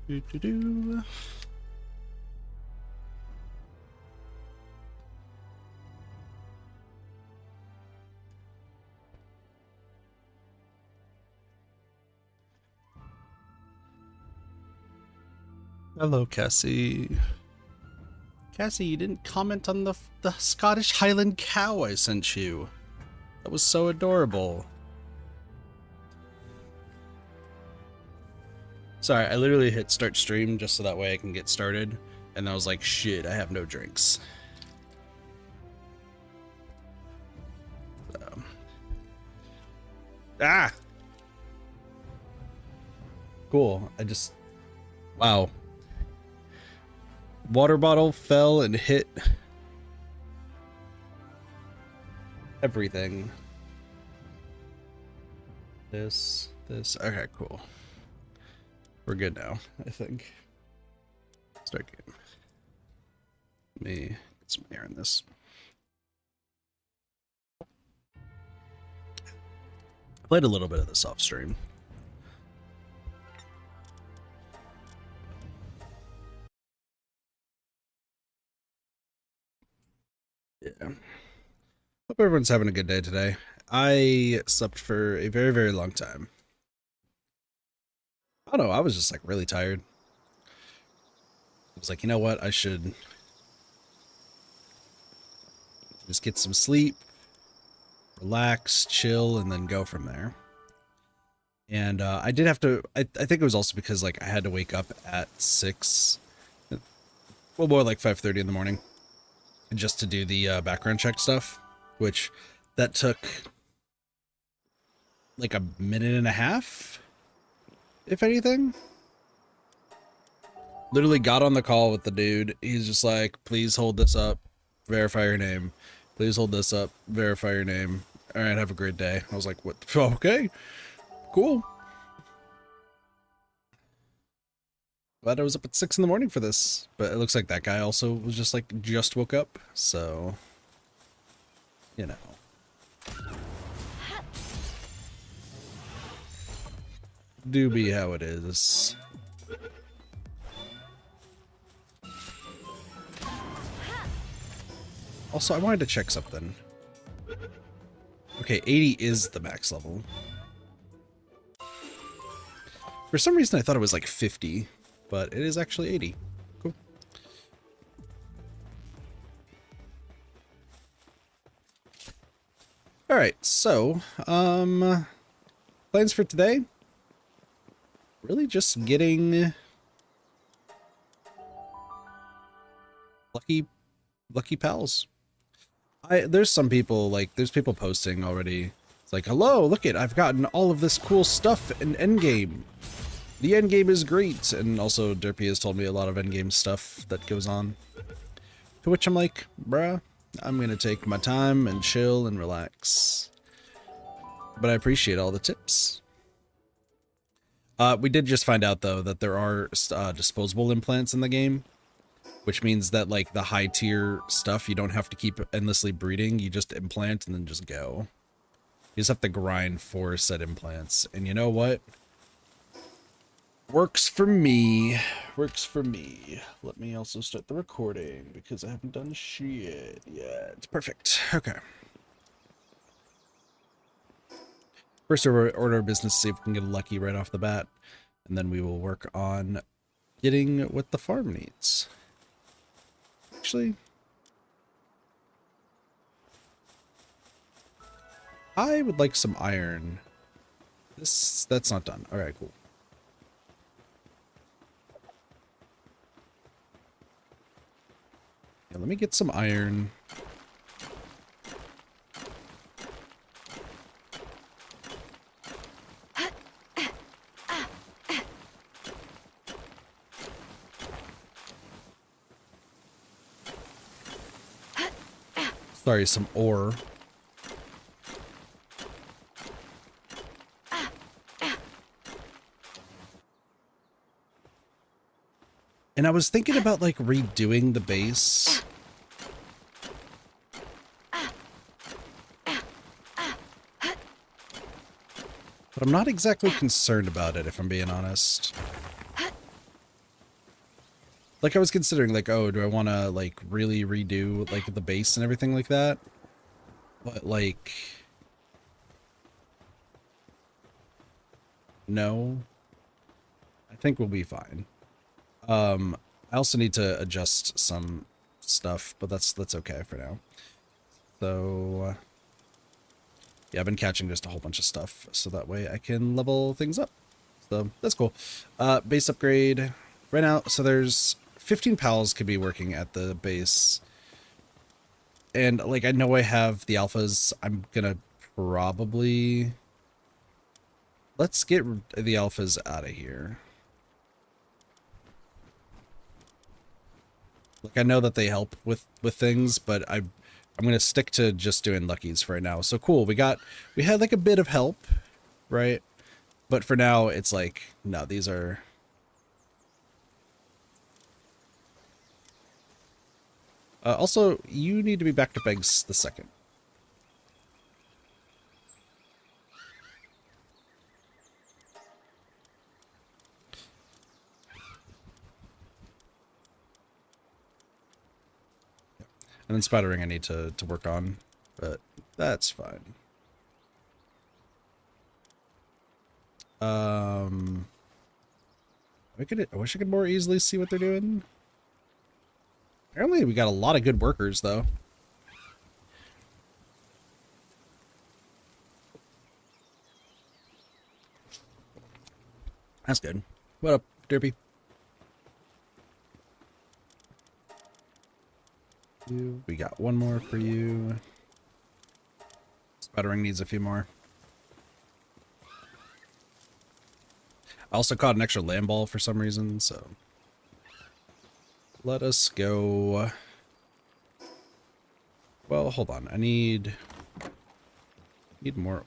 Do. Hello, Cassie. Cassie, you didn't comment on the Scottish Highland cow I sent you. That was so adorable. Sorry, I literally hit start stream just so that way I can get started. And I was like, shit, I have no drinks. So. Ah! Cool. Wow. Water bottle fell and hit everything. This. Okay, cool. We're good now, I think. Start game. Let me get some air in this. Played a little bit of this off stream. Yeah. Hope everyone's having a good day today. I slept for a very, very long time. I don't know, I was just like really tired. I was like, you know what, I should just get some sleep, relax, chill, and then go from there. And I did have to, I think it was also because like I had to wake up at 6, well more like 5:30 in the morning, just to do the background check stuff, which that took like a minute and a half, if anything. Literally got on the call with the dude. He's just like, please hold this up, verify your name. Please hold this up, verify your name. All right, have a great day. I was like, what? Okay, cool. Glad I was up at 6 in the morning for this, but it looks like that guy also was just like, just woke up. So, you know. Do be how it is. Also, I wanted to check something. Okay, 80 is the max level. For some reason, I thought it was like 50, but it is actually 80. Cool. All right, so, plans for today? Really just getting lucky pals. There's some people, like, there's people posting already. It's like, hello, look it, I've gotten all of this cool stuff in endgame. The endgame is great. And also Derpy has told me a lot of endgame stuff that goes on. To which I'm like, bruh, I'm gonna take my time and chill and relax. But I appreciate all the tips. We did just find out though that there are disposable implants in the game, which means that like the high tier stuff, you don't have to keep endlessly breeding. You just implant and then just go. You just have to grind for said implants. And you know what? Works for me. Works for me. Let me also start the recording because I haven't done shit yet. Perfect. Okay. First order of business, see if we can get a lucky right off the bat. And then we will work on getting what the farm needs. Actually, I would like some iron. That's not done. All right, cool. Yeah, let me get some iron. Sorry, some ore. And I was thinking about like redoing the base. But I'm not exactly concerned about it, if I'm being honest. Like I was considering like, oh, do I want to like really redo like the base and everything like that? But like, no, I think we'll be fine. I also need to adjust some stuff, but that's okay for now. So, yeah, I've been catching just a whole bunch of stuff, so that way I can level things up. So that's cool. Base upgrade right now. So there's 15 pals could be working at the base. And like, I know I have the alphas. I'm gonna probably, let's get the alphas out of here. Like, I know that they help with things, but I'm gonna stick to just doing luckies for right now. So cool. We had like a bit of help, right? But for now, it's like, no, these are... also, you need to be back to Begs the second. And then Spidering I need to work on, but that's fine. I wish I could more easily see what they're doing. Apparently we got a lot of good workers, though. That's good. What up, Derpy? We got one more for you. Spidering needs a few more. I also caught an extra land ball for some reason, so let us go. Well, hold on. I need more.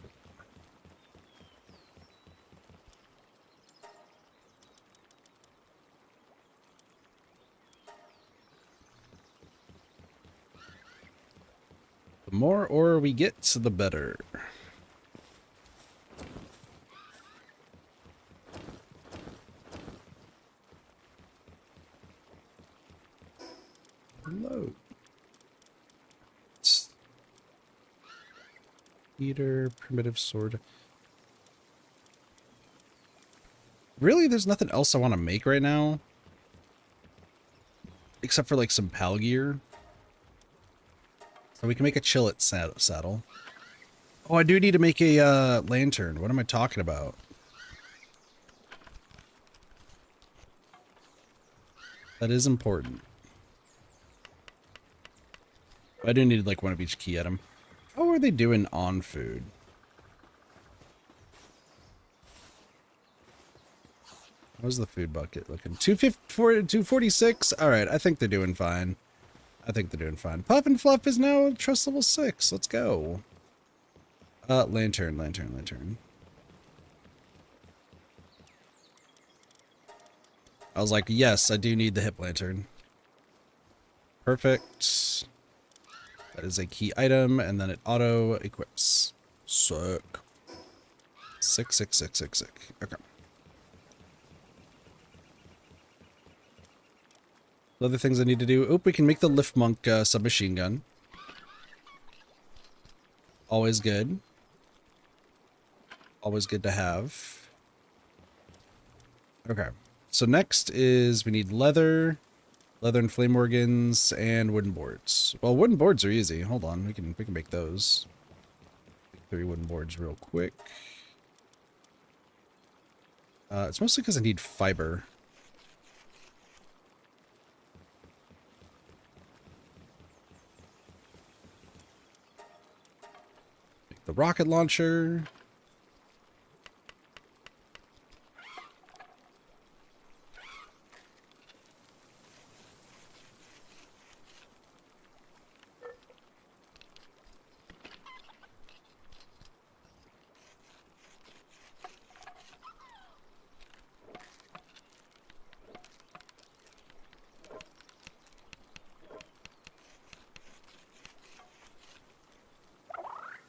The more ore we get, the better. Hello. Eater, primitive sword. Really, there's nothing else I want to make right now. Except for like some pal gear. So we can make a chillet saddle. Oh, I do need to make a lantern. What am I talking about? That is important. I do need like one of each key item. How are they doing on food? How's the food bucket looking? 246? Alright, I think they're doing fine. I think they're doing fine. Puff and Fluff is now trust level 6. Let's go. Lantern. I was like, yes, I do need the hip lantern. Perfect. That is a key item, and then it auto equips. Sick. Sick. Okay. Other things I need to do. Oh, we can make the Lift Monk submachine gun. Always good. Always good to have. Okay. So next is we need leather and flame organs, and wooden boards. Well, wooden boards are easy. Hold on, we can make those. 3 wooden boards real quick. It's mostly because I need fiber. Make the rocket launcher.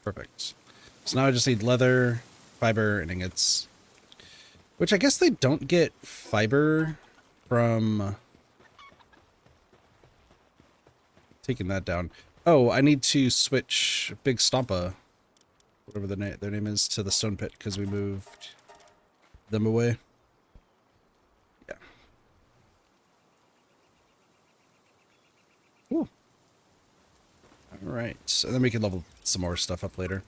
Perfect. So now I just need leather, fiber, and ingots. Which I guess they don't get fiber from... taking that down. Oh, I need to switch Big Stompa, whatever their name is, to the Stone Pit because we moved them away. Yeah. Ooh. All right, and then we can level some more stuff up later.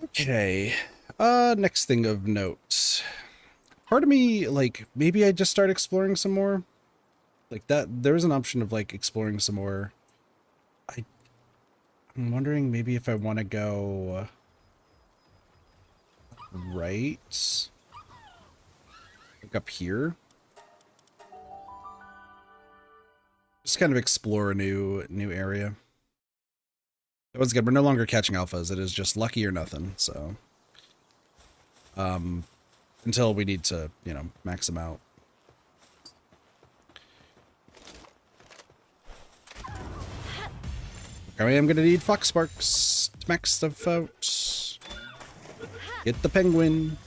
Okay. Next thing of note. Part of me, like, maybe I just start exploring some more. Like that, there is an option of like exploring some more. I'm wondering maybe if I want to go right, like up here. Just kind of explore a new area. Once again, we're no longer catching alphas. It is just lucky or nothing. So, until we need to, you know, max them out. I am gonna need Fox Sparks to max stuff out. Get the penguin.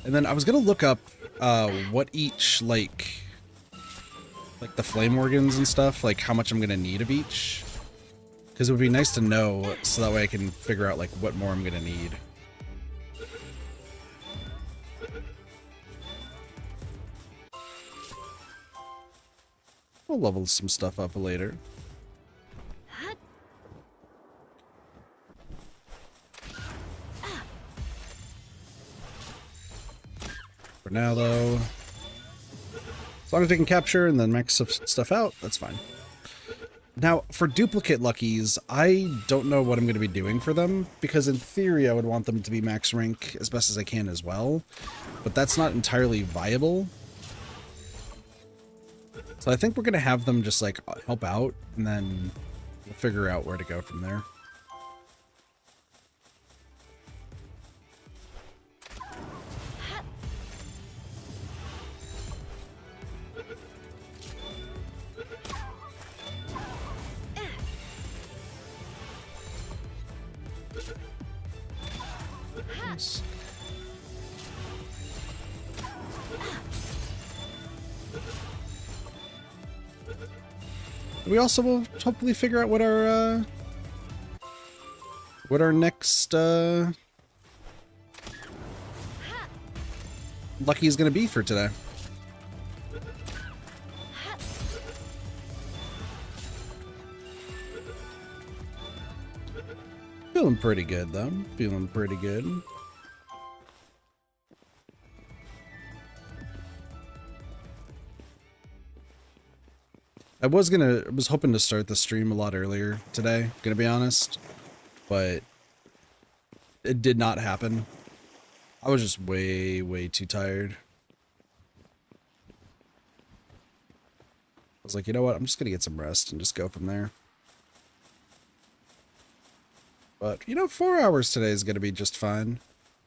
And then I was gonna look up what each like the flame organs and stuff, like how much I'm gonna need of each. Because it would be nice to know so that way I can figure out like what more I'm gonna need. We'll level some stuff up later. For now, though, as long as we can capture and then max stuff out, that's fine. Now, for duplicate luckies, I don't know what I'm going to be doing for them, because in theory I would want them to be max rank as best as I can as well, but that's not entirely viable. So I think we're going to have them just, like, help out, and then we'll figure out where to go from there. Nice. We also will hopefully figure out what our next lucky is going to be for today. Feeling pretty good though. Feeling pretty good. I was hoping to start the stream a lot earlier today, gonna be honest, but it did not happen. I was just way too tired. I was like, you know what, I'm just gonna get some rest and just go from there. But, you know, 4 hours today is gonna be just fine.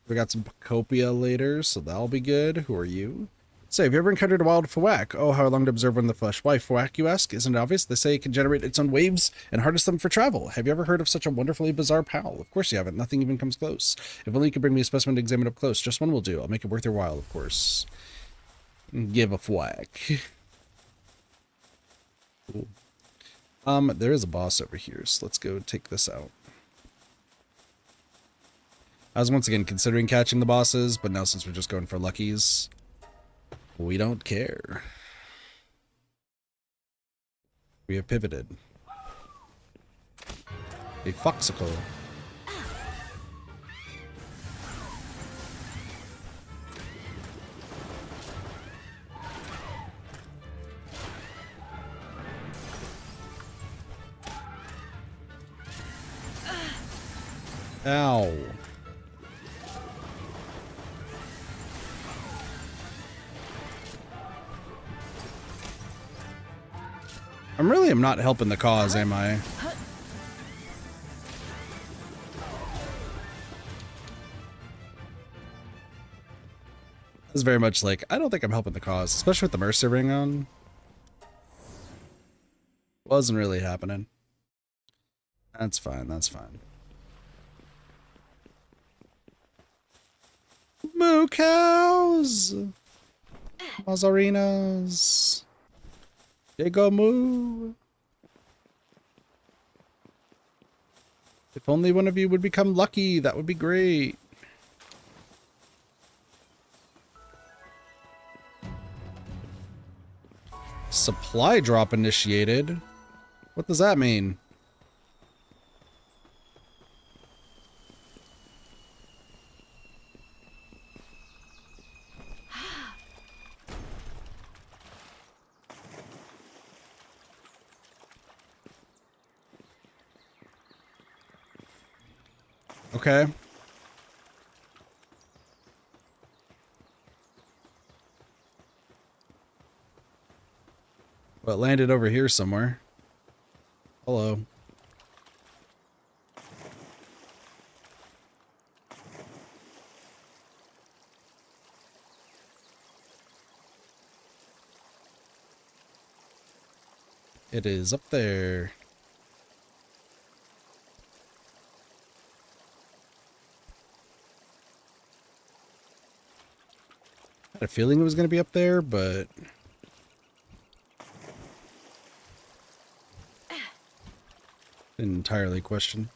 We got some Copia later, so that'll be good. Who are you? Say, have you ever encountered a wild Fwak? Oh, how long to observe one in the flesh. Why Fwak, you ask? Isn't it obvious? They say it can generate its own waves and harness them for travel. Have you ever heard of such a wonderfully bizarre pal? Of course you haven't. Nothing even comes close. If only you could bring me a specimen to examine up close. Just one will do. I'll make it worth your while, of course. Give a Fwak. Cool. There is a boss over here, so let's go take this out. I was once again considering catching the bosses, but now since we're just going for luckies, we don't care. We have pivoted. A foxicle. Ow. I'm not helping the cause, am I? It's very much like, I don't think I'm helping the cause, especially with the Mercer ring on. Wasn't really happening. That's fine, that's fine. Moo cows! Mazzarinas! They go moo! If only one of you would become lucky, that would be great. Supply drop initiated? What does that mean? Okay. Well, it landed over here somewhere. Hello. It is up there. I had a feeling it was going to be up there, but didn't entirely question.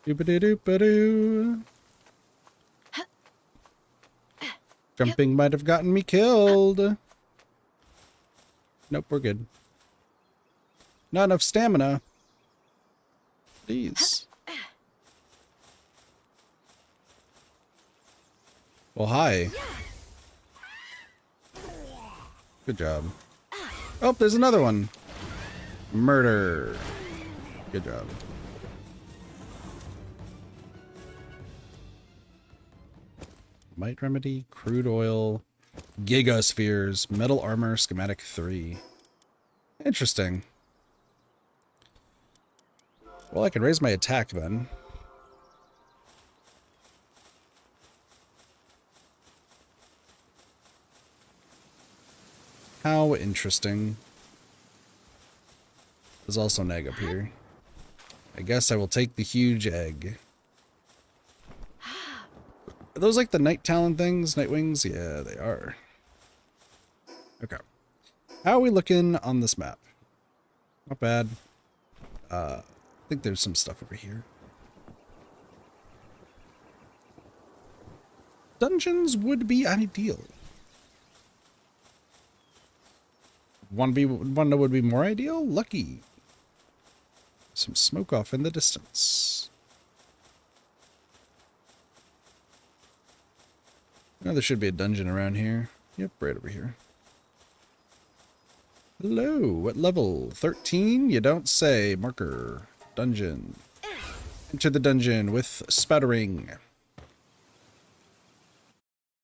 Doop-a-doo-doop-a-doo. Jumping might have gotten me killed. Nope, we're good. Not enough stamina. Please. Well, hi. Good job. Oh, there's another one. Murder. Good job. Might remedy, crude oil, gigaspheres, metal armor, schematic 3. Interesting. Well, I can raise my attack then. How interesting. There's also an egg up here. I guess I will take the huge egg. Are those like the night talon things? Night wings? Yeah, they are. Okay. How are we looking on this map? Not bad. I think there's some stuff over here. Dungeons would be ideal. One would be more ideal? Lucky. Some smoke off in the distance. Oh, there should be a dungeon around here. Yep, right over here. Hello, what level? 13? You don't say. Marker. Dungeon. Enter the dungeon with spattering.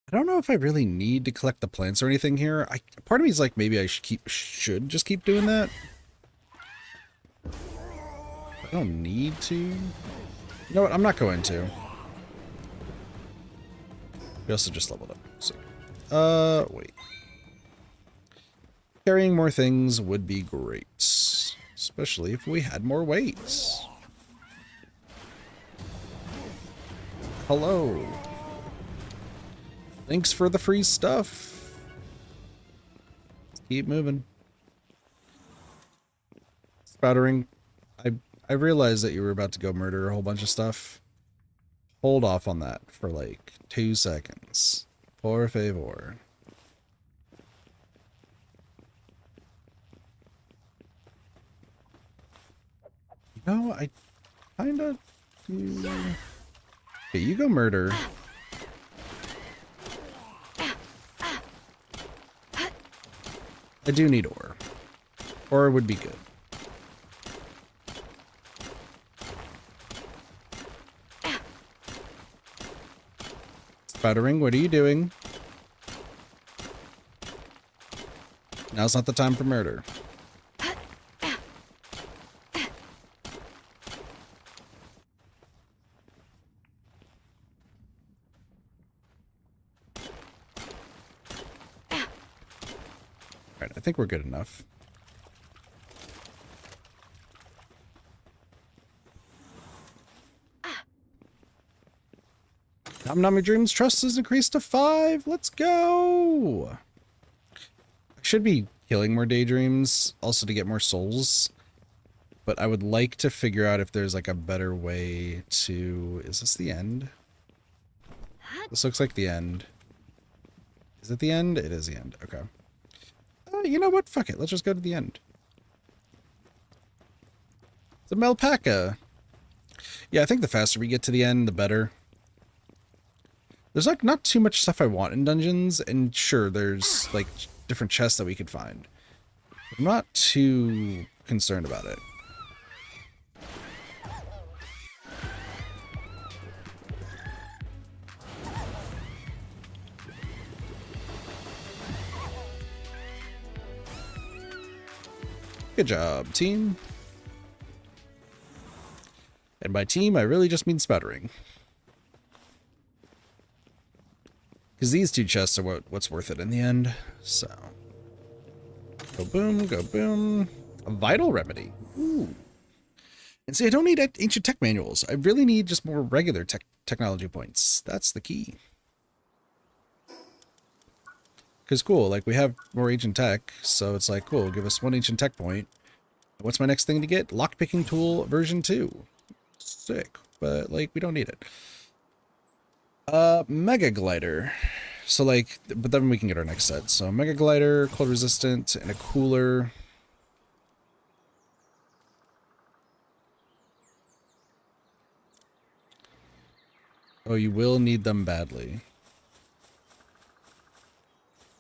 I don't know if I really need to collect the plants or anything here. Part of me is like, maybe I should just keep doing that. I don't need to. You know what? I'm not going to. We also just leveled up. So, wait. Carrying more things would be great. Especially if we had more weights. Hello. Thanks for the free stuff. Let's keep moving. Spattering. I realized that you were about to go murder a whole bunch of stuff. Hold off on that for like 2 seconds. Por favor. You know, I kinda do... Okay, you go murder. I do need ore. Ore would be good. Sputtering, what are you doing? Now's not the time for murder. Alright, I think we're good enough. Nami Dreams trust is increased to 5. Let's go. I should be killing more daydreams also to get more souls. But I would like to figure out if there's like a better way to... Is this the end? This looks like the end. Is it the end? It is the end. Okay. You know what? Fuck it. Let's just go to the end. It's a Melpaca. Yeah, I think the faster we get to the end, the better. There's like not too much stuff I want in dungeons, and sure, there's like different chests that we could find. I'm not too concerned about it. Good job, team. And by team, I really just mean spattering. Because these two chests are what's worth it in the end. So, go boom, go boom. A vital remedy. Ooh. And see, I don't need ancient tech manuals. I really need just more regular technology points. That's the key. Because cool, like we have more ancient tech, so it's like, cool, give us 1 ancient tech point. What's my next thing to get? Lockpicking tool version 2. Sick, but like we don't need it. Mega glider. So like, but then we can get our next set. So mega glider, cold resistant, and a cooler. Oh, you will need them badly.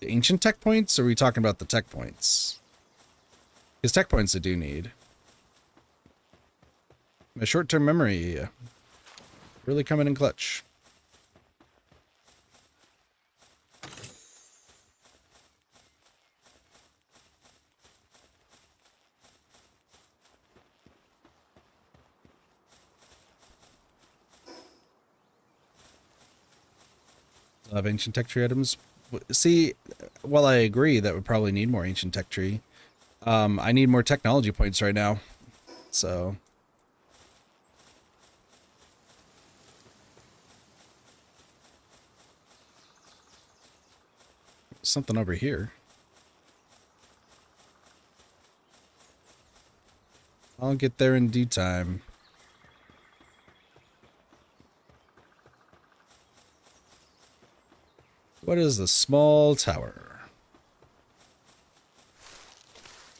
The ancient tech points, or are we talking about the tech points? Because tech points I do need. My short-term memory really coming in clutch. I have ancient tech tree items. See, while I agree that we probably need more ancient tech tree, I need more technology points right now. So something over here. I'll get there in due time. What is the small tower?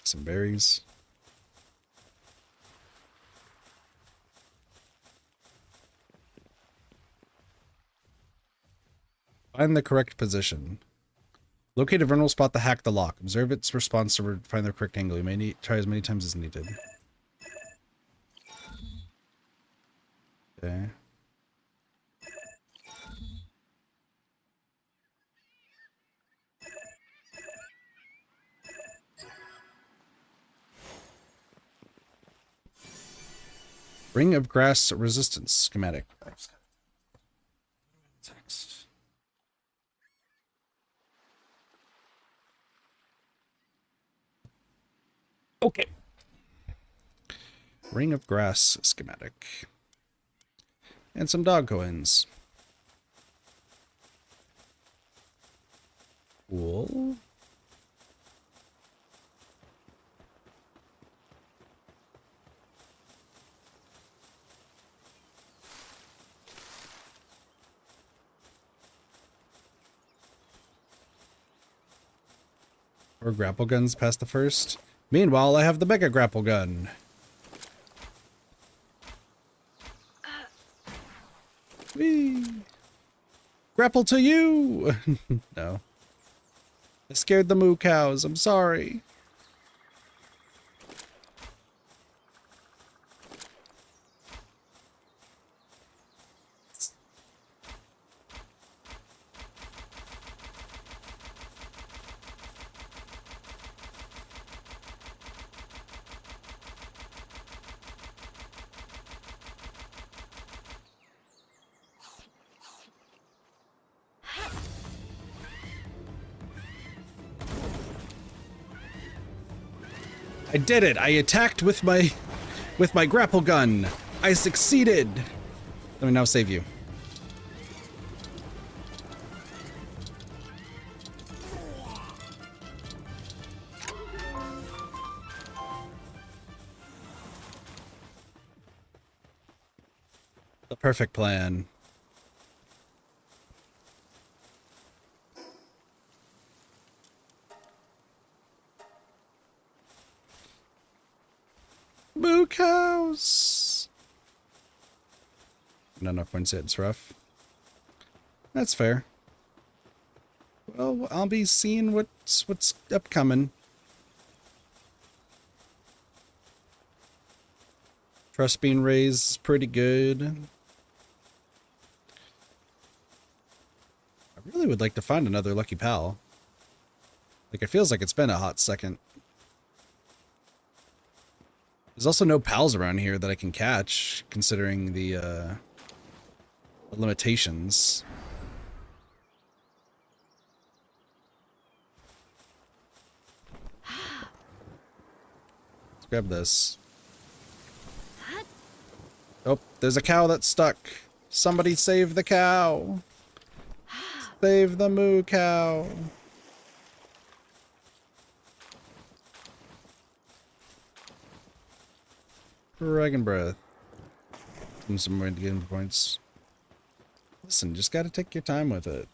Some berries. Find the correct position. Locate a vulnerable spot to hack the lock. Observe its response to find the correct angle. You may try as many times as needed. Okay. Ring of Grass Resistance schematic. Text. Okay. Ring of Grass schematic. And some dog coins. Cool. Or grapple guns past the first. Meanwhile, I have the mega grapple gun. Whee! Grapple to you! No. I scared the moo cows. I'm sorry. I did it! I attacked with my grapple gun! I succeeded! Let me now save you. Perfect plan. Moo cows. Not enough points yet. It's rough. That's fair. Well, I'll be seeing what's upcoming. Trust being raised is pretty good. I really would like to find another lucky pal. Like, it feels like it's been a hot second. There's also no pals around here that I can catch, considering the limitations. Let's grab this. Oh, there's a cow that's stuck. Somebody save the cow. Save the moo cow. Dragon breath. Some way to get points. Listen, just gotta take your time with it.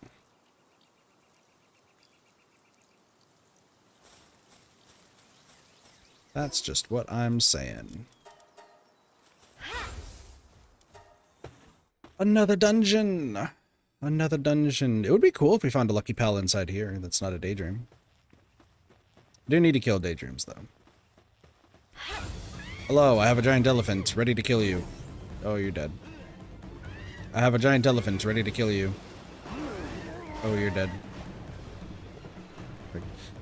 That's just what I'm saying. Another dungeon! Another dungeon. It would be cool if we found a lucky pal inside here that's not a daydream. I do need to kill daydreams, though. Hello, I have a giant elephant ready to kill you. Oh, you're dead. I have a giant elephant ready to kill you. Oh, you're dead.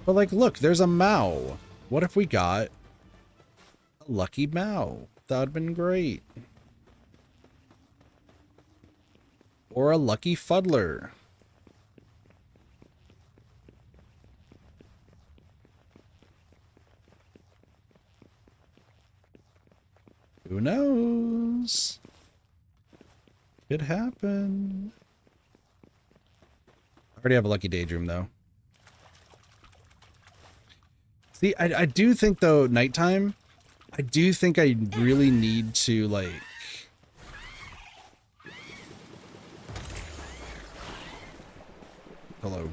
But, like, look, there's a Mao. What if we got a lucky Mao? That would have been great. Or a lucky fuddler. Who knows? Could happen. I already have a lucky daydream, though. See, I do think, though, nighttime, I do think I really need to, like... Hello.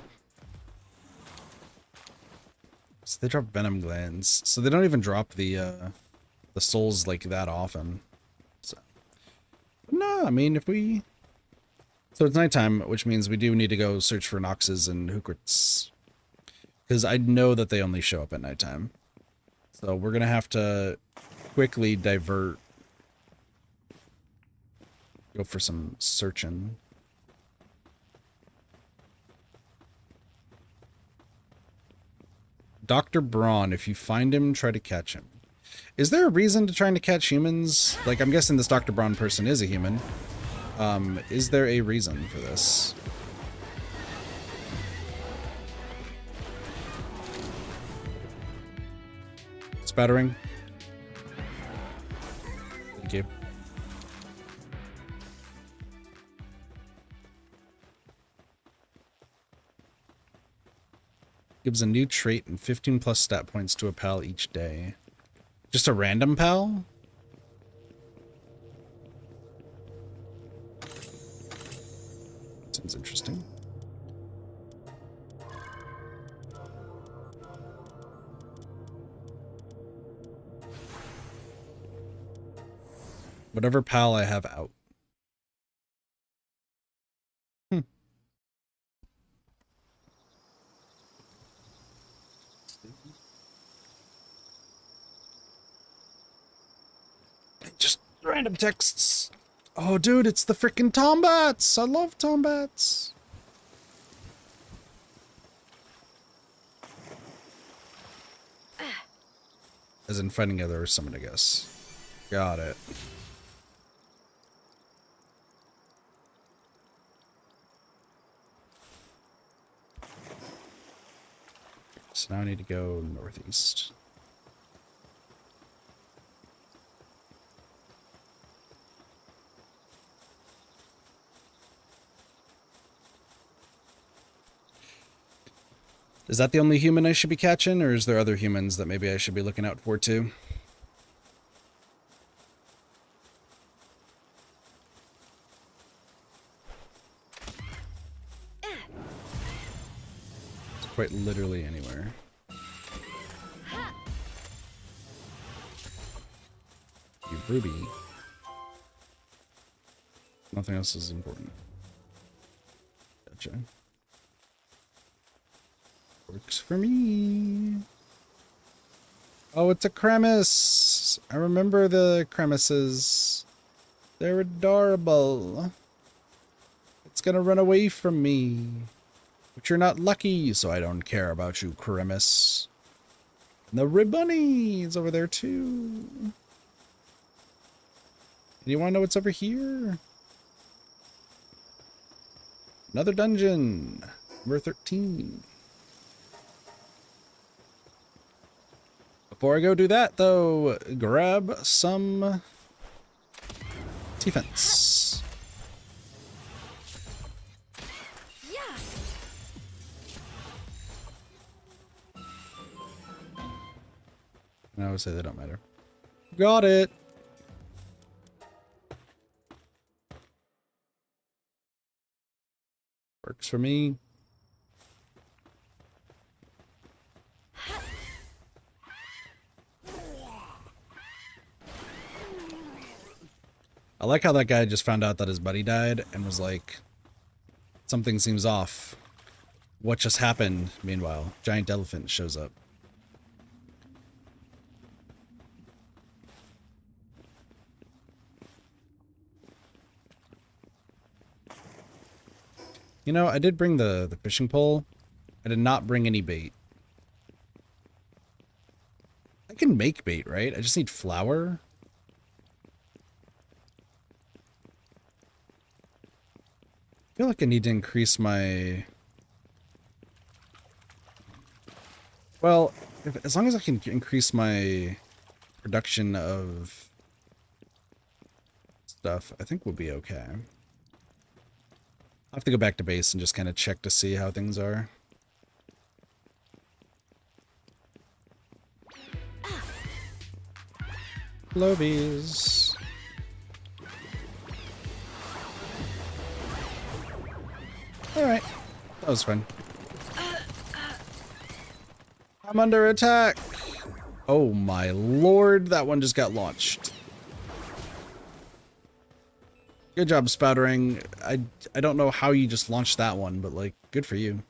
So they drop venom glands. So they don't even drop the souls like that often. So no, I mean if we so it's nighttime, which means we do need to go search for Noxes and Hookrits. Because I know that they only show up at nighttime. So we're gonna have to quickly divert. Go for some searching. Dr. Braun, if you find him, try to catch him. Is there a reason to trying to catch humans? Like, I'm guessing this Dr. Braun person is a human. Is there a reason for this? Spattering. Thank you. Gives a new trait and 15 plus stat points to a pal each day. Just a random pal? Seems interesting. Whatever pal I have out. Just random texts. Oh, dude, it's the frickin' Tombats! I love Tombats! As in fighting other or summon, I guess. Got it. So now I need to go northeast. Is that the only human I should be catching, or is there other humans that maybe I should be looking out for too? Quite literally anywhere. You ruby. Nothing else is important. Gotcha. Works for me. Oh, it's a cremis. I remember the cremises. They're adorable. It's gonna run away from me. But you're not lucky, so I don't care about you, cremis. And the ribbunny is over there too. Do you want to know what's over here? Another dungeon. Number 13. Before I go do that, though, grab some defense. Yeah. I would say they don't matter. Got it. Works for me. I like how that guy just found out that his buddy died and was like, something seems off. What just happened? Meanwhile, giant elephant shows up. You know, I did bring the fishing pole. I did not bring any bait. I can make bait, right? I just need flour. I feel like I need to increase my... Well, as long as I can increase my production of stuff, I think we'll be okay. I'll have to go back to base and just kind of check to see how things are. Lobies. Alright. That was fun. I'm under attack. Oh my lord, that one just got launched. Good job, Spoutering. I don't know how you just launched that one, but like, good for you.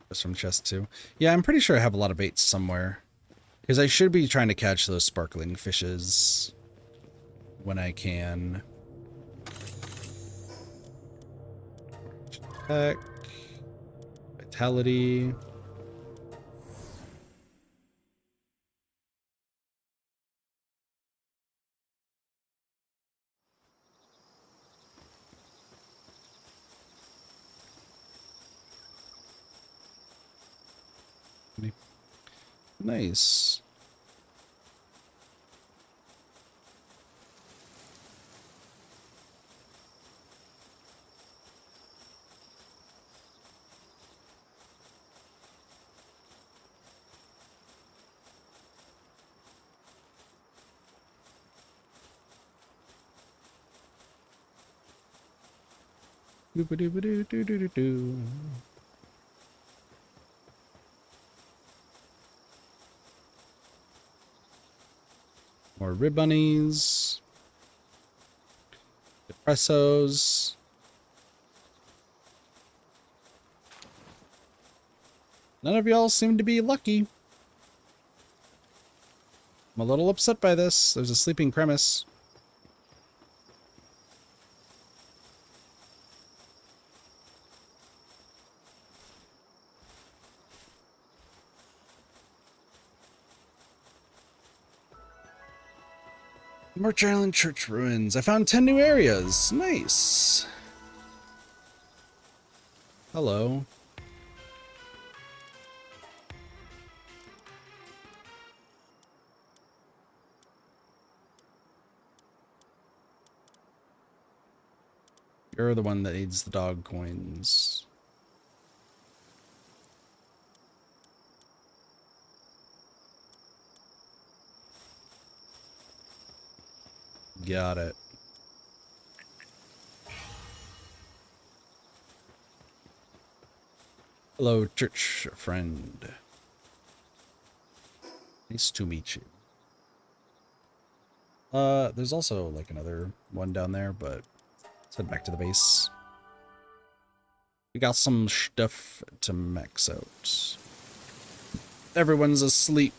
That's from chest 2. Yeah, I'm pretty sure I have a lot of baits somewhere. Because I should be trying to catch those sparkling fishes when I can. Attack. Vitality. Nice. Doo-ba-doo-ba-doo-doo-doo-doo. More rib bunnies. Depressos. None of y'all seem to be lucky. I'm a little upset by this. There's a sleeping cremis. March Island Church Ruins. I found 10 new areas. Nice. Hello. You're the one that needs the dog coins. Got it. Hello, church friend. Nice to meet you. There's also like another one down there, but let's head back to the base. We got some stuff to max out. Everyone's asleep.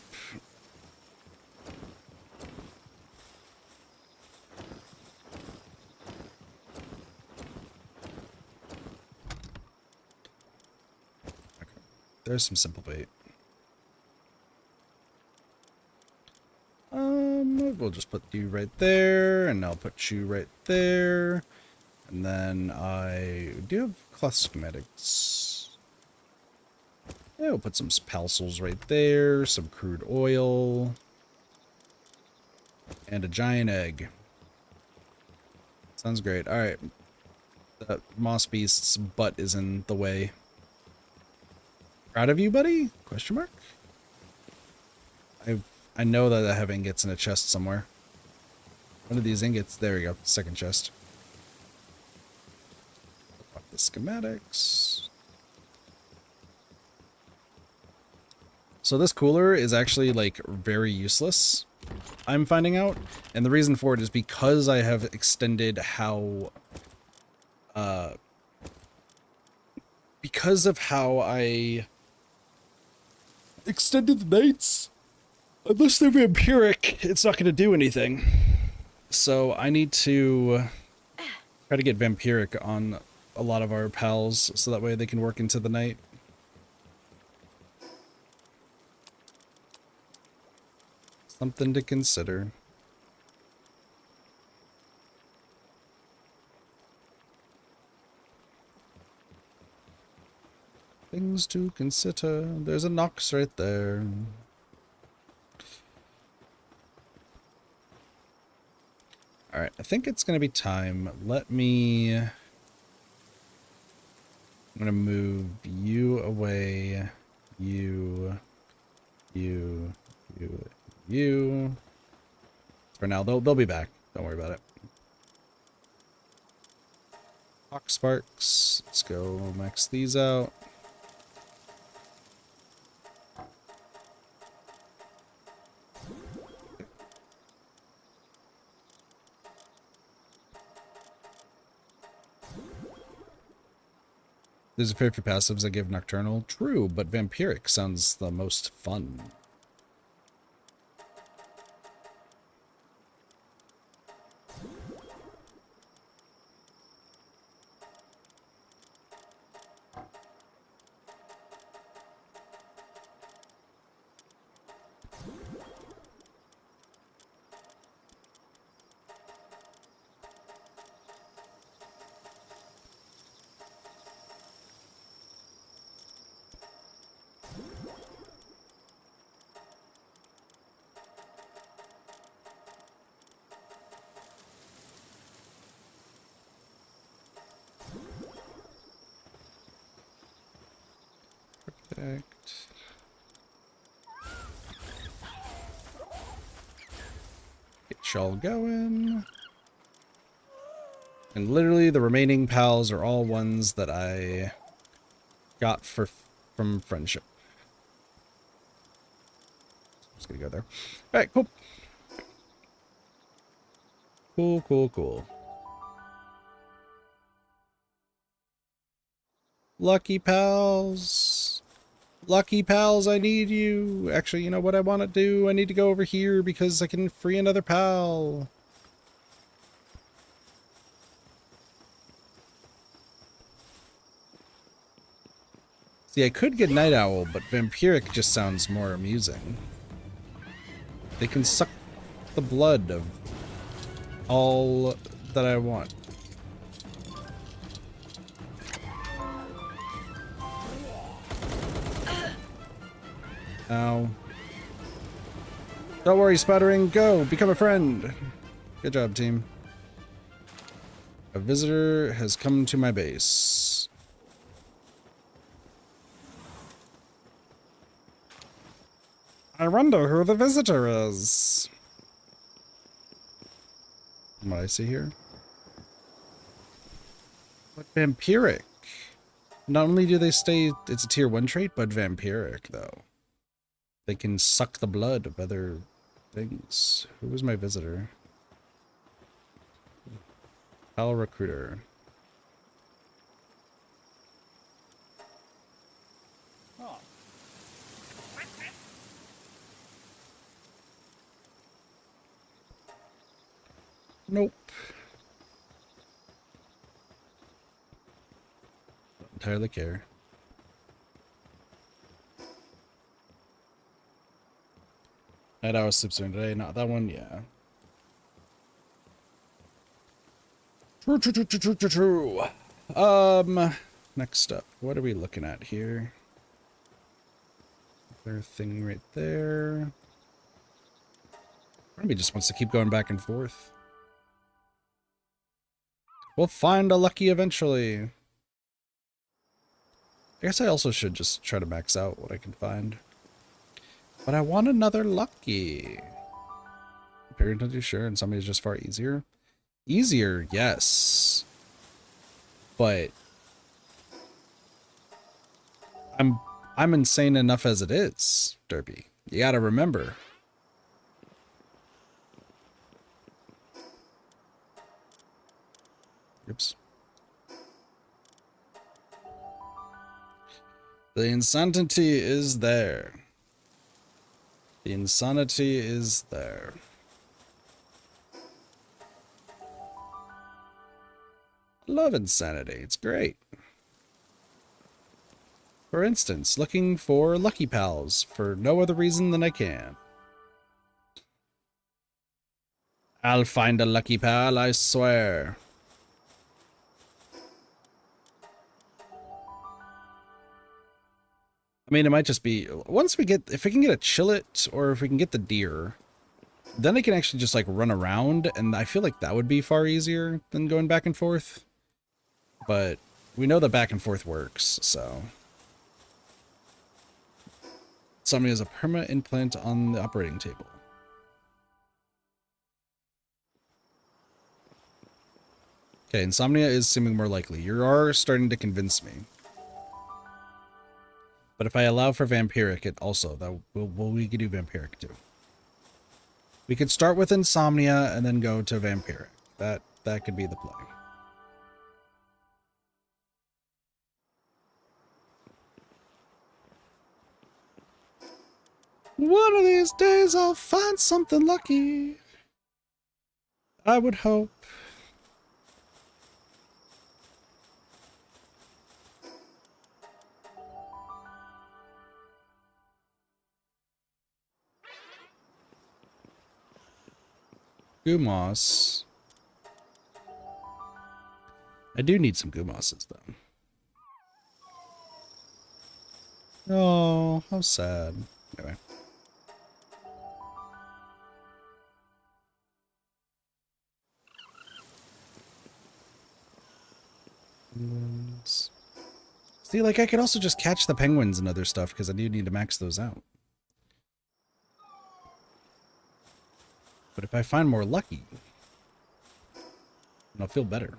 Okay. There's some simple bait. We'll just put you right there, and I'll put you right there. And then I do have cloth schematics. Yeah, we'll put some palsels right there, some crude oil, and a giant egg. Sounds great. Alright. That moss beast's butt is in the way. Proud of you, buddy? Question mark? I know that I have ingots in a chest somewhere. One of these ingots. There we go. Second chest. Pop the schematics. So this cooler is actually like very useless, I'm finding out. And the reason for it is because I have extended how because of how I extended the nights. Unless they're vampiric, it's not going to do anything. So I need to try to get vampiric on a lot of our pals so that way they can work into the night. Something to consider. Things to consider. There's a Nox right there. Alright, I think it's going to be time. I'm going to move you away. You. For now, they'll be back. Don't worry about it. Hawk Sparks. Let's go max these out. There's a pair for passives that give Nocturnal. True, but Vampiric sounds the most fun. Perfect. Get y'all going. And literally the remaining pals are all ones that I got from friendship. Just gonna go there. Alright, cool. Cool. Lucky pals. Lucky pals, I need you. Actually, you know what I want to do? I need to go over here because I can free another pal. See, I could get Night Owl, but Vampiric just sounds more amusing. They can suck the blood of all that I want. Ow. Don't worry, Sputtering. Go! Become a friend! Good job, team. A visitor has come to my base. I wonder who the visitor is. From what I see here. But vampiric. Not only do they stay, it's a tier 1 trait, but vampiric, though. They can suck the blood of other things. Who was my visitor? Pal recruiter. Oh. Nope. Don't entirely care. Night hour sleep soon today. Not that one, yeah. True. Next up, what are we looking at here? Their thing right there. Maybe just wants to keep going back and forth. We'll find a lucky eventually. I guess I also should just try to max out what I can find. But I want another lucky. Appearing to do sure, and somebody's just far easier. Easier, yes. But I'm insane enough as it is, Derby. You gotta remember. Oops. The insanity is there. The insanity is there. I love insanity. It's great. For instance, looking for Lucky Pals for no other reason than I can. I'll find a Lucky Pal, I swear. I mean, it might just be, once we get, if we can get a Chillet, or if we can get the deer, then I can actually just like run around, and I feel like that would be far easier than going back and forth. But we know that back and forth works, so. Somebody has a perma implant on the operating table. Okay, insomnia is seeming more likely. You are starting to convince me. But if I allow for vampiric, it also, that we could do vampiric too. We could start with insomnia and then go to vampiric. That could be the play. One of these days I'll find something lucky. I would hope. Gumoss. I do need some Gumosses, though. Oh, how sad. Anyway. Penguins. See, like, I could also just catch the penguins and other stuff, because I do need to max those out. But if I find more lucky, then I'll feel better.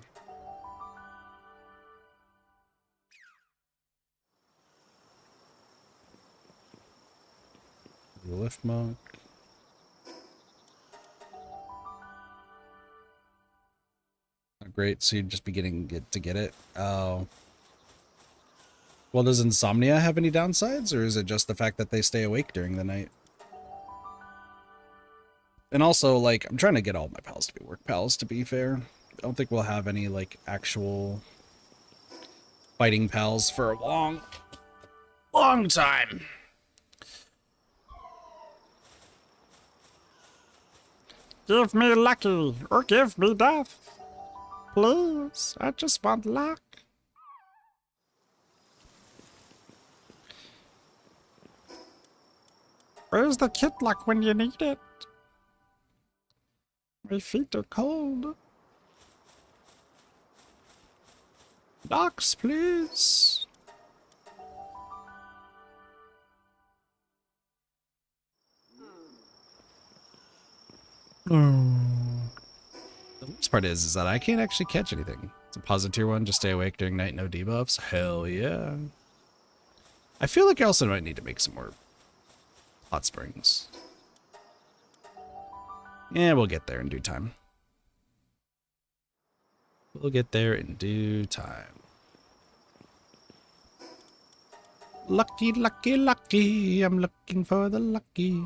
The lift monk. Oh, great, so you'd just be getting it to get it. Oh. Well, does insomnia have any downsides, or is it just the fact that they stay awake during the night? And also, like, I'm trying to get all my pals to be work pals, to be fair. I don't think we'll have any, like, actual fighting pals for a long time. Give me lucky, or give me death. Please, I just want luck. Where's the kid luck when you need it? My feet are cold. Docs, please. The worst part is that I can't actually catch anything. It's a positive tier 1, just stay awake during night, no debuffs. Hell yeah. I feel like I also might need to make some more hot springs. Yeah, we'll get there in due time. We'll get there in due time. Lucky, lucky, lucky. I'm looking for the lucky.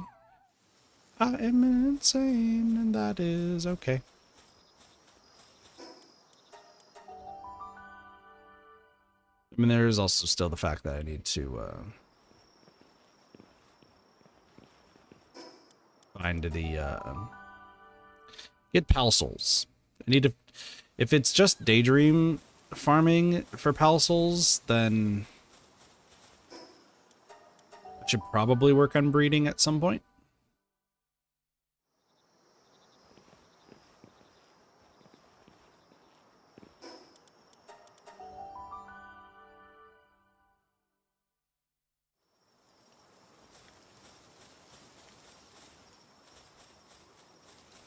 I am insane, and that is okay. I mean, there is also still the fact that I need to find the get pal souls. I need to. If it's just daydream farming for pal souls, then I should probably work on breeding at some point.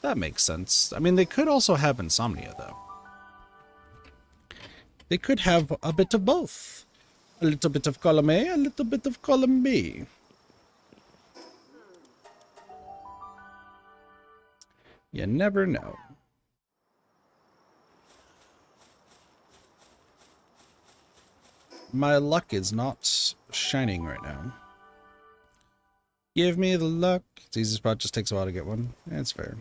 That makes sense. I mean, they could also have insomnia, though. They could have a bit of both. A little bit of column A, a little bit of column B. You never know. My luck is not shining right now. Give me the luck. It's easy spot, just takes a while to get one. That's fair.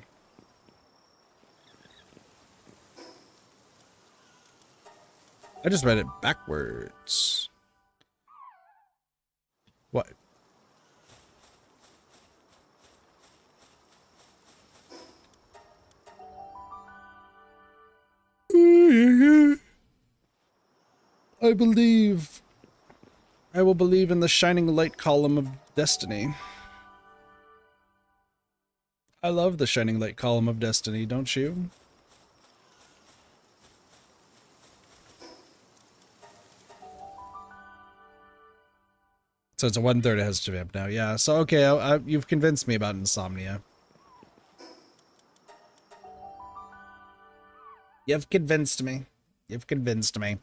I just read it backwards. What? I believe. I will believe in the shining light column of destiny. I love the shining light column of destiny, don't you? So it's a 1/3 has vamp now. Yeah, so okay, you've convinced me about insomnia. You've convinced me. You've convinced me.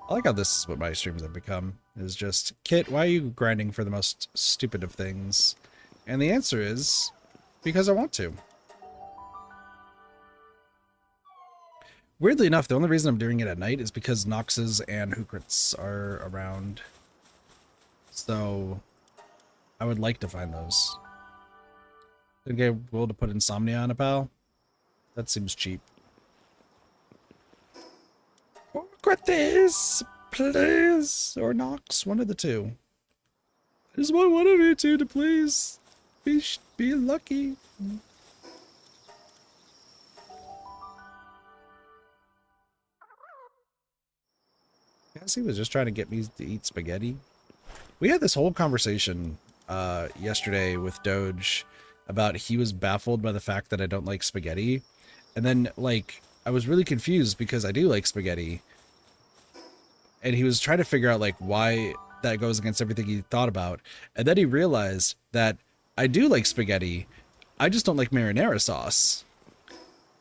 I like how this is what my streams have become. Is just, Kit, why are you grinding for the most stupid of things? And the answer is, because I want to. Weirdly enough, the only reason I'm doing it at night is because Noxes and Hookrits are around. So, I would like to find those. Okay, will to put insomnia on a pal? That seems cheap. Hookrits, please! Or Nox, one of the two. I just want one of you two to please be lucky. Cassie was just trying to get me to eat spaghetti. We had this whole conversation yesterday with Doge about he was baffled by the fact that I don't like spaghetti. And then, like, I was really confused because I do like spaghetti. And he was trying to figure out, like, why that goes against everything he thought about. And then he realized that I do like spaghetti. I just don't like marinara sauce.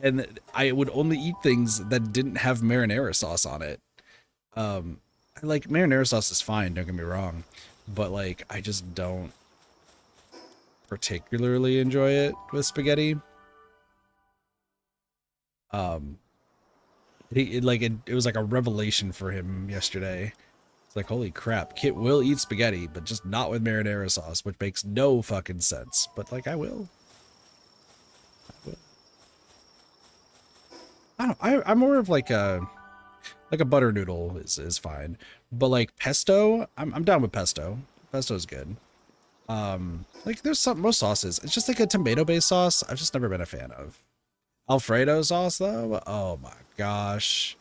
And I would only eat things that didn't have marinara sauce on it. Like, marinara sauce is fine, don't get me wrong, but like, I just don't particularly enjoy it with spaghetti. It was like a revelation for him yesterday. It's like, holy crap, Kit will eat spaghetti, but just not with marinara sauce, which makes no fucking sense, but like, I will. I'm more of like a butter noodle is fine, but like pesto, I'm down with pesto. Pesto's good. Like there's most sauces. It's just like a tomato-based sauce. I've just never been a fan of. Alfredo sauce though, oh my gosh,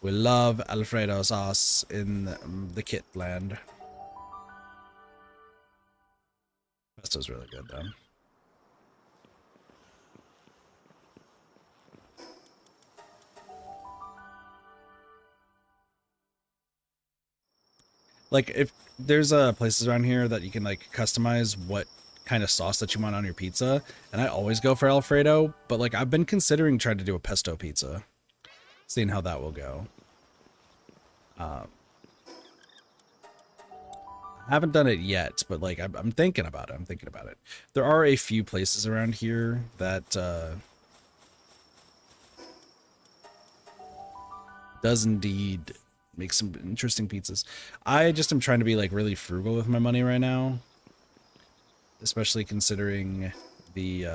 we love Alfredo sauce in the Kit land. Pesto's really good though. Like, if there's places around here that you can like customize what kind of sauce that you want on your pizza, and I always go for Alfredo, but like I've been considering trying to do a pesto pizza, seeing how that will go. I haven't done it yet, but like I'm thinking about it. I'm thinking about it. There are a few places around here that does indeed make some interesting pizzas. I just am trying to be like really frugal with my money right now, especially considering the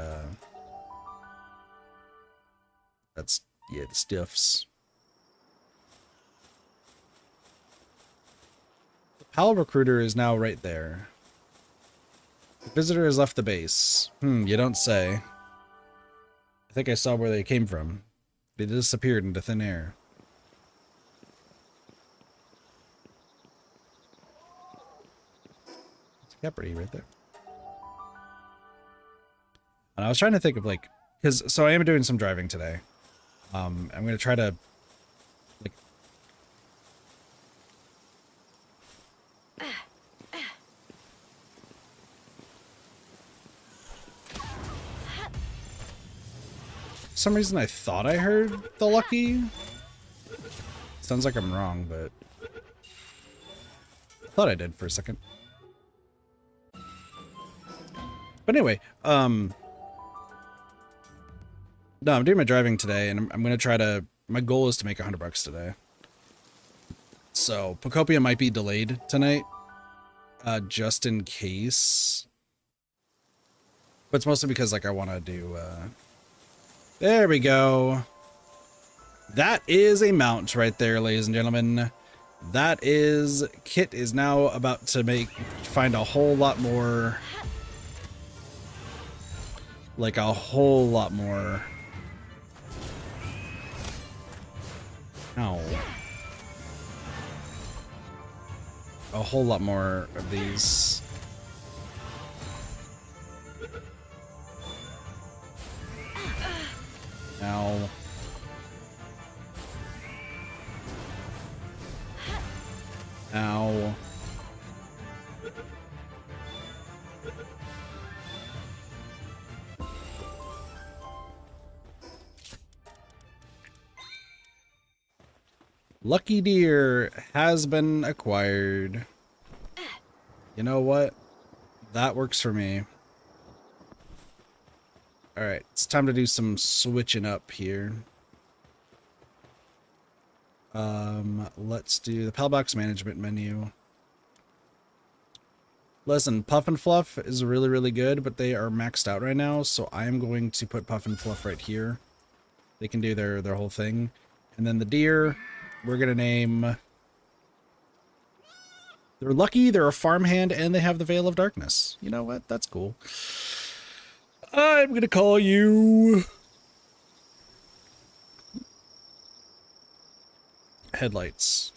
the stiffs. The PAL recruiter is now right there. The visitor has left the base. You don't say. I think I saw where they came from. They disappeared into thin air. It's a Capricorn right there. And I was trying to think of like, so I am doing some driving today. I'm gonna try to like for some reason I thought I heard the lucky. Sounds like I'm wrong, but I thought I did for a second. But anyway, no, I'm doing my driving today, and I'm gonna try to. My goal is to make $100 today. So Pocopia might be delayed tonight, just in case. But it's mostly because like I want to do. There we go. That is a mount right there, ladies and gentlemen. That is Kit is now about to find a whole lot more. Like a whole lot more. Ow. A whole lot more of these. Ow. Ow. Lucky Deer has been acquired. You know what? That works for me. Alright, it's time to do some switching up here. Let's do the Palbox management menu. Listen, Puff and Fluff is really, really good, but they are maxed out right now, so I am going to put Puff and Fluff right here. They can do their whole thing. And then the deer, we're gonna name... They're lucky, they're a farmhand, and they have the Veil of Darkness. You know what? That's cool. I'm gonna call you... Headlights.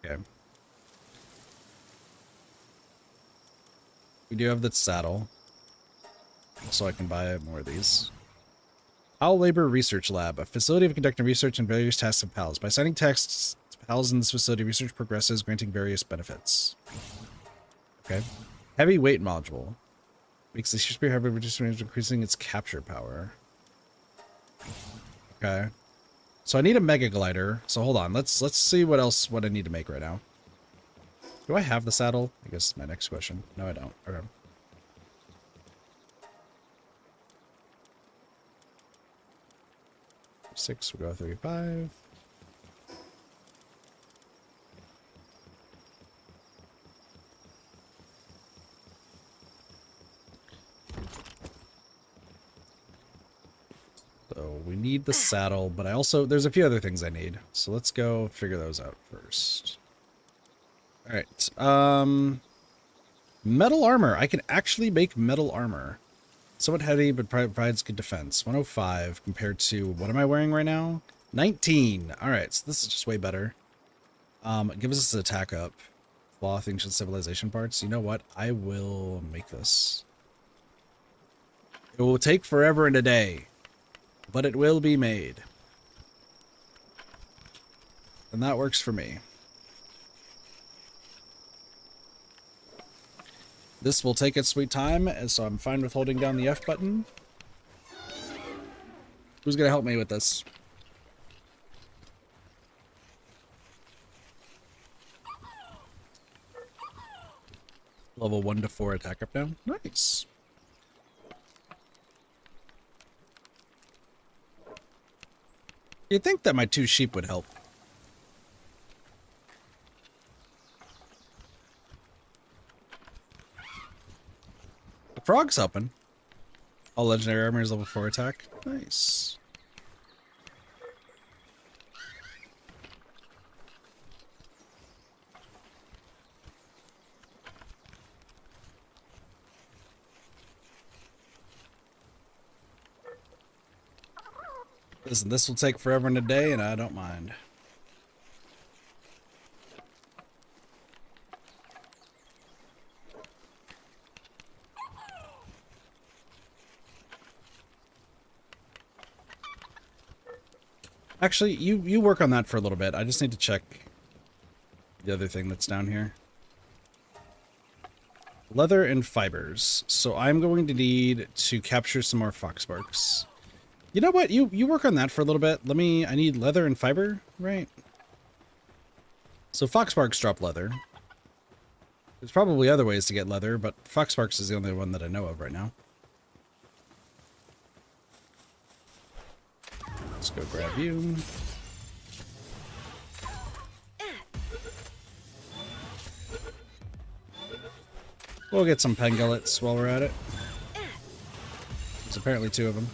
Okay. We do have the saddle. So I can buy more of these. Pal Labor Research Lab, a facility of conducting research and various tasks of pals. By signing texts to pals in this facility, research progresses, granting various benefits. Okay. Heavy weight module. Makes the spear heavy, increasing its capture power. Okay. So I need a mega glider. So hold on. Let's see what I need to make right now. Do I have the saddle? I guess my next question. No, I don't. Okay. Six, we'll go 35. So we need the saddle, but there's a few other things I need. So let's go figure those out first. All right. Metal armor. I can actually make metal armor. Somewhat heavy, but provides good defense. 105 compared to, what am I wearing right now? 19. All right, so this is just way better. It gives us an attack up. Cloth, ancient civilization parts. You know what? I will make this. It will take forever and a day, but it will be made. And that works for me. This will take its sweet time, and so I'm fine with holding down the F button. Who's gonna help me with this? Level 1 to 4 attack up now. Nice. You'd think that my 2 sheep would help. The frog's helping. All legendary armor is level 4 attack. Nice. Listen, this will take forever and a day, and I don't mind. Actually, you work on that for a little bit. I just need to check the other thing that's down here. Leather and fibers. So I'm going to need to capture some more foxbarks. You know what? You work on that for a little bit. I need leather and fiber, right? So foxbarks drop leather. There's probably other ways to get leather, but foxbarks is the only one that I know of right now. Let's go grab you. We'll get some pangolets while we're at it. There's apparently 2 of them.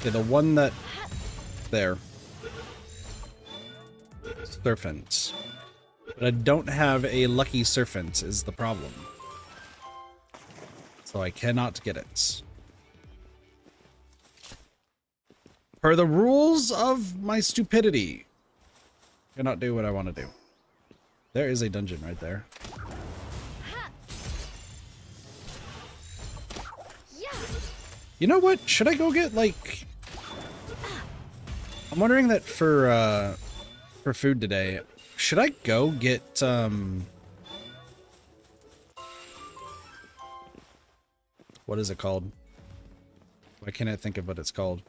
Okay, the one that... There. Serpent. But I don't have a lucky serpent is the problem. So I cannot get it. Per the rules of my stupidity. Cannot do what I want to do. There is a dungeon right there. You know what? Should I go get, like... I'm wondering that for food today, should I go get, what is it called? Why can't I think of what it's called?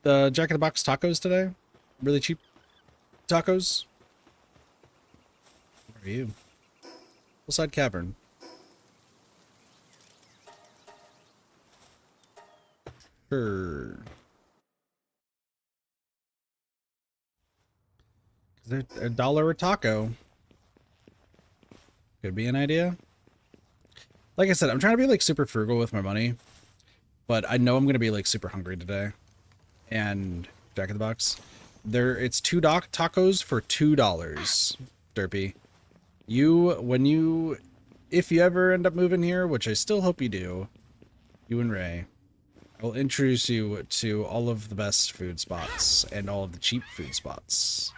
The Jack in the Box tacos today? Really cheap tacos? Where are you? Hillside Cavern. Sure. They're $1 a taco. Could be an idea. Like I said, I'm trying to be like super frugal with my money, but I know I'm gonna be like super hungry today. And Jack in the Box, it's $2 tacos for $2. Derpy, if you ever end up moving here, which I still hope you do, you and Ray, I will introduce you to all of the best food spots and all of the cheap food spots.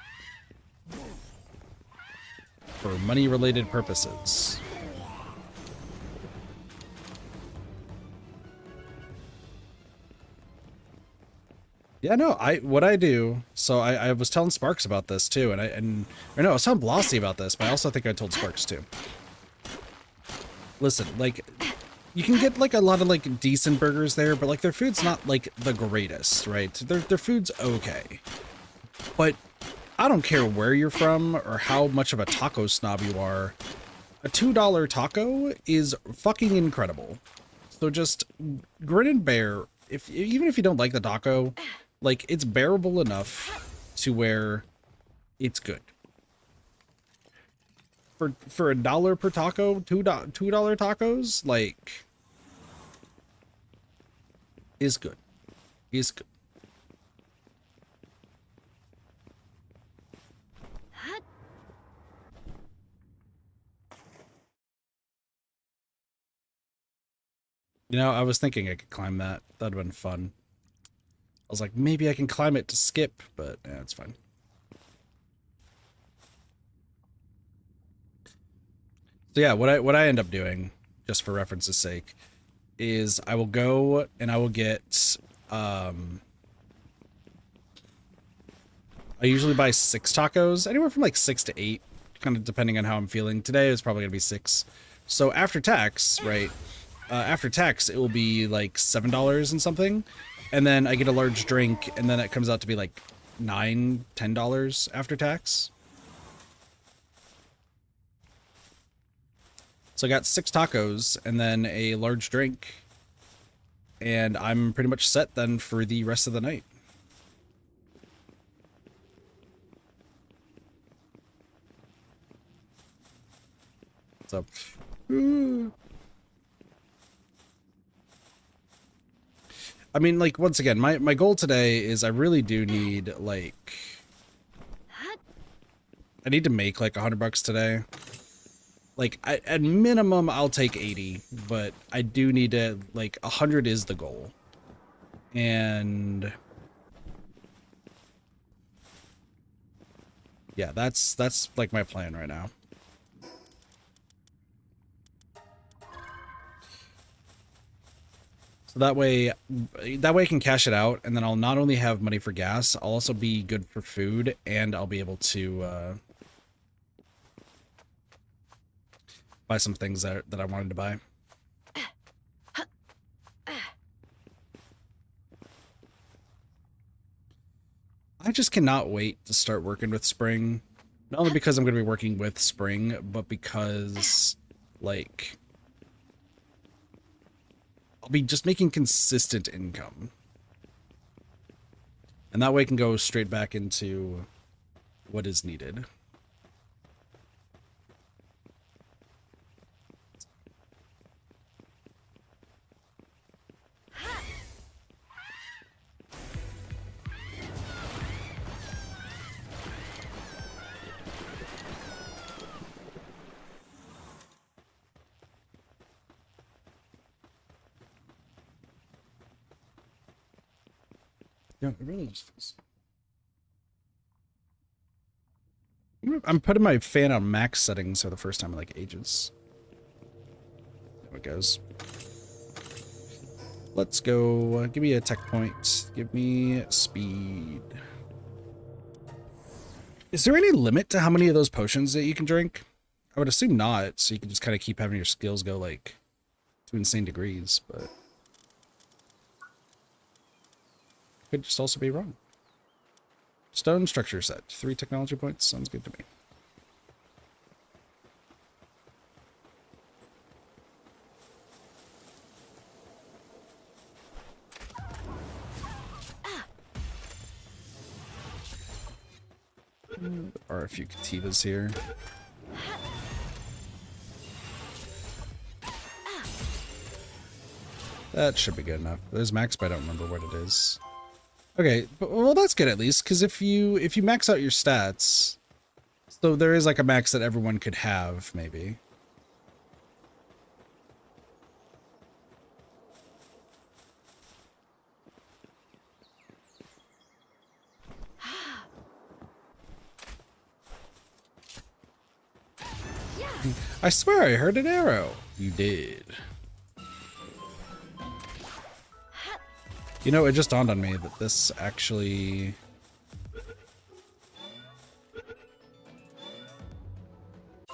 For money-related purposes. Yeah, no, what I do, so I was telling Sparks about this too, or no, I was telling Blossy about this, but I also think I told Sparks too. Listen, like, you can get like a lot of like decent burgers there, but like their food's not like the greatest, right? Their food's okay. But I don't care where you're from or how much of a taco snob you are. A $2 taco is fucking incredible. So just grin and bear. Even if you don't like the taco, like it's bearable enough to where it's good. For $1 per taco, $2 tacos, like, is good. Is good. You know, I was thinking I could climb that. That'd have been fun. I was like, maybe I can climb it to skip, but yeah, it's fine. So yeah, what I end up doing, just for reference's sake, is I will go and I will get, I usually buy 6 tacos, anywhere from like 6 to 8, kind of depending on how I'm feeling. Today it's probably gonna be 6. So after tax, right? After tax, it will be like $7 and something, and then I get a large drink, and then it comes out to be like $10 after tax. So I got 6 tacos and then a large drink, and I'm pretty much set then for the rest of the night. So, I mean, like, once again, my goal today is I really do need, like, I need to make like $100 today. Like, at minimum, I'll take 80, but I do need to, like, 100 is the goal. And yeah, that's like my plan right now. So that way I can cash it out, and then I'll not only have money for gas, I'll also be good for food, and I'll be able to buy some things that I wanted to buy. I just cannot wait to start working with Spring. Not only because I'm going to be working with Spring, but because, like, I'll be just making consistent income. And that way I can go straight back into what is needed. Yeah, it really just feels... I'm putting my fan on max settings for the first time in like ages. There it goes. Let's go. Give me a tech point. Give me speed. Is there any limit to how many of those potions that you can drink? I would assume not, so you can just kind of keep having your skills go like to insane degrees, but could just also be wrong. Stone structure set. 3 technology points. Sounds good to me. There are a few Kativas here. That should be good enough. There's max, but I don't remember what it is. Okay, well that's good at least, because if you max out your stats, so there is like a max that everyone could have, maybe. I swear I heard an arrow. You did. You know, it just dawned on me that this actually... I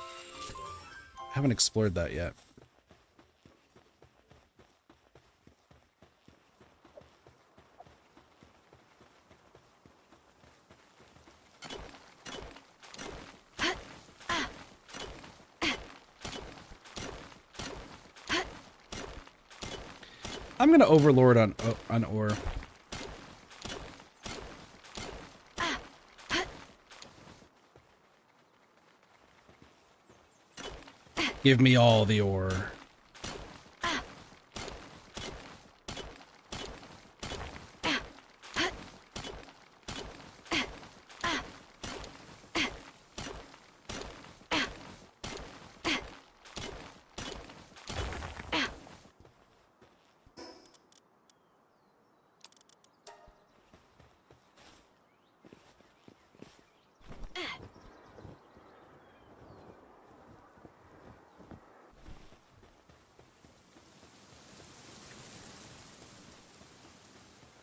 haven't explored that yet. I'm gonna overlord on ore. Give me all the ore.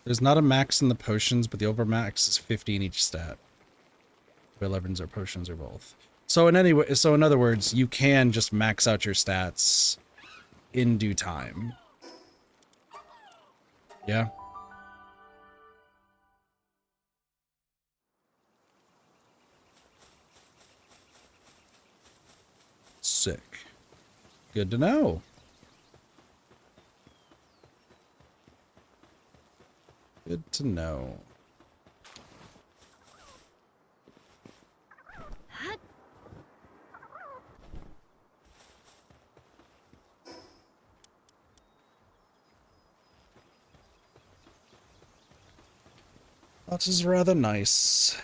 There's not a max in the potions, but the overmax is 50 in each stat. 11s or potions or both. So in other words, you can just max out your stats in due time. Yeah. Sick. Good to know. Good to know. That is rather nice.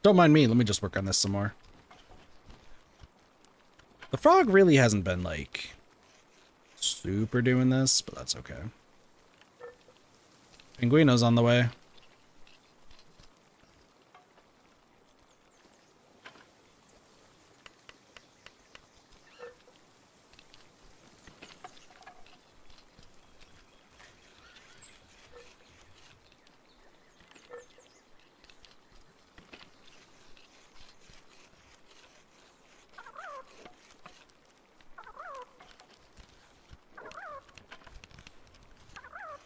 Don't mind me, let me just work on this some more. The frog really hasn't been, like, super doing this, but that's okay. Pinguino's on the way.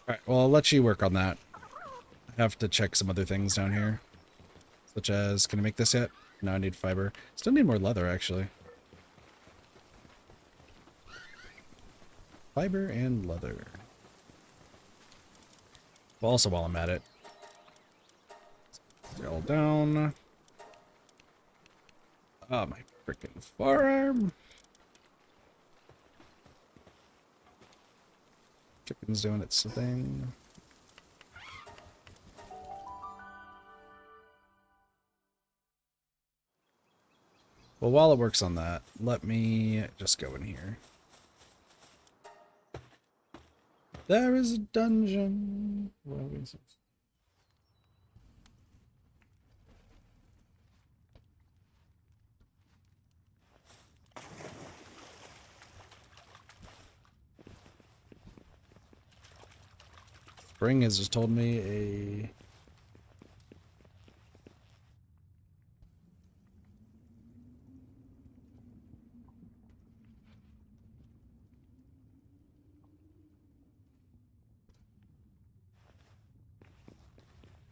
Alright, well, I'll let you work on that. I have to check some other things down here. Such as, can I make this yet? No, I need fiber. Still need more leather, actually. Fiber and leather. Well, also while I'm at it. Scroll down. Ah, my freaking farm. Chicken's doing its thing. Well, while it works on that, let me just go in here. There is a dungeon. Where is it? Spring has just told me a...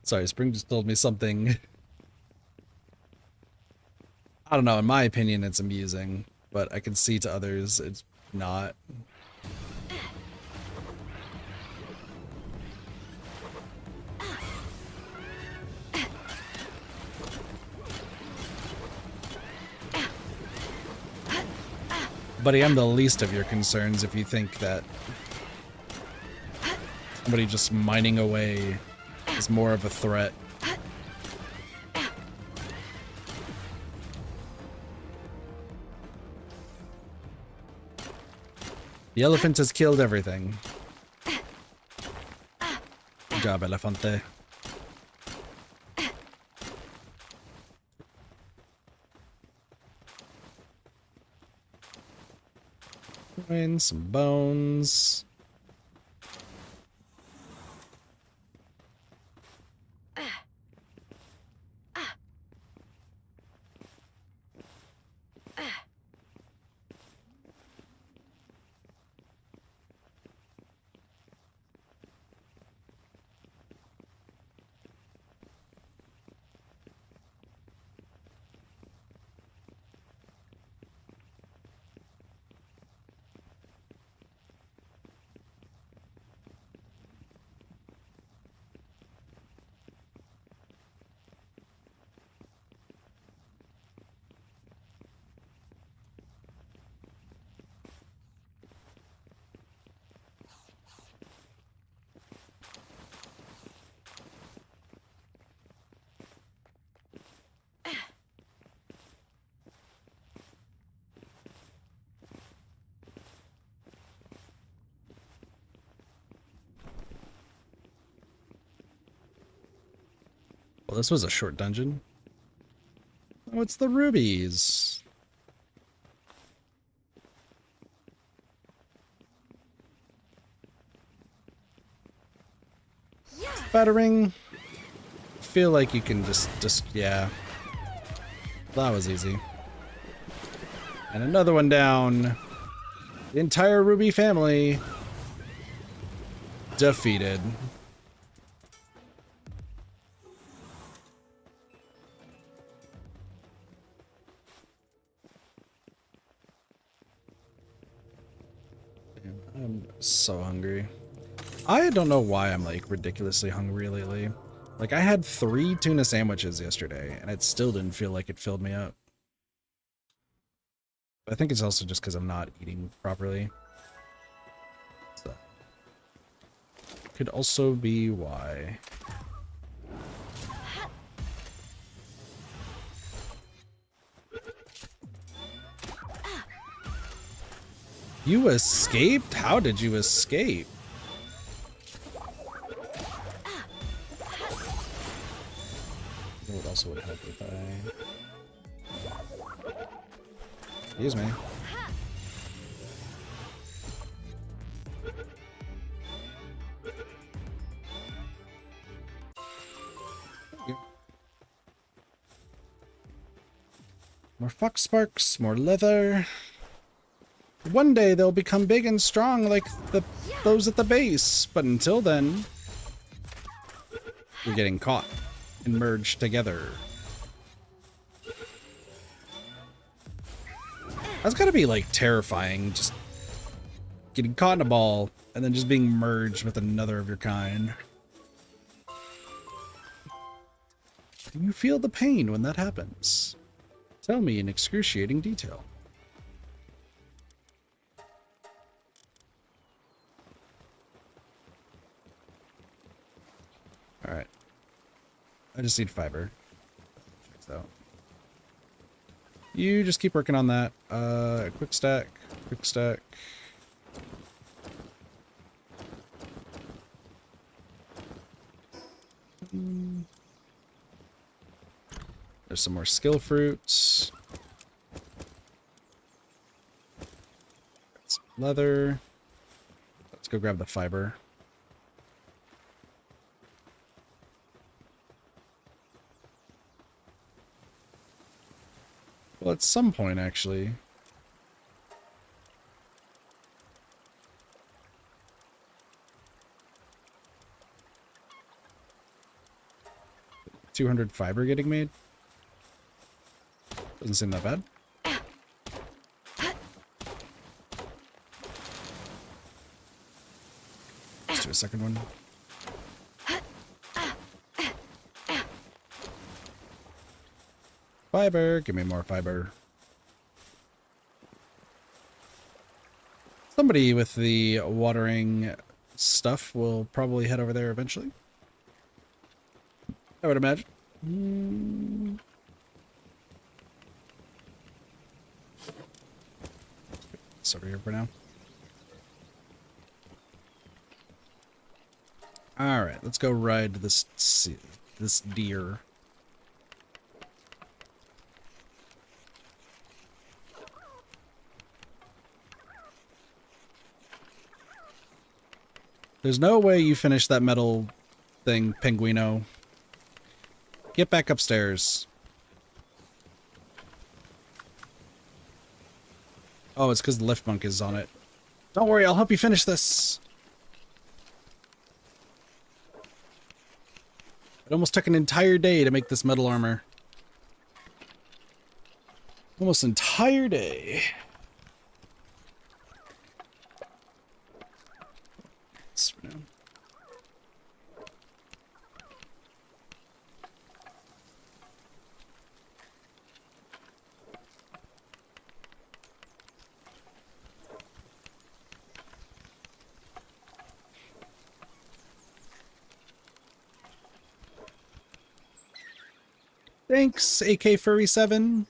Sorry, Spring just told me something. I don't know, in my opinion it's amusing, but I can see to others it's not. Buddy, I'm the least of your concerns if you think that somebody just mining away is more of a threat. The elephant has killed everything. Good job, Elefante. Find some bones. Well, this was a short dungeon. Oh, it's the rubies. Battering. Feel like you can just yeah. That was easy. And another one down. The entire Ruby family defeated. Damn, I'm so hungry. I don't know why I'm like ridiculously hungry lately. Like I had 3 tuna sandwiches yesterday and it still didn't feel like it filled me up. I think it's also just because I'm not eating properly. So could also be why. You escaped? How did you escape? You know what also would help if I... Excuse me. More fox sparks, more leather. One day they'll become big and strong like those at the base, but until then, you're getting caught and merged together. That's gotta be like terrifying, just getting caught in a ball and then just being merged with another of your kind. Do you feel the pain when that happens? Tell me in excruciating detail. Alright. I just need fiber. Checks out. You just keep working on that. Quick stack. Quick stack. There's some more skill fruits. Got some leather. Let's go grab the fiber. Well, at some point, actually. $200 fiber getting made? Doesn't seem that bad. Let's do a second one. Fiber, give me more fiber. Somebody with the watering stuff will probably head over there eventually, I would imagine. It's over here for now. All right, let's go ride this deer. There's no way you finish that metal thing, Pinguino. Get back upstairs. Oh, it's because the lift monk is on it. Don't worry, I'll help you finish this. It almost took an entire day to make this metal armor. Almost entire day. For now. Thanks, AK Furry 7.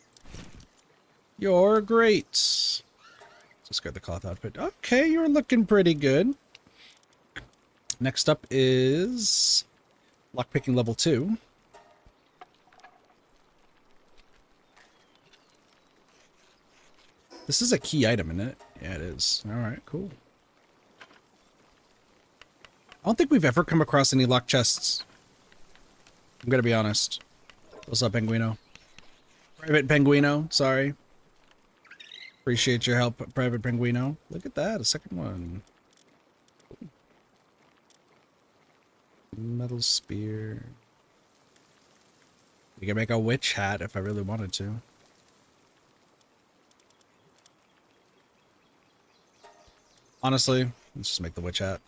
You're great. Just got the cloth outfit. Okay, you're looking pretty good. Next up is lockpicking level 2. This is a key item, isn't it? Yeah, it is. All right, cool. I don't think we've ever come across any locked chests. I'm gonna be honest. What's up, Penguino? Private Penguino, sorry. Appreciate your help, Private Penguino. Look at that, a second one. Metal spear. You can make a witch hat if I really wanted to. Honestly, let's just make the witch hat.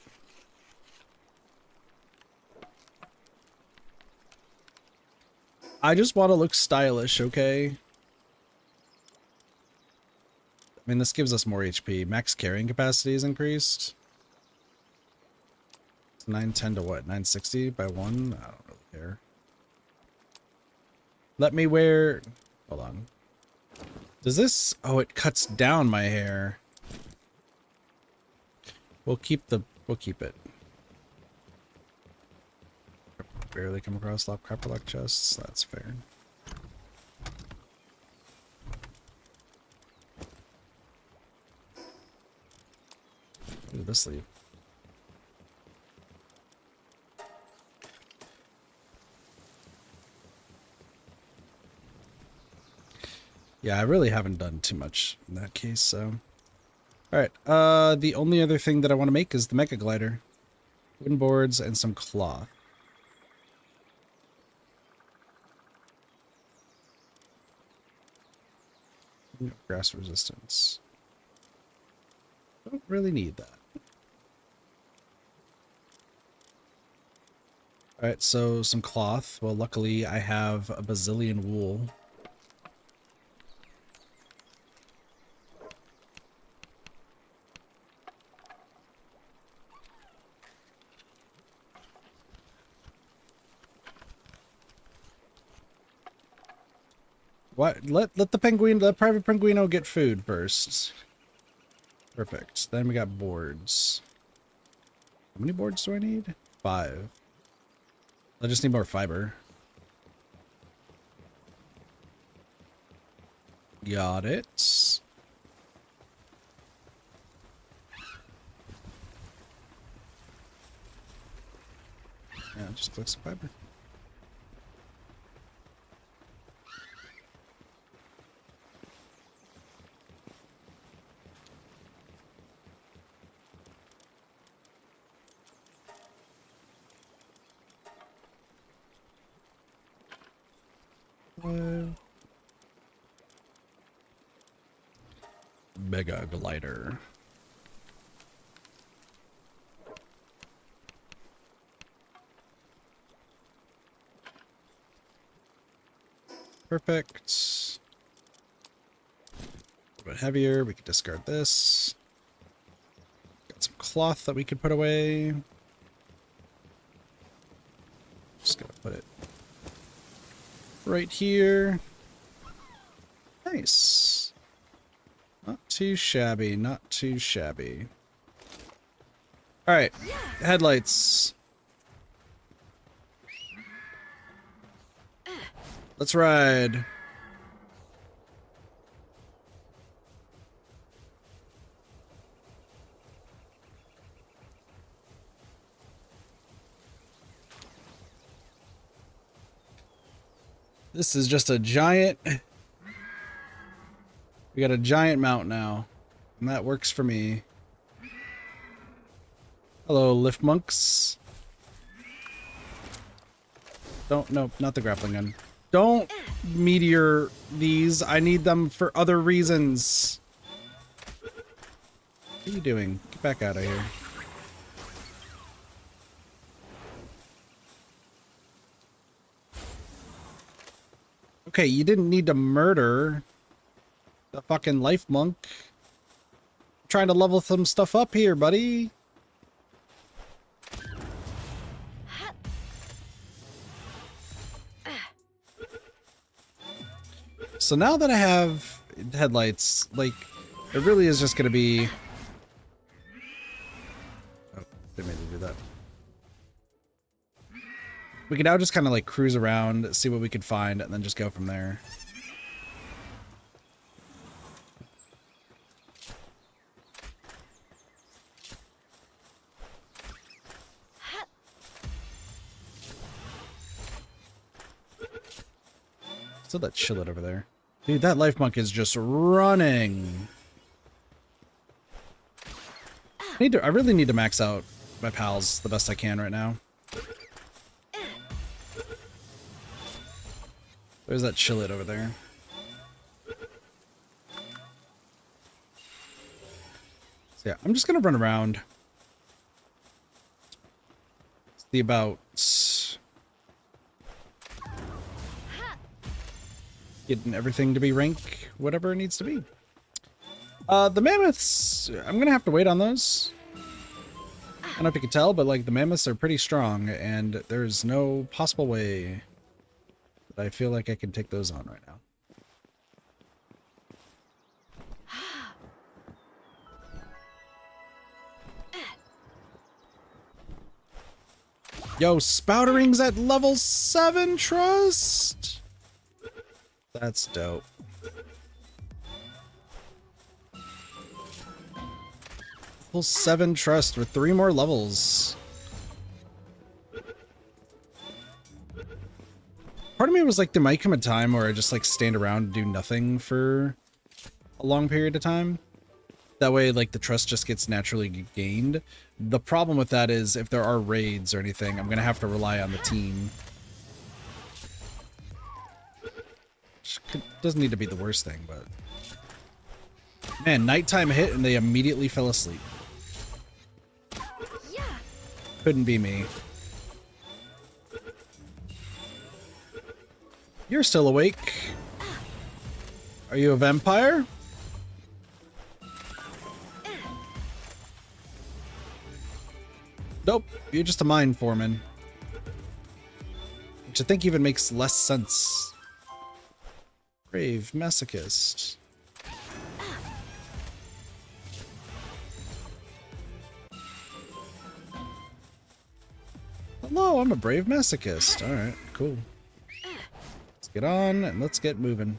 I just want to look stylish, okay? I mean, this gives us more HP. Max carrying capacity is increased. It's 910 to what? 960 by 1? I don't really care. Let me wear... Hold on. Does this... Oh, it cuts down my hair. We'll keep it. Barely come across crapper lock chests. That's fair. Who did this leave? Yeah, I really haven't done too much in that case, so... Alright, the only other thing that I want to make is the Mega Glider. Wooden boards and some cloth. Grass resistance. Don't really need that. Alright, so some cloth. Well, luckily I have a bazillion wool. What? Let the private penguino get food first. Perfect. Then we got boards. How many boards do I need? 5. I just need more fiber. Got it. Yeah, just click some fiber. Mega glider. Perfect. A bit heavier. We can discard this. Got some cloth that we could put away. Just gonna put it right here. Nice. Not too shabby, not too shabby. Alright, headlights. Let's ride. This is just a giant... We got a giant mount now, and that works for me. Hello, lift monks. Don't, no, not the grappling gun. Don't meteor these. I need them for other reasons. What are you doing? Get back out of here. Okay, you didn't need to murder the fucking life monk. I'm trying to level some stuff up here, buddy. So now that I have headlights, like, it really is just gonna be... Oh, didn't mean to do that. We can now just kind of like cruise around, see what we could find, and then just go from there. Still that chillet over there. Dude, that life monk is just running. I really need to max out my pals the best I can right now. There's that chillet over there. So yeah, I'm just gonna run around. See about getting everything to be rank whatever it needs to be. The mammoths, I'm gonna have to wait on those. I don't know if you can tell, but like the mammoths are pretty strong, and there's no possible way that I feel like I can take those on right now. Yo, Spoutering's at level 7 trust? That's dope. Level 7 trust with 3 more levels. Part of me was like, there might come a time where I just like stand around and do nothing for a long period of time. That way, like, the trust just gets naturally gained. The problem with that is if there are raids or anything, I'm gonna have to rely on the team. Doesn't need to be the worst thing, but... Man, nighttime hit and they immediately fell asleep. Yeah. Couldn't be me. You're still awake. Are you a vampire? Nope, you're just a mine foreman. Which I think even makes less sense. Brave masochist. Hello, I'm a brave masochist. Alright, cool. Let's get on and let's get moving.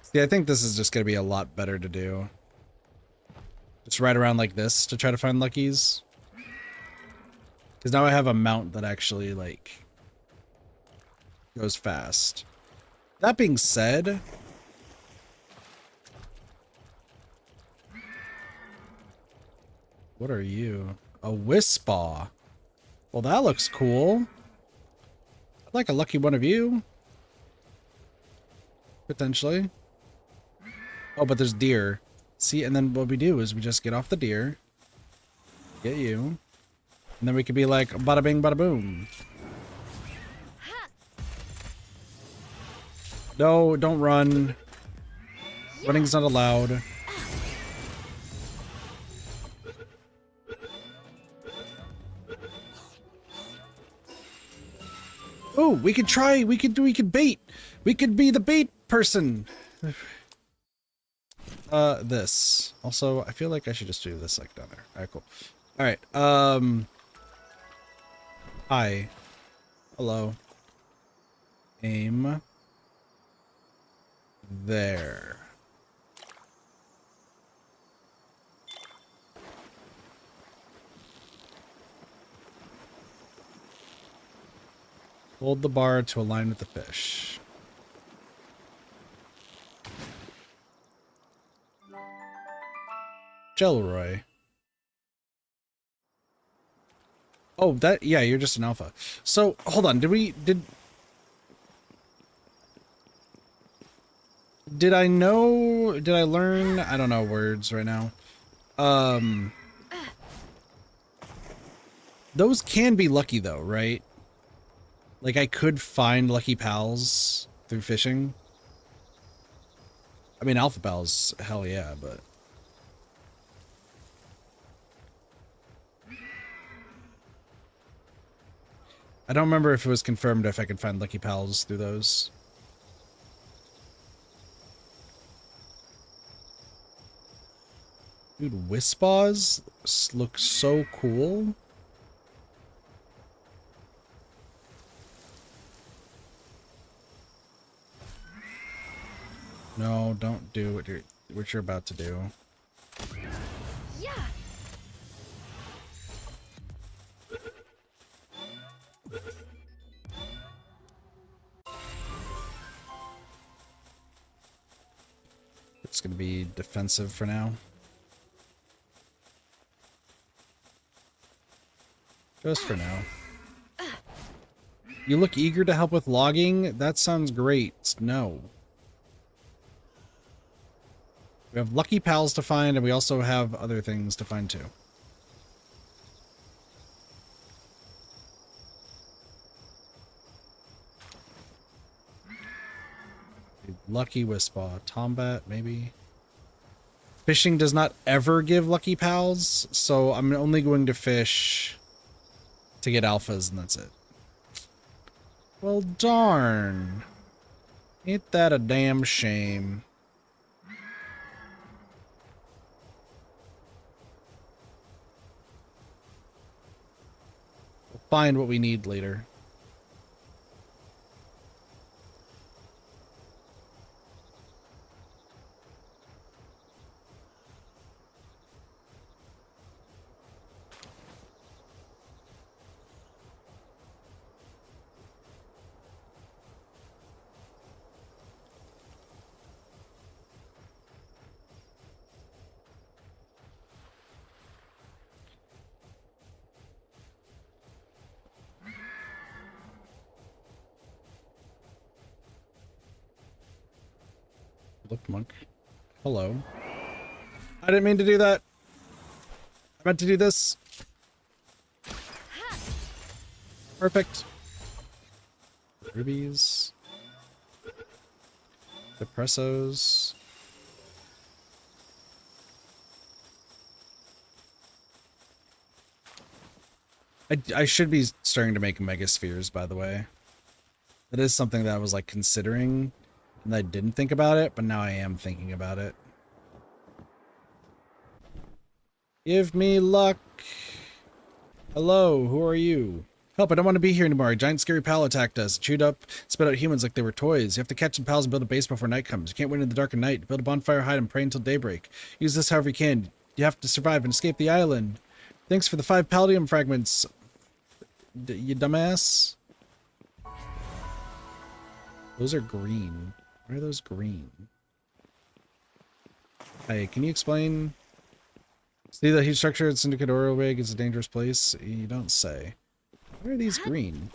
See, I think this is just going to be a lot better to do. Just ride around like this to try to find luckies. Because now I have a mount that actually, like, goes fast. That being said... What are you? A Wispaw. Well, that looks cool. I'd like a lucky one of you. Potentially. Oh, but there's deer. See, and then what we do is we just get off the deer. Get you. And then we could be like, bada bing, bada boom. No, don't run. Running's not allowed. Oh, we could try, we could bait. We could be the bait person. This. Also, I feel like I should just do this like down there. Alright, cool. Alright, hi. Hello. Aim. There. Hold the bar to align with the fish. Jelroy. Oh, that, yeah, you're just an alpha. So, hold on, did I know, did I learn, I don't know words right now. Those can be lucky though, right? Like I could find lucky pals through fishing. I mean, alpha pals, hell yeah, but... I don't remember if it was confirmed if I could find lucky pals through those. Dude, Wispaws look so cool. No, don't do what you're about to do. Yeah. gonna be defensive for now. Just for now. You look eager to help with logging? That sounds great. No. We have lucky pals to find, and we also have other things to find too. Lucky Wispaw. Tombat, maybe? Fishing does not ever give lucky pals, so I'm only going to fish to get alphas, and that's it. Well, darn. Ain't that a damn shame? We'll find what we need later. Look, monk. Hello. I didn't mean to do that. I meant to do this. Perfect. Rubies. Depressos. I should be starting to make megaspheres, by the way. That is something that I was like considering. And I didn't think about it, but now I am thinking about it. Give me luck. Hello, who are you? Help, I don't want to be here anymore. A giant scary pal attacked us. It chewed up, spit out humans like they were toys. You have to catch some pals and build a base before night comes. You can't win in the dark of night. Build a bonfire, hide, and pray until daybreak. Use this however you can. You have to survive and escape the island. Thanks for the 5 palladium fragments. You dumbass. Those are green. Why are those green? Hey, can you explain? See the huge structure at Syndicate Oil Rig is a dangerous place? You don't say. Why are these green?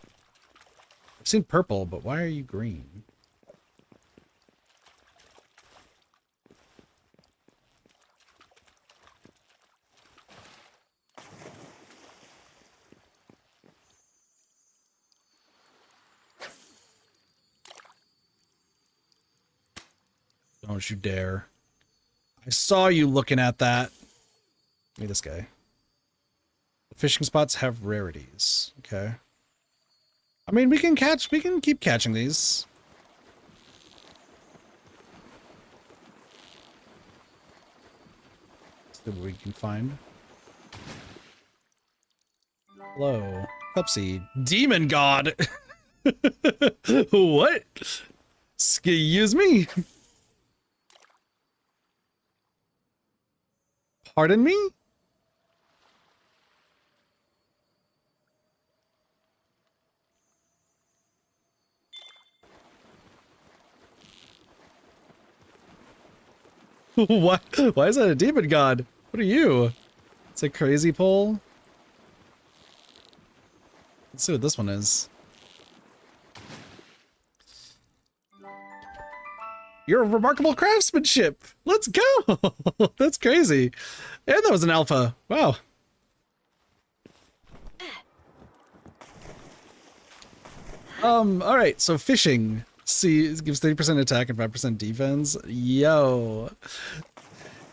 I've seen purple, but why are you green? Don't you dare. I saw you looking at that. Give me this guy. The fishing spots have rarities. Okay. I mean, we can keep catching these. Let's see what we can find. Hello. Pepsi. Demon God! What? Excuse me? Pardon me? What? Why is that a demon god? What are you? It's a crazy pole. Let's see what this one is. You're a remarkable craftsmanship. Let's go. That's crazy. And that was an alpha. Wow. All right. So fishing. See, it gives 30% attack and 5% defense. Yo.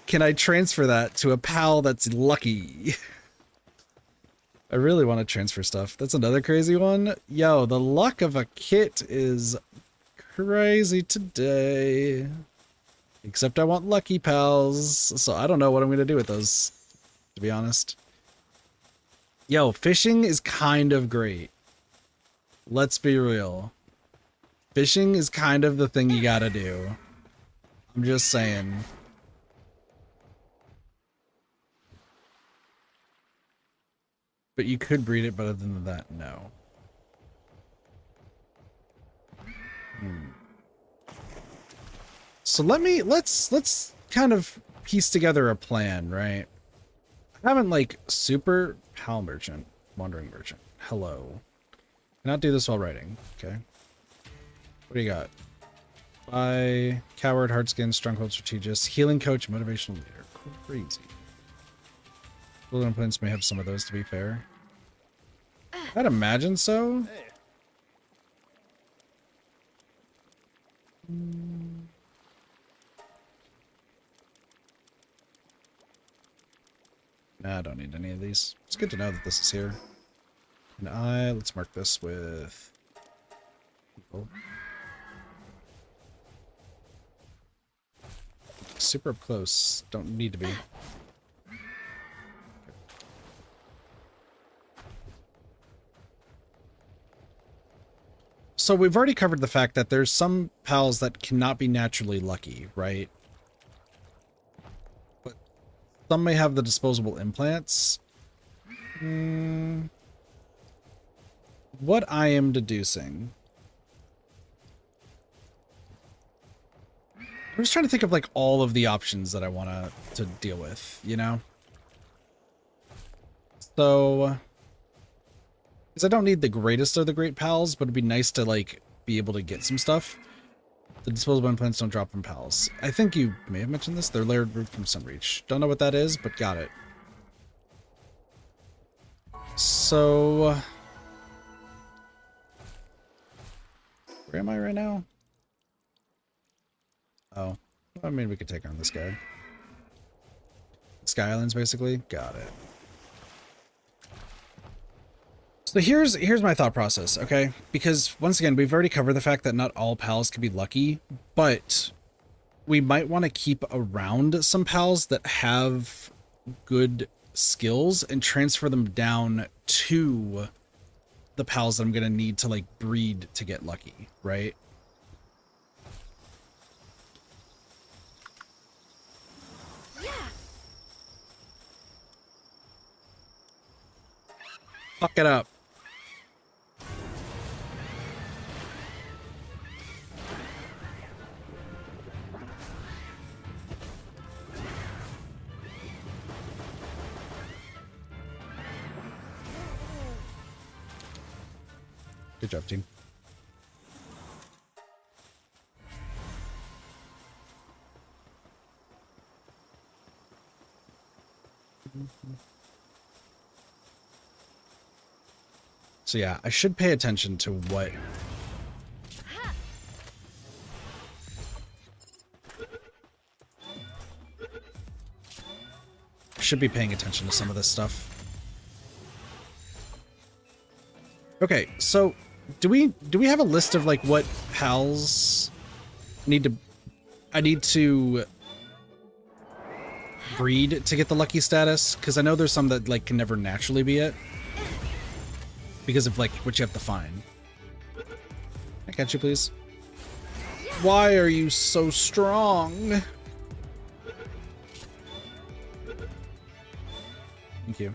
Can I transfer that to a pal that's lucky? I really want to transfer stuff. That's another crazy one. Yo, the luck of a kit is crazy today. Except I want lucky pals, so I don't know what I'm going to do with those, to be honest. Yo, fishing is kind of great. Let's be real. Fishing is kind of the thing you gotta do. I'm just saying. But you could breed it, but other than that, no. So let's kind of pieced together a plan, right? I haven't like super Pal Merchant, Wandering Merchant. Hello. Cannot do this while writing. Okay. What do you got? By Coward, Hardskin, Stronghold Strategist, Healing Coach, Motivational Leader. Crazy. Golden Plants may have some of those, to be fair. I'd imagine so. Nah, I don't need any of these. It's good to know that this is here. And let's mark this with people. Super up close. Don't need to be. So we've already covered the fact that there's some pals that cannot be naturally lucky, right? But some may have the disposable implants. What I am deducing. I'm just trying to think of like all of the options that I want to deal with, you know? So, because I don't need the greatest of the great pals, but it'd be nice to like be able to get some stuff. The disposable implants don't drop from pals. I think you may have mentioned this. They're layered root from Sunreach. Don't know what that is, but got it. So, where am I right now? Oh, I mean, we could take on this guy. Sky Islands, basically. Got it. So here's my thought process, okay? Because once again, we've already covered the fact that not all pals can be lucky, but we might want to keep around some pals that have good skills and transfer them down to the pals that I'm gonna need to like breed to get lucky, right? Fuck it up. Good job, team. So yeah, I should pay attention to what... I should be paying attention to some of this stuff. Okay, so do we have a list of like what pals I need to breed to get the lucky status? Because I know there's some that like can never naturally be it. Because of like what you have to find. Can I catch you, please? Why are you so strong? Thank you.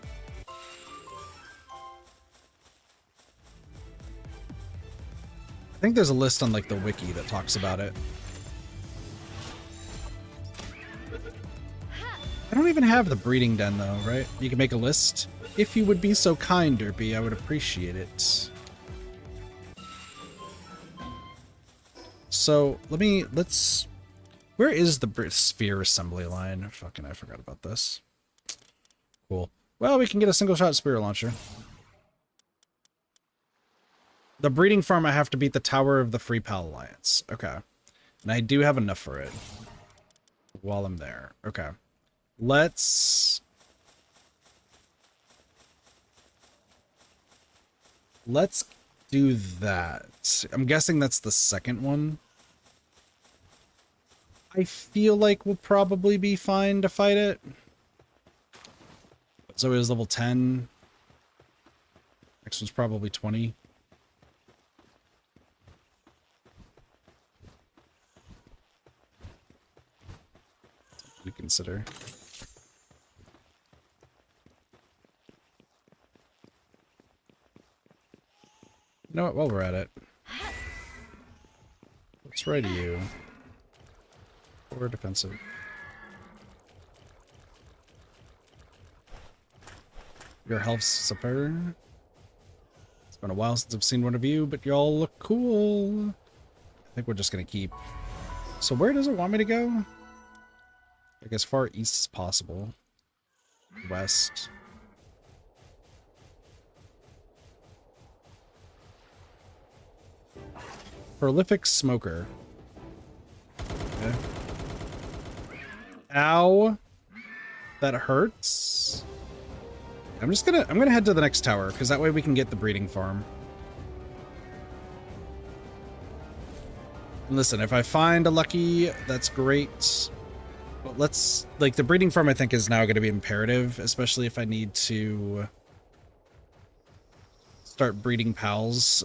I think there's a list on like the wiki that talks about it. I don't even have the breeding den though, right? You can make a list. If you would be so kind, Derpy, I would appreciate it. So, let's... Where is the sphere assembly line? Fucking, I forgot about this. Cool. Well, we can get a single-shot spear launcher. The breeding farm, I have to beat the Tower of the Free Pal Alliance. Okay. And I do have enough for it. While I'm there. Okay. Let's do that. I'm guessing that's the second one. I feel like we'll probably be fine to fight it. So it was level 10. Next one's probably 20. You consider. You know what, while we're at it, let's try to you. Or defensive. Your health's suffer. It's been a while since I've seen one of you, but y'all look cool. I think we're just gonna keep. So where does it want me to go? Like as far east as possible. West. Prolific smoker. Okay. Ow. That hurts. I'm gonna head to the next tower, because that way we can get the breeding farm. And listen, if I find a lucky, that's great. But let's, like, the breeding farm I think is now going to be imperative, especially if I need to start breeding pals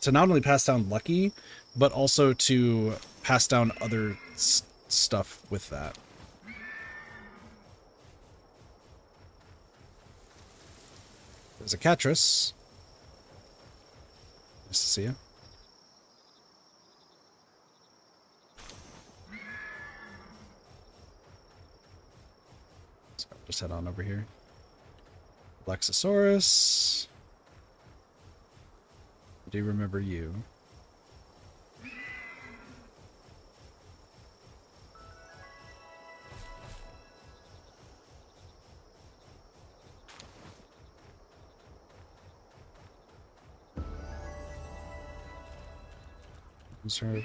to not only pass down lucky, but also to pass down other stuff with that. There's a Catrus. Nice to see you. So just head on over here. Lexosaurus. I do remember you.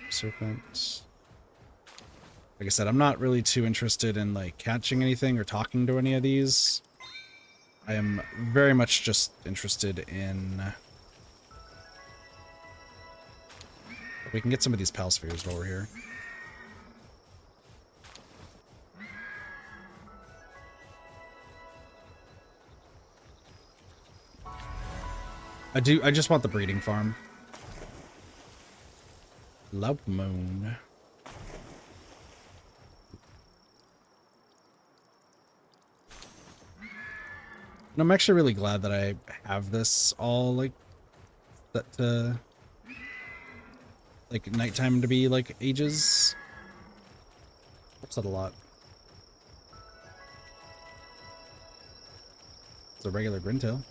Serpent. Like I said, I'm not really too interested in like catching anything or talking to any of these. I am very much just interested in... We can get some of these pal spheres while we're here. I just want the breeding farm. Love Moon. And I'm actually really glad that I have this all like set to like nighttime to be like ages. Helps out a lot. It's a regular Grintail.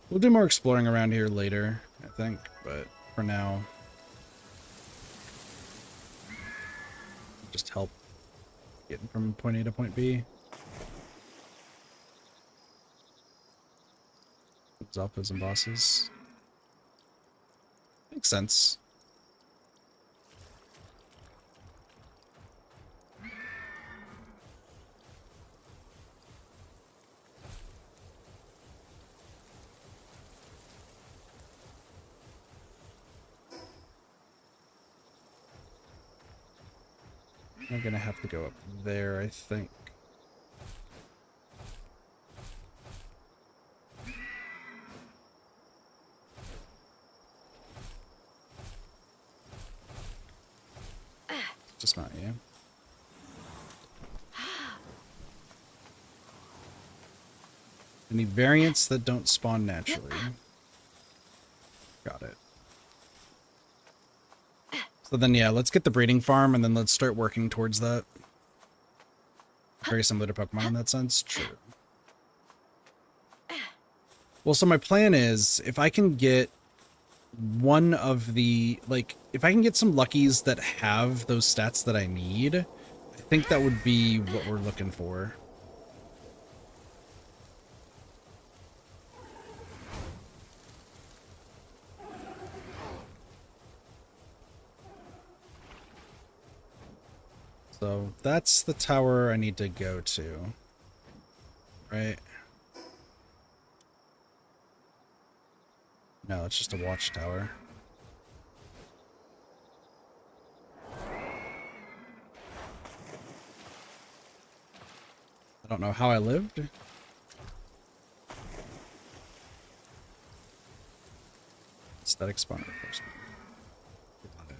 We'll do more exploring around here later, I think, but for now, just help getting from point A to point B. Alphas and bosses. Makes sense. I'm gonna have to go up there, I think. Just not you. Any variants that don't spawn naturally. Got it. So then, yeah, let's get the breeding farm, and then let's start working towards that. Very similar to Pokemon in that sense. True. Well, so my plan is, if I can get one of the, like, if I can get some Luckies that have those stats that I need, I think that would be what we're looking for. So that's the tower I need to go to, right? No, it's just a watchtower. I don't know how I lived. Static spawner enforcement. Got it.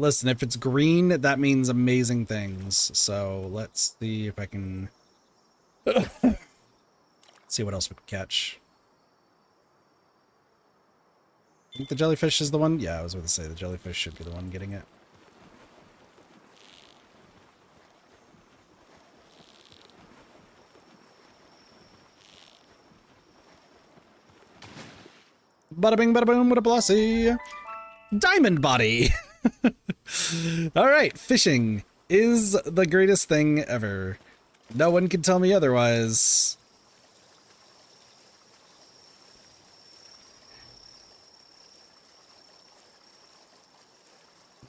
Listen, if it's green, that means amazing things. So let's see if I can see what else we can catch. I think the jellyfish is the one. Yeah, I was about to say the jellyfish should be the one getting it. Bada bing, bada boom, bada blossy. Diamond body. All right, fishing is the greatest thing ever. No one can tell me otherwise.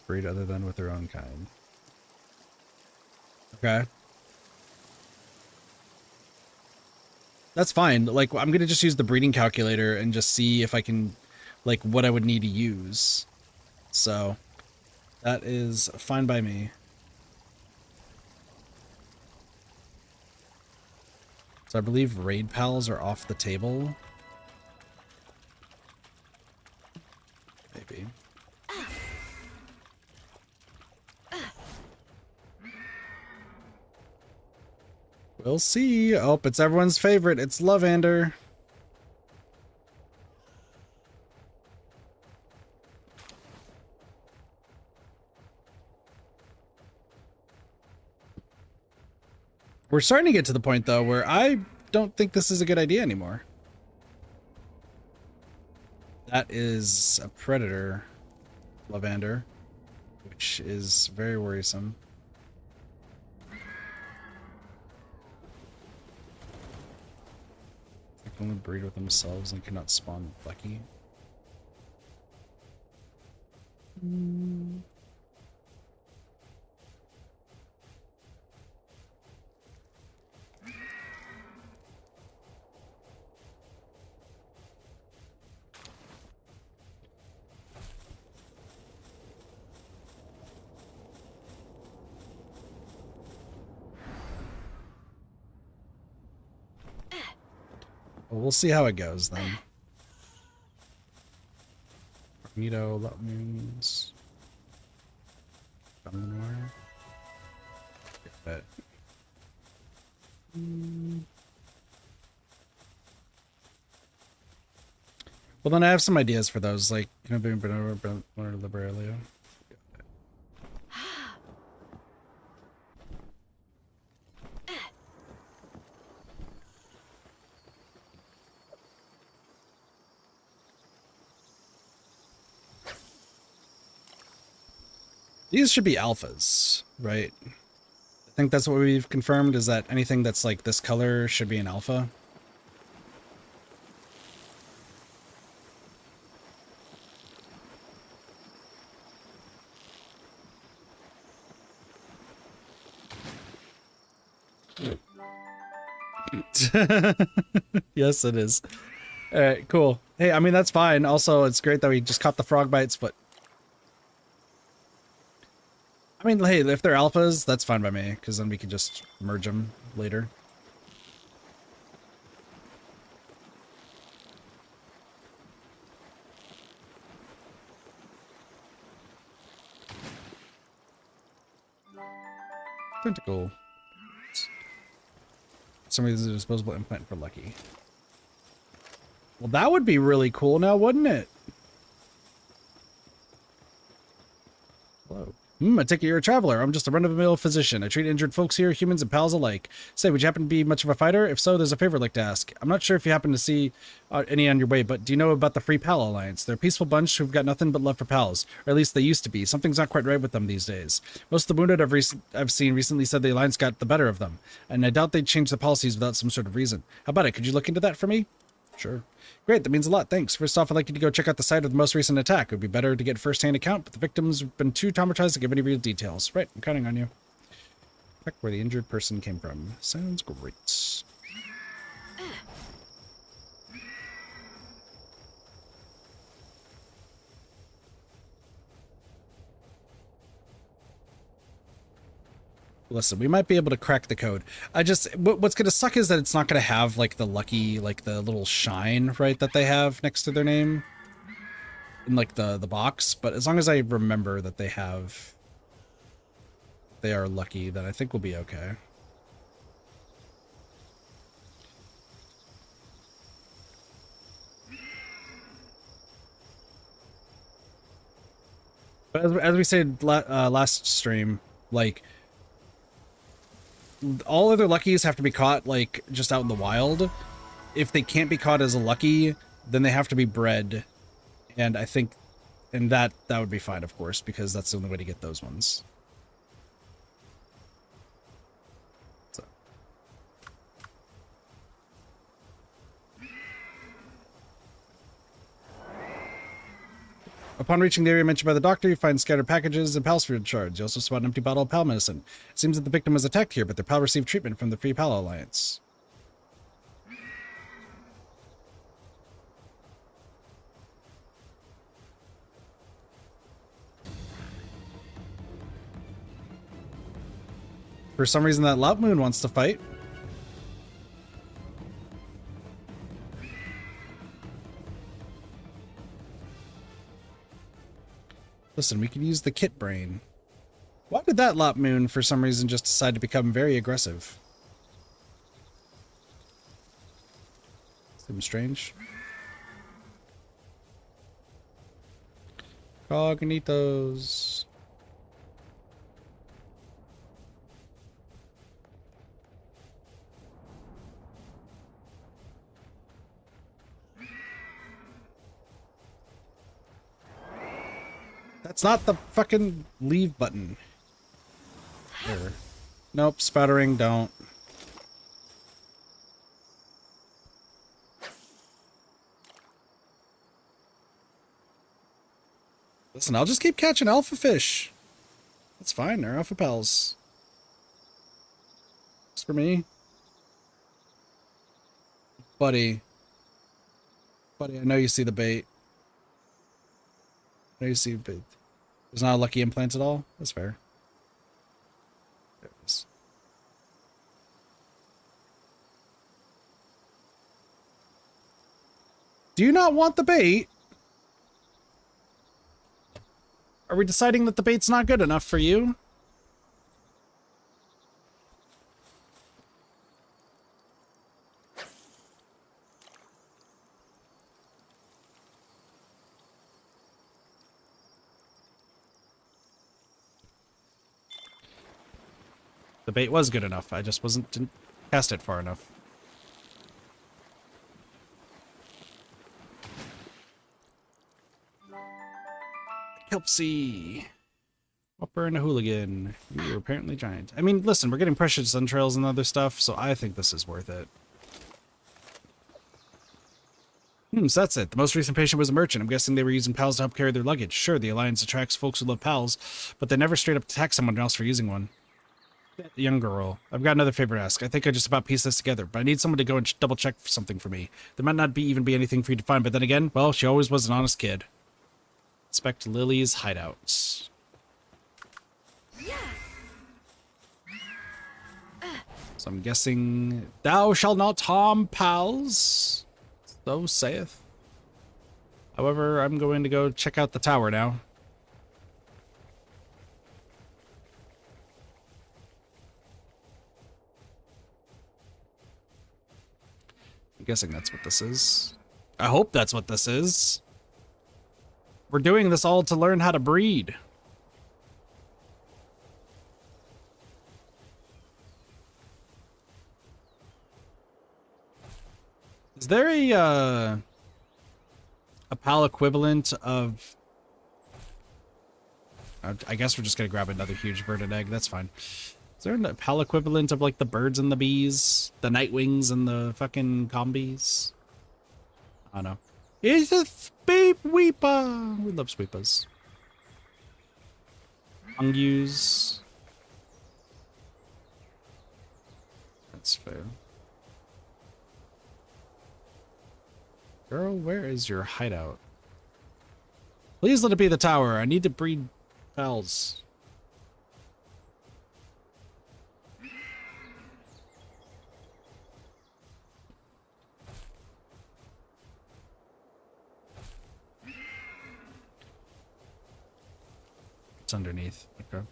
Breed other than with their own kind. Okay. That's fine. Like, I'm gonna just use the breeding calculator and just see if I can, like, what I would need to use. So, that is fine by me. So I believe raid pals are off the table. Maybe. We'll see. Oh, it's everyone's favorite. It's Lovander. We're starting to get to the point, though, where I don't think this is a good idea anymore. That is a predator, Lovander, which is very worrisome. They can only breed with themselves and cannot spawn lucky. Well, we'll see how it goes then. Magneto, that means. Dominor. Get it. Well, then I have some ideas for those, like, you know, Liberalia. These should be alphas, right? I think that's what we've confirmed, is that anything that's like this color should be an alpha. Yes, it is. All right, cool. Hey, I mean, that's fine. Also, it's great that we just caught the frog bites, but I mean, hey, if they're alphas, that's fine by me, because then we can just merge them later. Tentacle. Somebody's a disposable implant for Lucky. Well, that would be really cool now, wouldn't it? Hello. I take it you're a traveler. I'm just a run-of-the-mill physician. I treat injured folks here, humans and pals alike. Say, would you happen to be much of a fighter? If so, there's a favor I'd like to ask. I'm not sure if you happen to see any on your way, but do you know about the Free Pal Alliance? They're a peaceful bunch who've got nothing but love for pals. Or at least they used to be. Something's not quite right with them these days. Most of the wounded I've seen recently said the Alliance got the better of them. And I doubt they'd change the policies without some sort of reason. How about it? Could you look into that for me? Sure. Great, that means a lot, thanks. First off, I'd like you to go check out the site of the most recent attack. It would be better to get first-hand account, but the victim's been too traumatized to give any real details. Right, I'm counting on you. Check where the injured person came from. Sounds great. Listen, we might be able to crack the code. What's going to suck is that it's not going to have, like, the lucky, like, the little shine, right, that they have next to their name. in like the box, but as long as I remember that they are lucky, then I think we'll be okay. But as we said last stream, like all other luckies have to be caught like just out in the wild. If they can't be caught as a lucky, then they have to be bred, and I think, and that would be fine, of course, because that's the only way to get those ones. So. Upon reaching the area mentioned by the doctor, you find scattered packages and Pal Spirit shards. You also spot an empty bottle of Pal medicine. It seems that the victim was attacked here, but their Pal received treatment from the Free Pal Alliance. For some reason, that Lout Moon wants to fight. Listen, we could use the Kit Brain. Why did that Lout Moon, for some reason, just decide to become very aggressive? Seems strange. Cognitos. That's not the fucking leave button. There. Nope, sputtering, don't. Listen, I'll just keep catching alpha fish. That's fine, they're alpha pals. It's for me. Buddy. Buddy, I know you see the bait. I know you see the bait. There's not a lucky implant at all? That's fair. There it is. Do you not want the bait? Are we deciding that the bait's not good enough for you? The bait was good enough. I just didn't cast it far enough. Kelpsy. Whopper and a hooligan. You were apparently giant. I mean, listen, we're getting precious entrails and other stuff, so I think this is worth it. So that's it. The most recent patient was a merchant. I'm guessing they were using pals to help carry their luggage. Sure, the Alliance attracts folks who love pals, but they never straight up attack someone else for using one. The young girl. I've got another favor to ask. I think I just about pieced this together, but I need someone to go and double check something for me. There might not even be anything for you to find, but then again, well, she always was an honest kid. Inspect Lily's hideouts. Yeah. So I'm guessing thou shalt not harm pals, so saith. However, I'm going to go check out the tower now. I'm guessing that's what this is. I hope that's what this is. We're doing this all to learn how to breed. Is there a PAL equivalent of... I guess we're just gonna grab another huge verdant egg, that's fine. Is there a PAL equivalent of like the birds and the bees? The nightwings and the fucking combies? I don't know. It's a Speep Weeper! We love sweepers. Ungus. That's fair. Girl, where is your hideout? Please let it be the tower. I need to breed pals. it's underneath. Okay.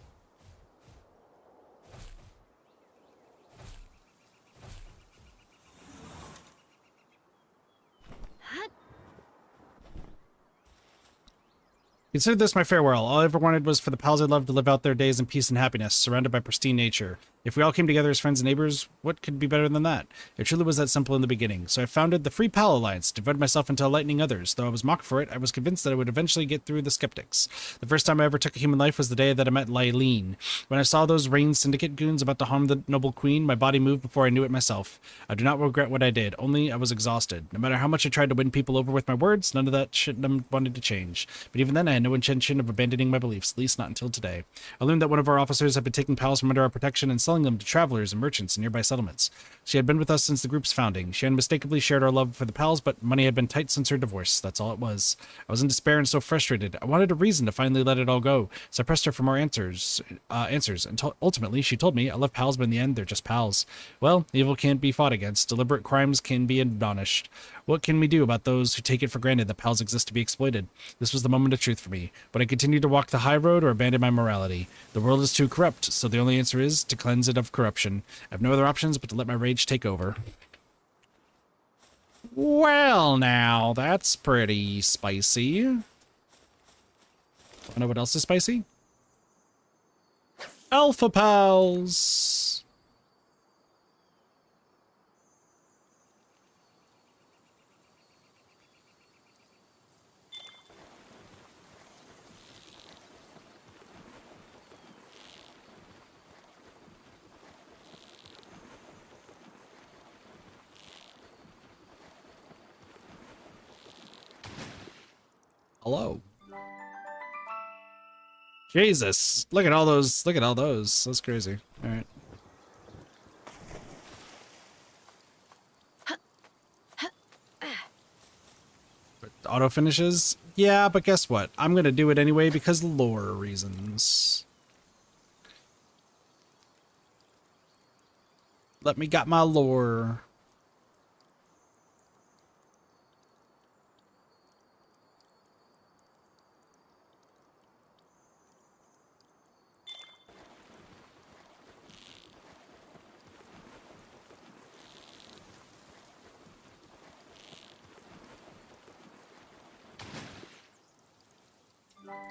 Consider this my farewell. All I ever wanted was for the pals I loved to live out their days in peace and happiness, surrounded by pristine nature. If we all came together as friends and neighbors, what could be better than that? It truly was that simple in the beginning. So I founded the Free Pal Alliance, devoted myself into enlightening others. Though I was mocked for it, I was convinced that I would eventually get through the skeptics. The first time I ever took a human life was the day that I met Lylene. When I saw those Rain Syndicate goons about to harm the noble queen, my body moved before I knew it myself. I do not regret what I did, only I was exhausted. No matter how much I tried to win people over with my words, none of that shit wanted to change. But even then, I had no intention of abandoning my beliefs, at least not until today. I learned that one of our officers had been taking pals from under our protection and selling them to travelers and merchants in nearby settlements. She had been with us since the group's founding. She unmistakably shared our love for the pals, but money had been tight since her divorce. That's all it was. I was in despair and so frustrated. I wanted a reason to finally let it all go, so I pressed her for more answers, until ultimately she told me, I love pals, but in the end, they're just pals. Well, evil can't be fought against. Deliberate crimes can be admonished. What can we do about those who take it for granted that pals exist to be exploited? This was the moment of truth for me. Would I continue to walk the high road or abandon my morality? The world is too corrupt, so the only answer is to cleanse it of corruption. I have no other options but to let my rage take over. Well, now, that's pretty spicy. Wanna know what else is spicy? Alpha Pals! Hello. Jesus. Look at all those. Look at all those. That's crazy. All right. Auto finishes? Yeah, but guess what? I'm going to do it anyway because lore reasons. Let me get my lore.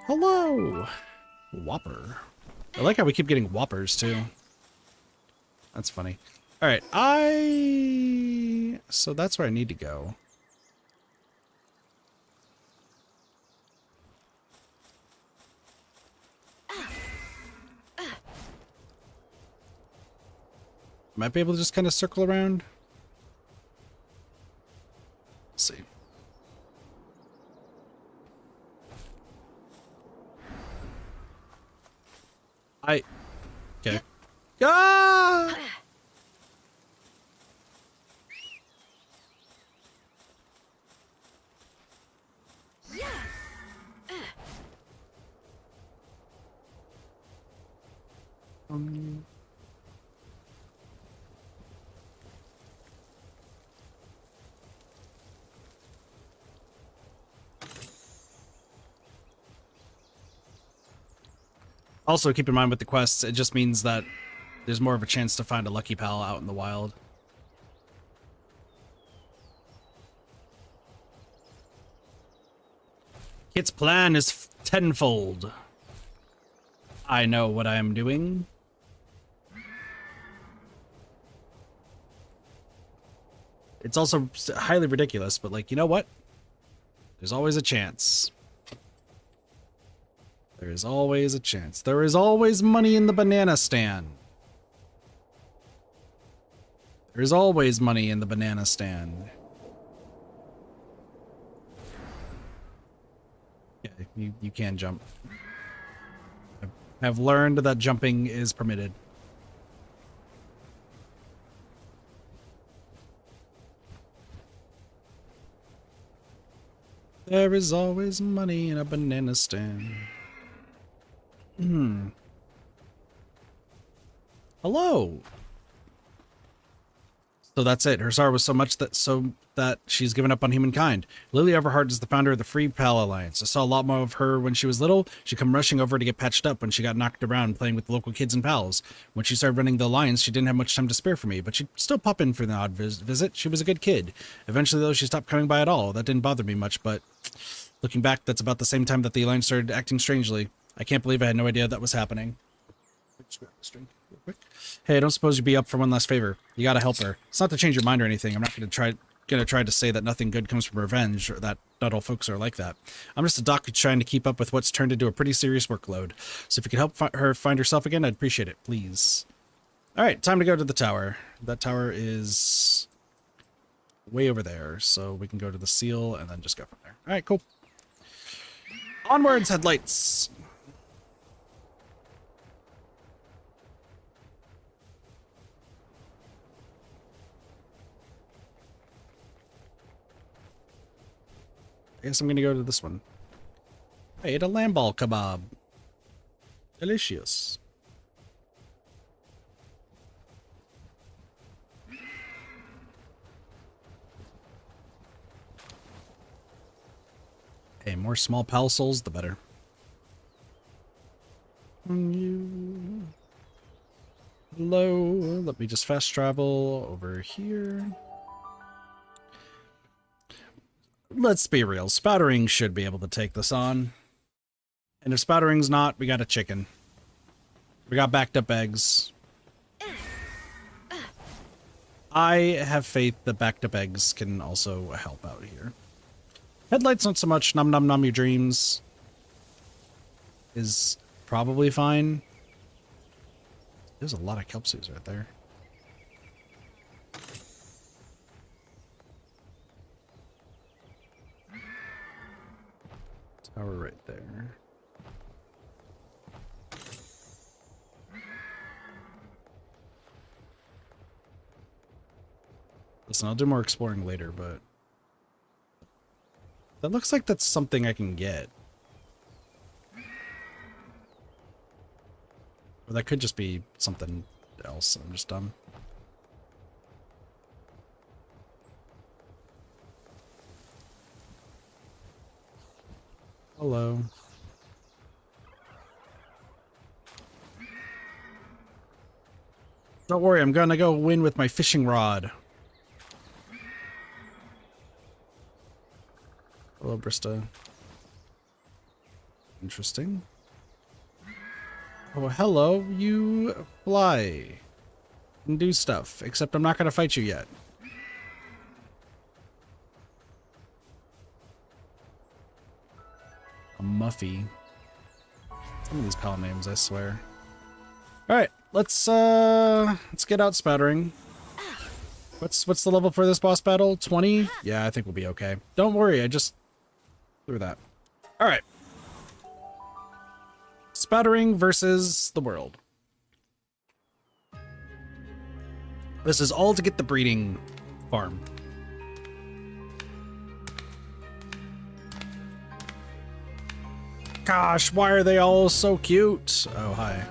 Hello! Whopper. I like how we keep getting whoppers, too. That's funny. Alright, so that's where I need to go. Might be able to just kind of circle around. Let's see. Okay. Ah! Also, keep in mind with the quests, it just means that there's more of a chance to find a lucky pal out in the wild. Kit's plan is tenfold. I know what I am doing. It's also highly ridiculous, but like, you know what? There's always a chance. There is always a chance. There is always money in the banana stand. There's always money in the banana stand. Yeah, you can jump. I have learned that jumping is permitted. There is always money in a banana stand. Hello. So that's it. Her sorrow was so that she's given up on humankind. Lily Everhart is the founder of the Free Pal Alliance. I saw a lot more of her when she was little. She'd come rushing over to get patched up when she got knocked around playing with the local kids and pals. When she started running the Alliance, she didn't have much time to spare for me, but she'd still pop in for the odd visit. She was a good kid. Eventually, though, she stopped coming by at all. That didn't bother me much, but looking back, that's about the same time that the Alliance started acting strangely. I can't believe I had no idea that was happening. Just grab this drink real quick. Hey, I don't suppose you'd be up for one last favor. You gotta help her. It's not to change your mind or anything. I'm not gonna try to say that nothing good comes from revenge, or that not all folks are like that. I'm just a doc who's trying to keep up with what's turned into a pretty serious workload. So if you could help her find herself again, I'd appreciate it, please. All right, time to go to the tower. That tower is way over there, so we can go to the seal and then just go from there. All right, cool. Onwards, headlights. I guess I'm gonna go to this one. I ate a lamb ball kebab. Delicious. Hey, more small pal souls, the better. Hello. Let me just fast travel over here. Let's be real. Spattering should be able to take this on. And if Spattering's not, we got a chicken. We got backed up eggs. I have faith that backed up eggs can also help out here. Headlights not so much. Num num num your dreams is probably fine. There's a lot of kelpsies right there. Tower right there. Listen, I'll do more exploring later, but that looks like that's something I can get. Or that could just be something else. I'm just dumb. Hello. Don't worry, I'm gonna go win with my fishing rod. Hello, Brista. Interesting. Oh, hello, you fly and do stuff, except I'm not gonna fight you yet. A Muffy. Some of these pal names, I swear. Alright, let's get out spattering. What's the level for this boss battle? 20? Yeah, I think we'll be okay. Don't worry, I just threw that. Alright. Spattering versus the world. This is all to get the breeding farm. Gosh, why are they all so cute? Oh, hi.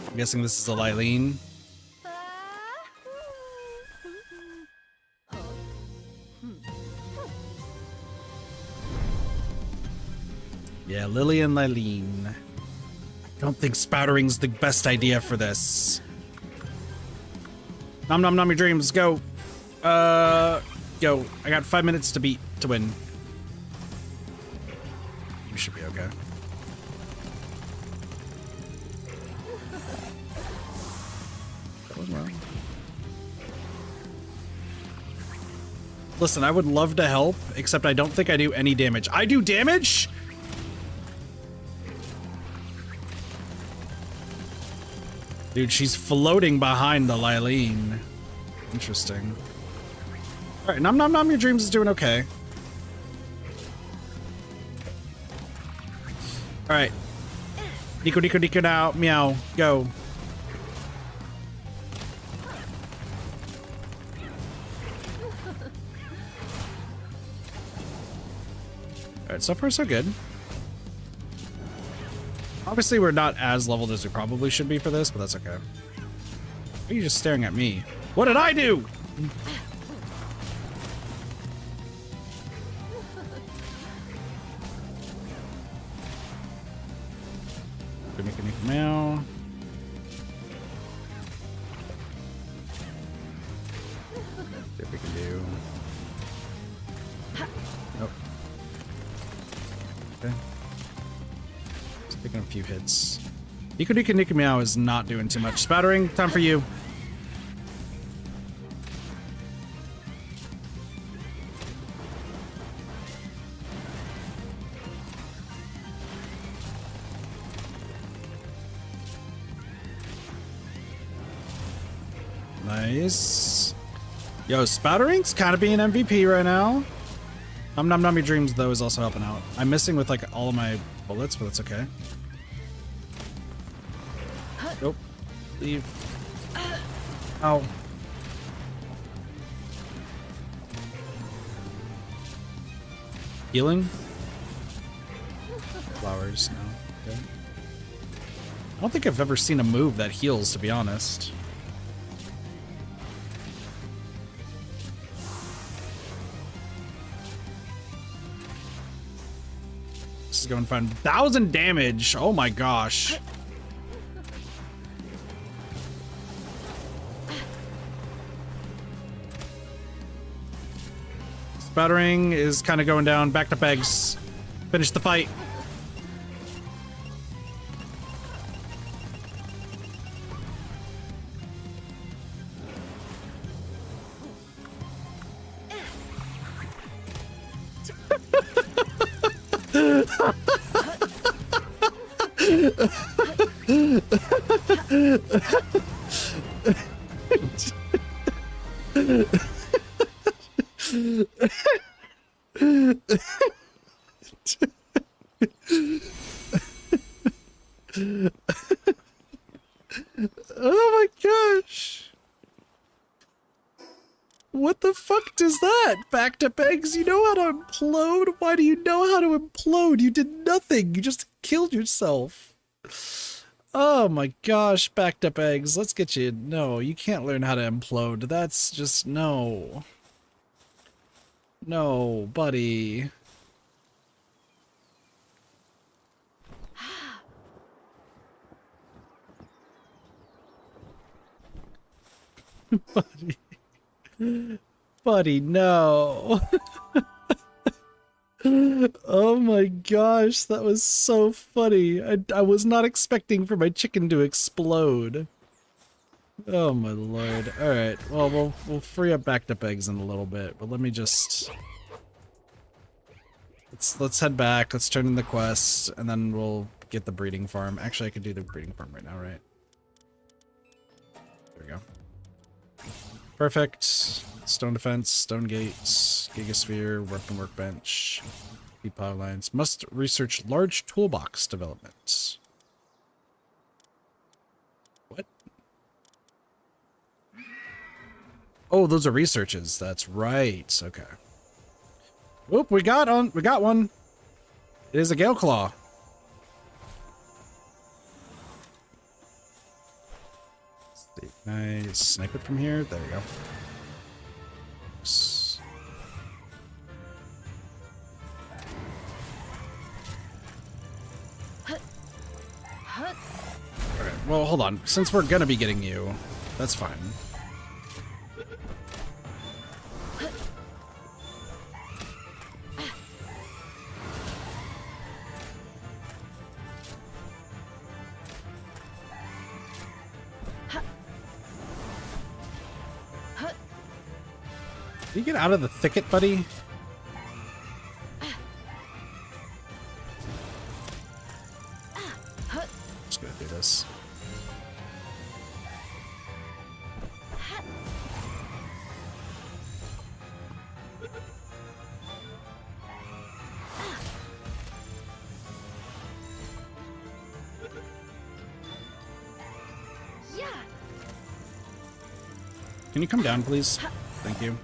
I'm guessing this is a Lylene. Yeah, Lily and Lylene. I don't think spattering's the best idea for this. Nom nom nom your dreams, go. Go. I got 5 minutes to win. We should be okay. Going well. Listen, I would love to help, except I don't think I do any damage. I do damage? Dude, she's floating behind the Lylene. Interesting. Alright, Nom Nom Nom Your Dreams is doing okay. Alright. Nico Nico Nico now. Meow. Go. Alright, so far so good. Obviously, we're not as leveled as we probably should be for this, but that's okay. Why are you just staring at me? What did I do? Meow. See if we can do. Nope. Okay. Just taking a few hits. Nika Meow is not doing too much. Spattering, time for you. Nice. Yo, Spattering's kind of being MVP right now. Nom Nom Nom Your Dreams, though, is also helping out. I'm missing with, like, all of my bullets, but that's okay. Nope. Leave. Ow. Healing? Flowers, no. Okay. I don't think I've ever seen a move that heals, to be honest. Is going fine. 1,000 damage. Oh my gosh. Spattering is kind of going down. Back to pegs. Finish the fight. Oh my gosh. What the fuck does that? Back to pegs, you know how to implode? Why do you know how to implode? You did nothing. You just killed yourself. Oh my gosh, back to pegs. Let's get you. No, you can't learn how to implode. That's just no. No, buddy. Buddy. Buddy, no. Oh my gosh, that was so funny. I was not expecting for my chicken to explode. Oh my lord. Alright, well, we'll free up back to pegs in a little bit, but let me just... Let's head back, let's turn in the quest, and then we'll get the breeding farm. Actually, I could do the breeding farm right now, right? There we go. Perfect. Stone defense, stone gates, gigasphere, weapon workbench, deep power lines. Must research large toolbox development. What? Oh, those are researches. That's right. Okay. Whoop, we got one. It is a Gale Claw. Nice. Snipe it from here. There we go. Alright, well, hold on. Since we're gonna be getting you, that's fine. Can you get out of the thicket, buddy? Just gonna do this. Can you come down, please? Thank you.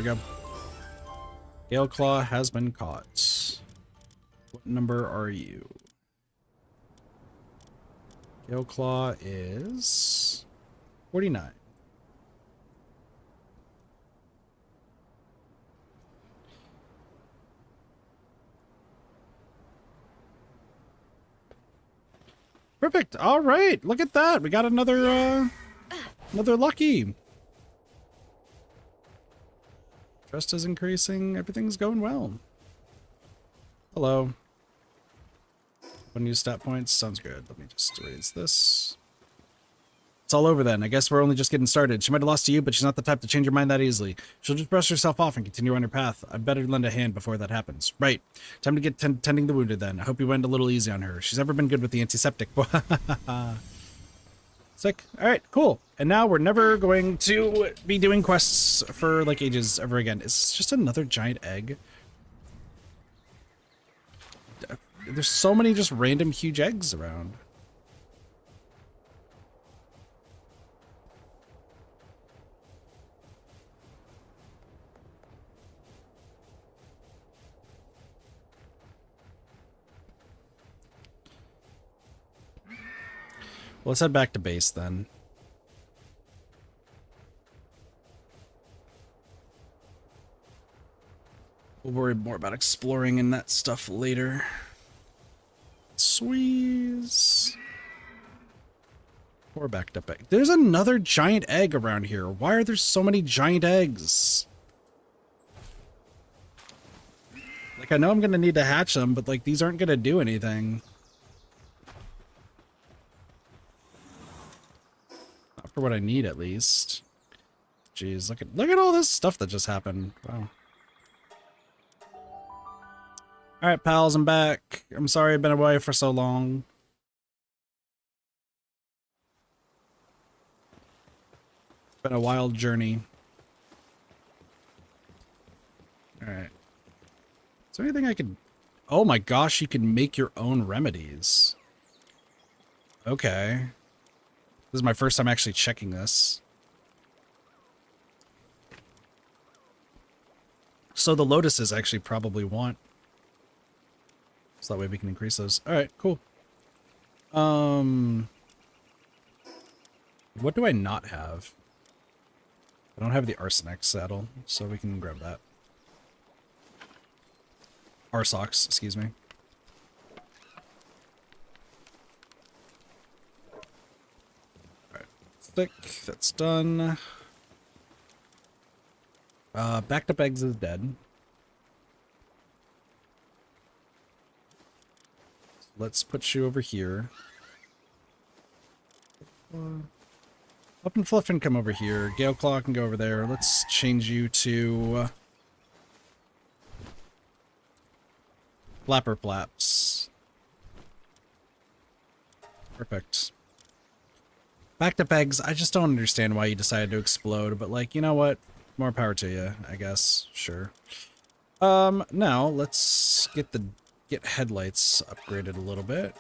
we go. Gale Claw has been caught. What number are you? Gale Claw is 49. Perfect. All right. Look at that. We got another lucky. Trust is increasing. Everything's going well. Hello. One new stat points. Sounds good. Let me just erase this. It's all over then. I guess we're only just getting started. She might have lost to you, but she's not the type to change her mind that easily. She'll just brush herself off and continue on her path. I'd better lend a hand before that happens. Right. Time to get tending the wounded then. I hope you went a little easy on her. She's never been good with the antiseptic. Sick. Alright, cool. And now we're never going to be doing quests for like ages ever again. Is this just another giant egg? There's so many just random huge eggs around. Well, let's head back to base then. We'll worry more about exploring and that stuff later. Squeeze. Or backed up egg. There's another giant egg around here. Why are there so many giant eggs? Like, I know I'm gonna need to hatch them, but like, these aren't gonna do anything. Not for what I need, at least. Jeez, look at all this stuff that just happened. Wow. Alright, pals, I'm back. I'm sorry I've been away for so long. It's been a wild journey. Alright. Is there anything I could... Oh my gosh, you can make your own remedies. Okay. This is my first time actually checking this. So the lotuses actually probably want... So that way we can increase those. Alright, cool. What do I not have? I don't have the arsenic saddle, so we can grab that. Arsox, excuse me. Alright, thick, that's done. Backed up eggs is dead. Let's put you over here. Up and Fluff can come over here. Gale Claw can go over there. Let's change you to... Flapper Flaps. Perfect. Backed up eggs, I just don't understand why you decided to explode, but like, you know what? More power to you, I guess. Sure. Now, let's get headlights upgraded a little bit.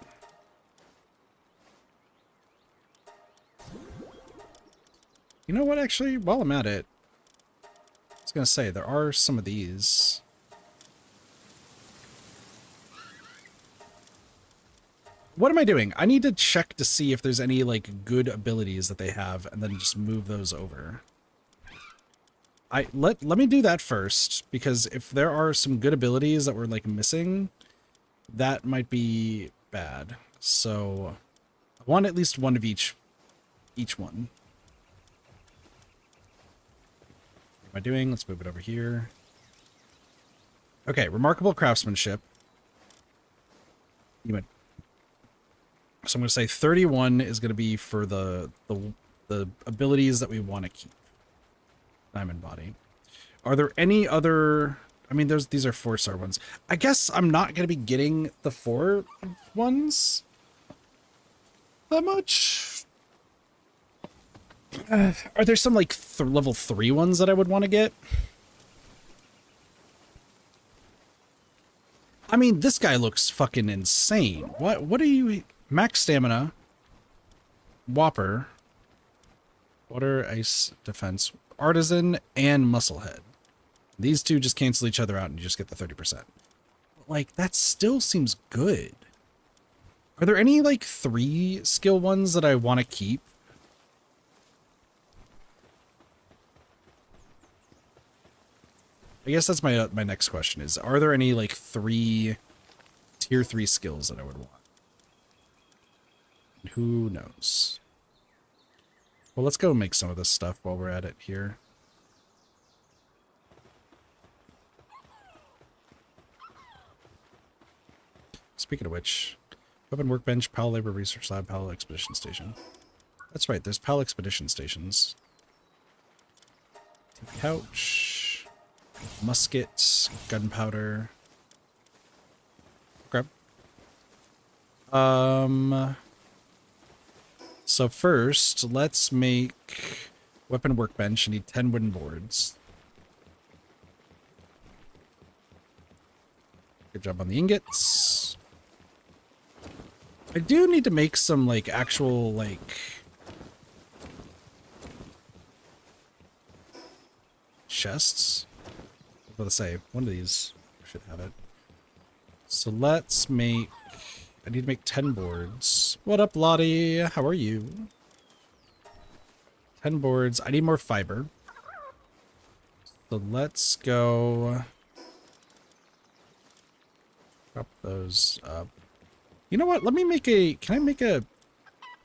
You know what, actually, while I'm at it, I was gonna say, there are some of these. What am I doing? I need to check to see if there's any, like, good abilities that they have, and then just move those over. Let me do that first, because if there are some good abilities that we're, like, missing, that might be bad. So, I want at least one of each one. What am I doing? Let's move it over here. Okay, remarkable craftsmanship. So I'm going to say 31 is going to be for the abilities that we want to keep. Diamond body. Are there any other... I mean, these are 4-star ones. I guess I'm not going to be getting the 4 ones that much. Are there some, like, level 3 ones that I would want to get? I mean, this guy looks fucking insane. What are you... Max stamina. Whopper. Water, ice, defense. Artisan, and musclehead. These two just cancel each other out and you just get the 30%. Like, that still seems good. Are there any, like, 3 skill ones that I want to keep? I guess that's my next question is, are there any, like, 3 tier 3 skills that I would want? Who knows? Well, let's go make some of this stuff while we're at it here. Speaking of which, weapon workbench, PAL labor research lab, PAL expedition station. That's right, there's PAL expedition stations. Couch, muskets, gunpowder. Okay. So first, let's make weapon workbench. I need 10 wooden boards. Good job on the ingots. I do need to make some, like, actual, like... chests. I was about to say, one of these should have it. So let's make... I need to make 10 boards. What up, Lottie? How are you? 10 boards. I need more fiber. So let's go... Prop those up. You know what? Let me make a... Can I make a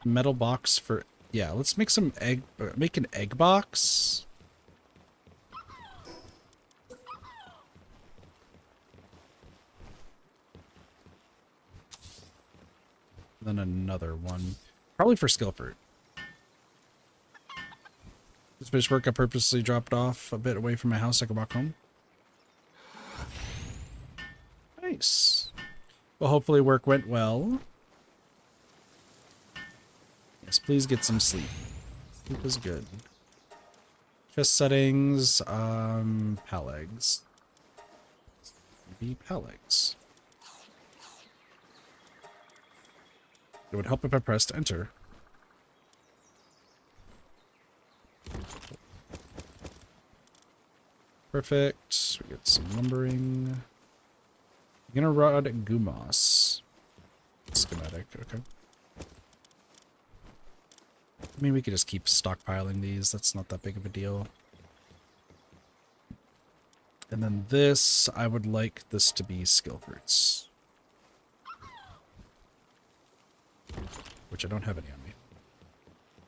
metal box for... Yeah, let's make some egg... Make an egg box. Then another one. Probably for skill fruit. This finished work, I purposely dropped off a bit away from my house so I could walk home. Nice. Well, hopefully work went well. Yes, please get some sleep. Sleep is good. Chest settings, PAL eggs. Maybe PAL eggs. It would help if I pressed enter. Perfect. We get some lumbering. Gonna rod Gumas. Schematic, okay. I mean, we could just keep stockpiling these. That's not that big of a deal. And then this, I would like this to be skill fruits. Which I don't have any on me.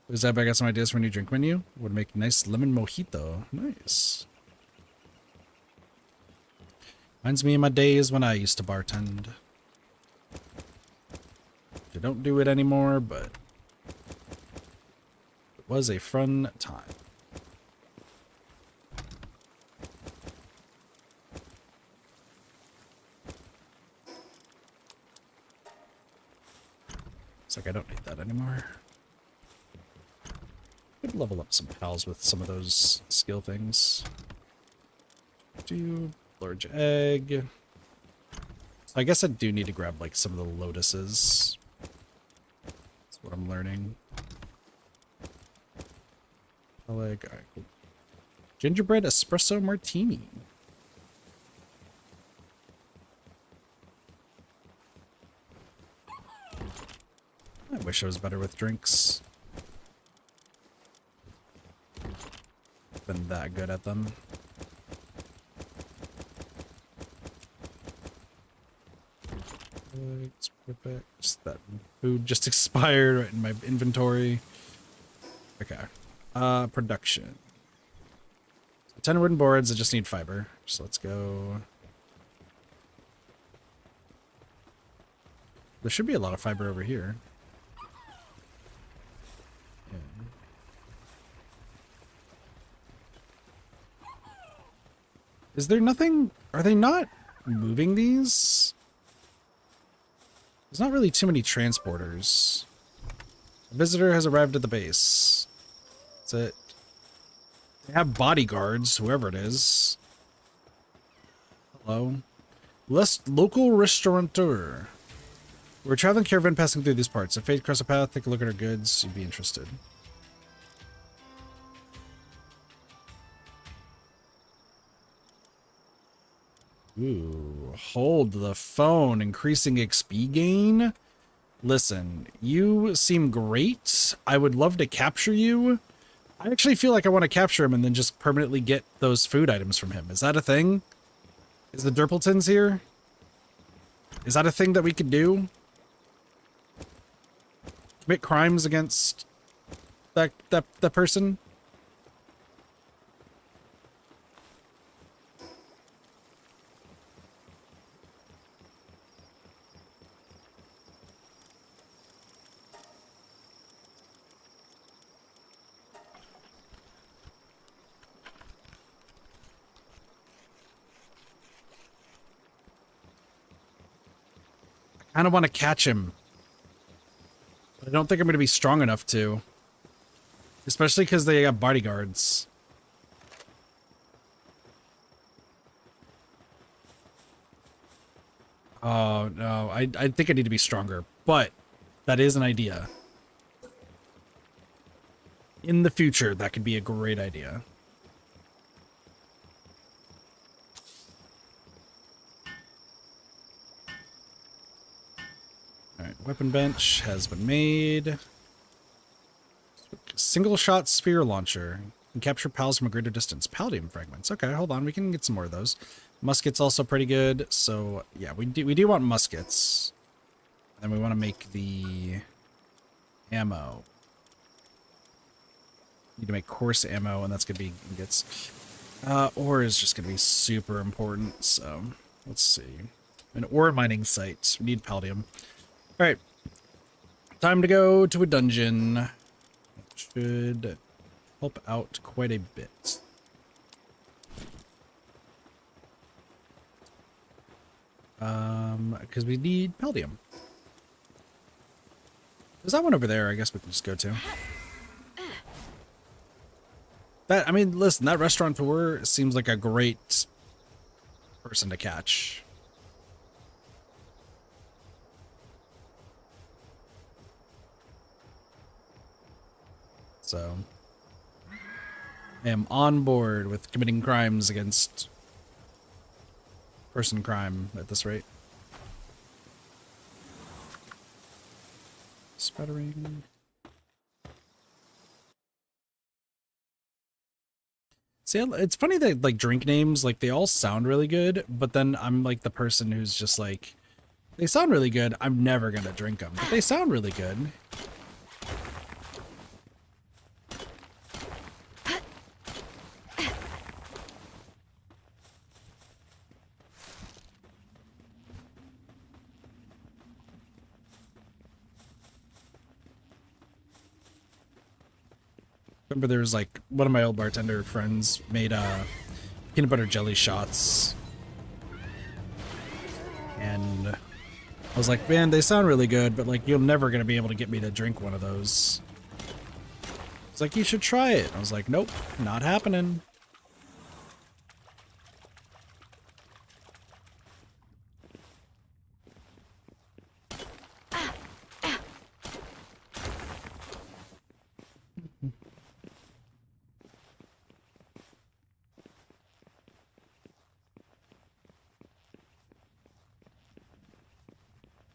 Is that I got some ideas for a new drink menu? Would make a nice lemon mojito. Nice. Reminds me of my days when I used to bartend. I don't do it anymore, but it was a fun time. It's like I don't need that anymore. Could level up some pals with some of those skill things. Do large egg. So I guess I do need to grab like some of the lotuses. That's what I'm learning. Egg. Alright, cool. Gingerbread espresso martini. I wish I was better with drinks. Been that good at them. It's perfect. Just that food just expired right in my inventory. Okay. Production. 10 wooden boards. I just need fiber. So let's go. There should be a lot of fiber over here. Is there nothing? Are they not moving these? There's not really too many transporters. A visitor has arrived at the base. That's it. They have bodyguards, whoever it is. Hello. Local restaurateur. We're a traveling caravan passing through these parts. If fade across a path, take a look at our goods. You'd be interested. Ooh, hold the phone, increasing XP gain. Listen, you seem great. I would love to capture you. I actually feel like I want to capture him and then just permanently get those food items from him. Is that a thing? Is the Derpletons here? Is that a thing that we could do? Commit crimes against that person? I kind of want to catch him. But I don't think I'm going to be strong enough to. Especially because they have bodyguards. Oh, no. I think I need to be stronger. But that is an idea. In the future, that could be a great idea. Alright, weapon bench has been made. Single shot spear launcher. Can capture pals from a greater distance. Palladium fragments. Okay, hold on. We can get some more of those. Muskets also pretty good. So yeah, we do want muskets. And we want to make the ammo. Need to make coarse ammo, and that's gonna be ingots. Ore is just gonna be super important. So let's see. An ore mining site. We need palladium. All right. Time to go to a dungeon. Should help out quite a bit. Because we need palladium. There's that one over there, I guess we can just go to. That, I mean, listen, that restaurateur seems like a great person to catch. So, I am on board with committing crimes against person crime at this rate. Sputtering. See, it's funny that, like, drink names, like, they all sound really good, but then I'm, like, the person who's just, like, they sound really good, I'm never gonna drink them, but they sound really good. Remember there was like one of my old bartender friends made peanut butter jelly shots. And I was like, man, they sound really good, but like you're never gonna be able to get me to drink one of those. It's like, you should try it. I was like, nope, not happening.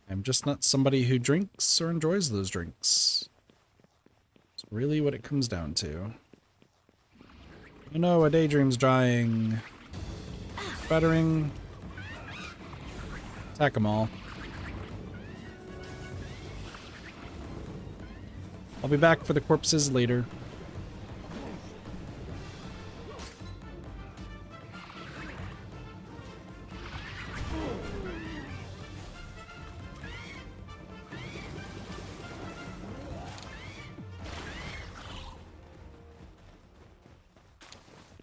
I'm just not somebody who drinks or enjoys those drinks. It's really what it comes down to. Oh no, a daydream's drying. Sputtering. Attack them all. I'll be back for the corpses later.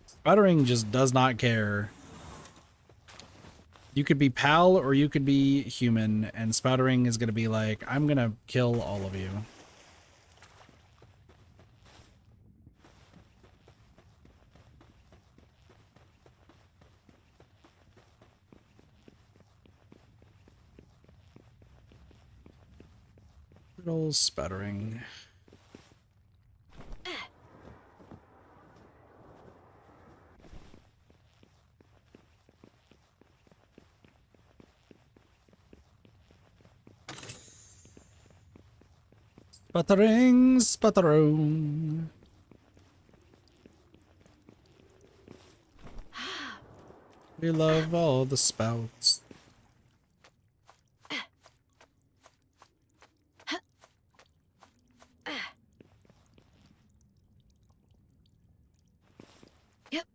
Sputtering just does not care. You could be pal or you could be human, and Sputtering is going to be like, I'm going to kill all of you. Good old Sputtering. Sputtering, sputteroon. We love all the spouts. Yep.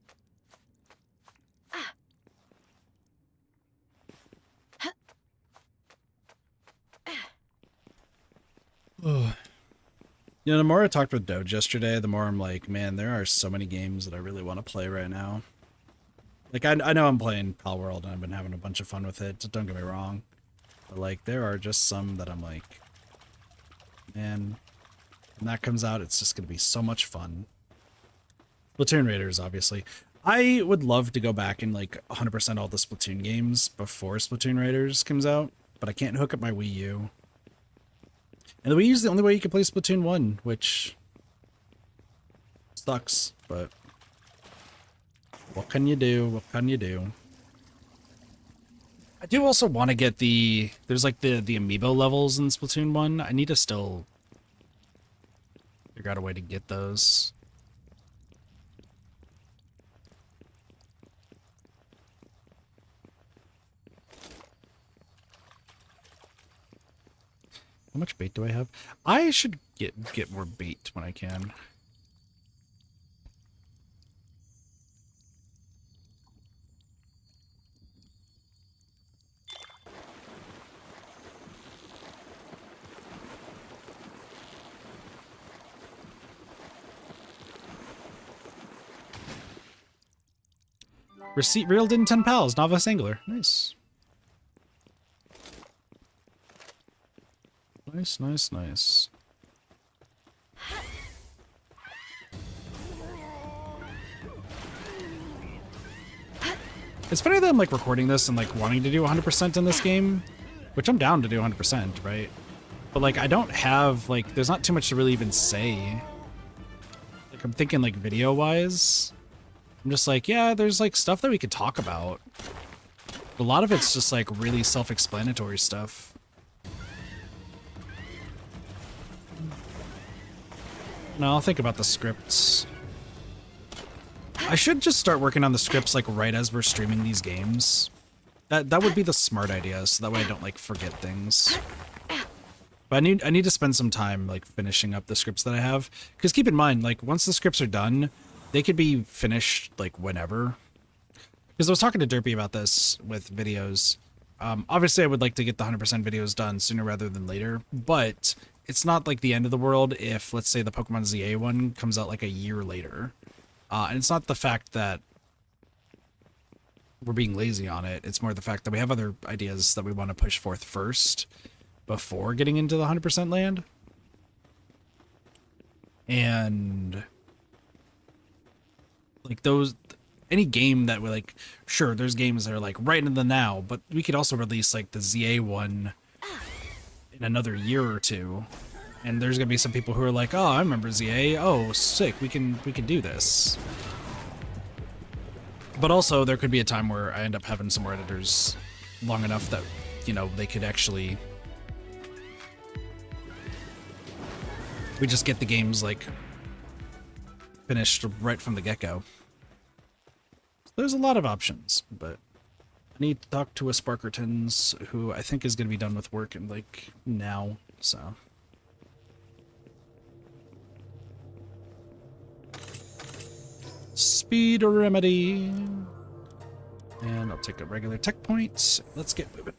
You know, the more I talked with Doge yesterday, the more I'm like, man, there are so many games that I really want to play right now. Like, I know I'm playing Palworld and I've been having a bunch of fun with it, don't get me wrong. But, like, there are just some that I'm like, man, when that comes out, it's just going to be so much fun. Splatoon Raiders, obviously. I would love to go back and, like, 100% all the Splatoon games before Splatoon Raiders comes out, but I can't hook up my Wii U. And the Wii U is the only way you can play Splatoon 1, which sucks, but what can you do? What can you do? I do also want to get there's like the amiibo levels in Splatoon 1. I need to still figure out a way to get those. How much bait do I have? I should get more bait when I can. Receipt reeled in 10 pals, novice angler. Nice. Nice, nice, nice. It's funny that I'm like recording this and like wanting to do 100% in this game, which I'm down to do 100%, right? But like I don't have like, there's not too much to really even say. Like I'm thinking like video wise, I'm just like, yeah, there's like stuff that we could talk about. A lot of it's just like really self-explanatory stuff. No, I'll think about the scripts. I should just start working on the scripts like right as we're streaming these games. That would be the smart idea, so that way I don't like forget things. But I need to spend some time like finishing up the scripts that I have. Because keep in mind, like once the scripts are done, they could be finished like whenever. Because I was talking to Derpy about this with videos. Obviously, I would like to get the 100% videos done sooner rather than later, but it's not like the end of the world if, let's say, the Pokemon ZA one comes out like a year later. And it's not the fact that we're being lazy on it. It's more the fact that we have other ideas that we want to push forth first before getting into the 100% land. And like those, any game that we like, sure, there's games that are like right in the now, but we could also release like the ZA one in another year or two. And there's gonna be some people who are like, oh, I remember ZA. Oh, sick. We can do this. But also, there could be a time where I end up having some more editors long enough that, you know, they could actually. We just get the games like finished right from the get-go. So there's a lot of options, but I need to talk to a Sparkertons who I think is gonna be done with work in like now. So. Speed remedy. And I'll take a regular tech point. Let's get moving.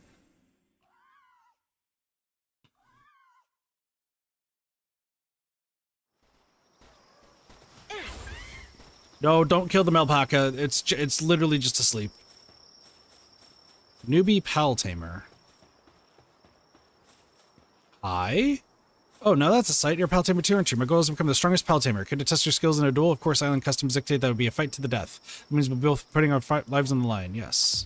No, don't kill the Melpaca. It's literally just asleep. Newbie Pal Tamer. Hi? Oh, no, that's a sight. You're Pal Tamer 2, aren't you? My goal is to become the strongest Pal Tamer. Could to test your skills in a duel? Of course, Island Customs dictate that would be a fight to the death. It means we're both putting our lives on the line, yes.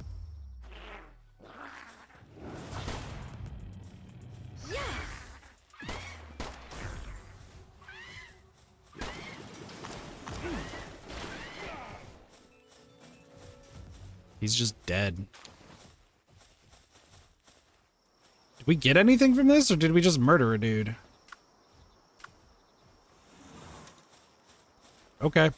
He's just dead. Did we get anything from this, or did we just murder a dude? Okay.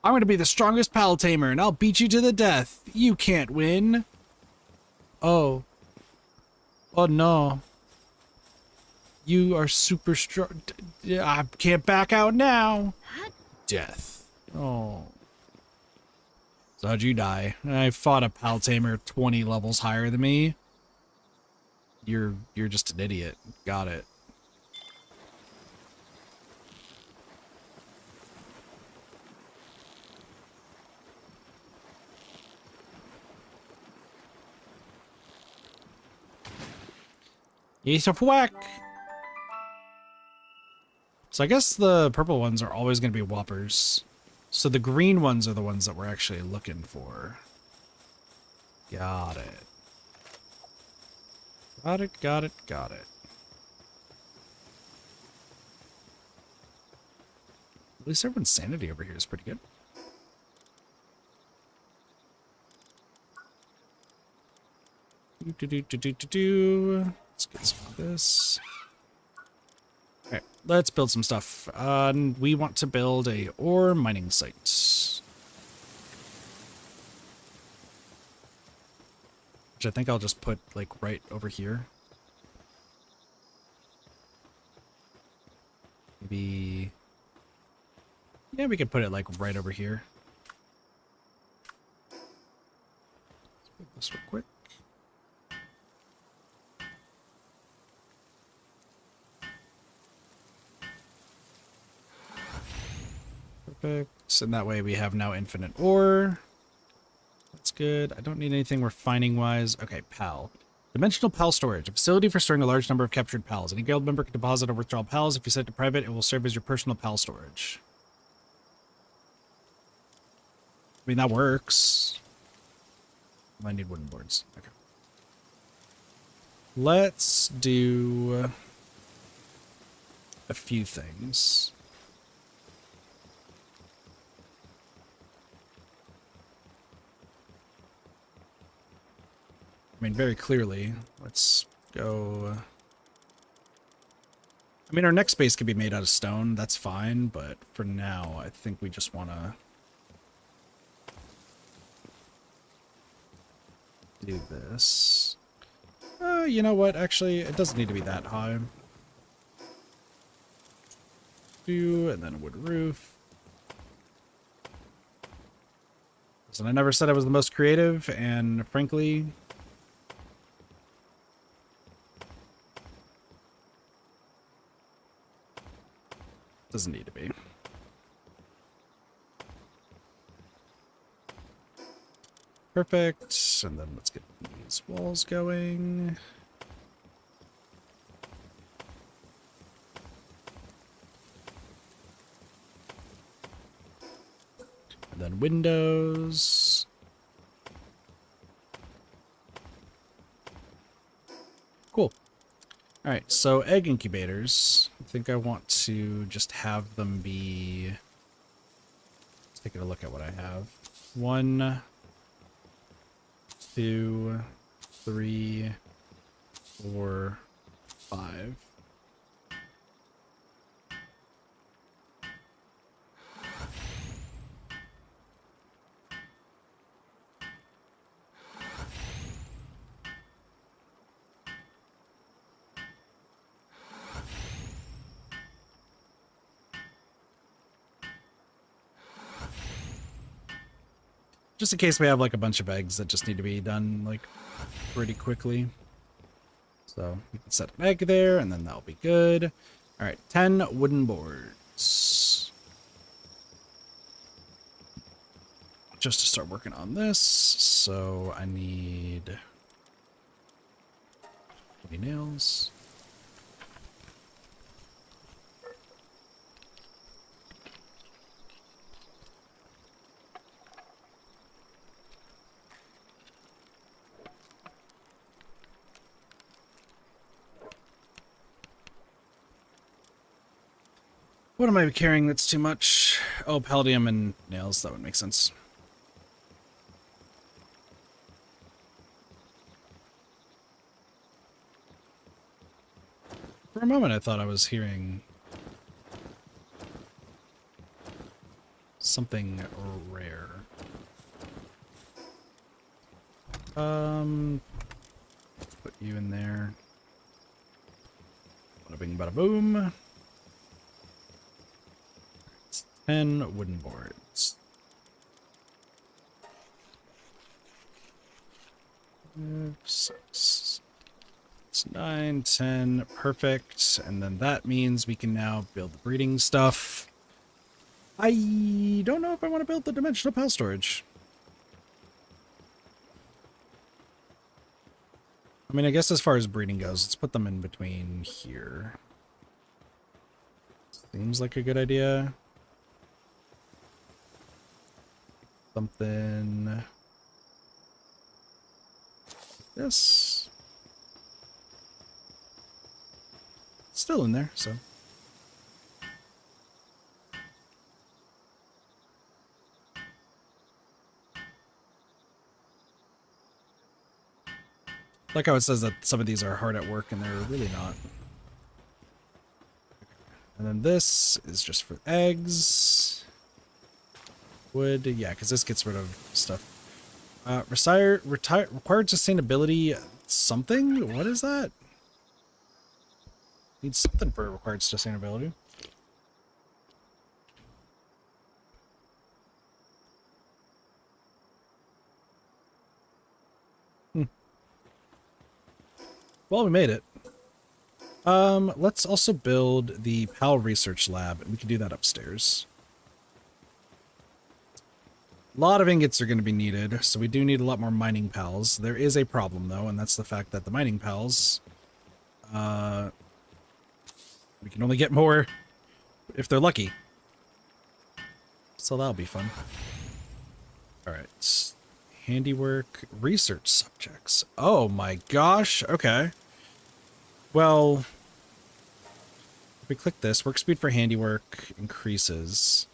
I'm gonna be the strongest pal tamer and I'll beat you to the death. You can't win. Oh. Oh no. You are super strong. I can't back out now. Death. Oh. So how'd you die? I fought a pal tamer 20 levels higher than me. You're just an idiot. Got it. Ace of whack. So I guess the purple ones are always going to be whoppers. So the green ones are the ones that we're actually looking for. Got it. Got it, got it, got it. At least everyone's sanity over here is pretty good. Let's get some of this. Alright, let's build some stuff. We want to build a ore mining site. Which I think I'll just put, like, right over here. Maybe... yeah, we could put it, like, right over here. Let's put this real quick. Perfect. And that way we have now infinite ore. That's good. I don't need anything refining-wise. Okay, PAL. Dimensional PAL storage. A facility for storing a large number of captured PALs. Any guild member can deposit or withdraw PALs. If you set it to private, it will serve as your personal PAL storage. I mean, that works. I need wooden boards. Okay. Let's do a few things. I mean, very clearly, let's go... I mean, our next base could be made out of stone. That's fine, but for now, I think we just want to do this. You know what? Actually, it doesn't need to be that high. And then a wood roof. Listen, I never said I was the most creative, and frankly... doesn't need to be. Perfect. And then let's get these walls going. And then windows. Cool. All right, so egg incubators. I think I want to just have them be... let's take a look at what I have. 1, 2, 3, 4, 5. Just in case we have like a bunch of eggs that just need to be done like pretty quickly. So we can set an egg there and then that'll be good. All right, 10 wooden boards. Just to start working on this. So I need 20 nails. What am I carrying that's too much? Oh, palladium and nails. That would make sense. For a moment, I thought I was hearing something rare. Put you in there. Bada bing, bada boom. It's 10 wooden boards. 6. It's 9, 10, perfect. And then that means we can now build the breeding stuff. I don't know if I want to build the dimensional pal storage. I mean, I guess as far as breeding goes, let's put them in between here. Seems like a good idea. Something... Yes. Still in there, so. Like how it says that some of these are hard at work and they're really not. And then this is just for eggs. Wood, yeah, because this gets rid of stuff. Required sustainability something? What is that? Need something for required sustainability. Well, we made it. Let's also build the PAL research lab, and we can do that upstairs. A lot of ingots are going to be needed, so we do need a lot more mining pals. There is a problem, though, and that's the fact that the mining pals, we can only get more if they're lucky. So that'll be fun. Alright. Handiwork, research subjects. Oh my gosh, okay. Well, if we click this, work speed for handiwork increases.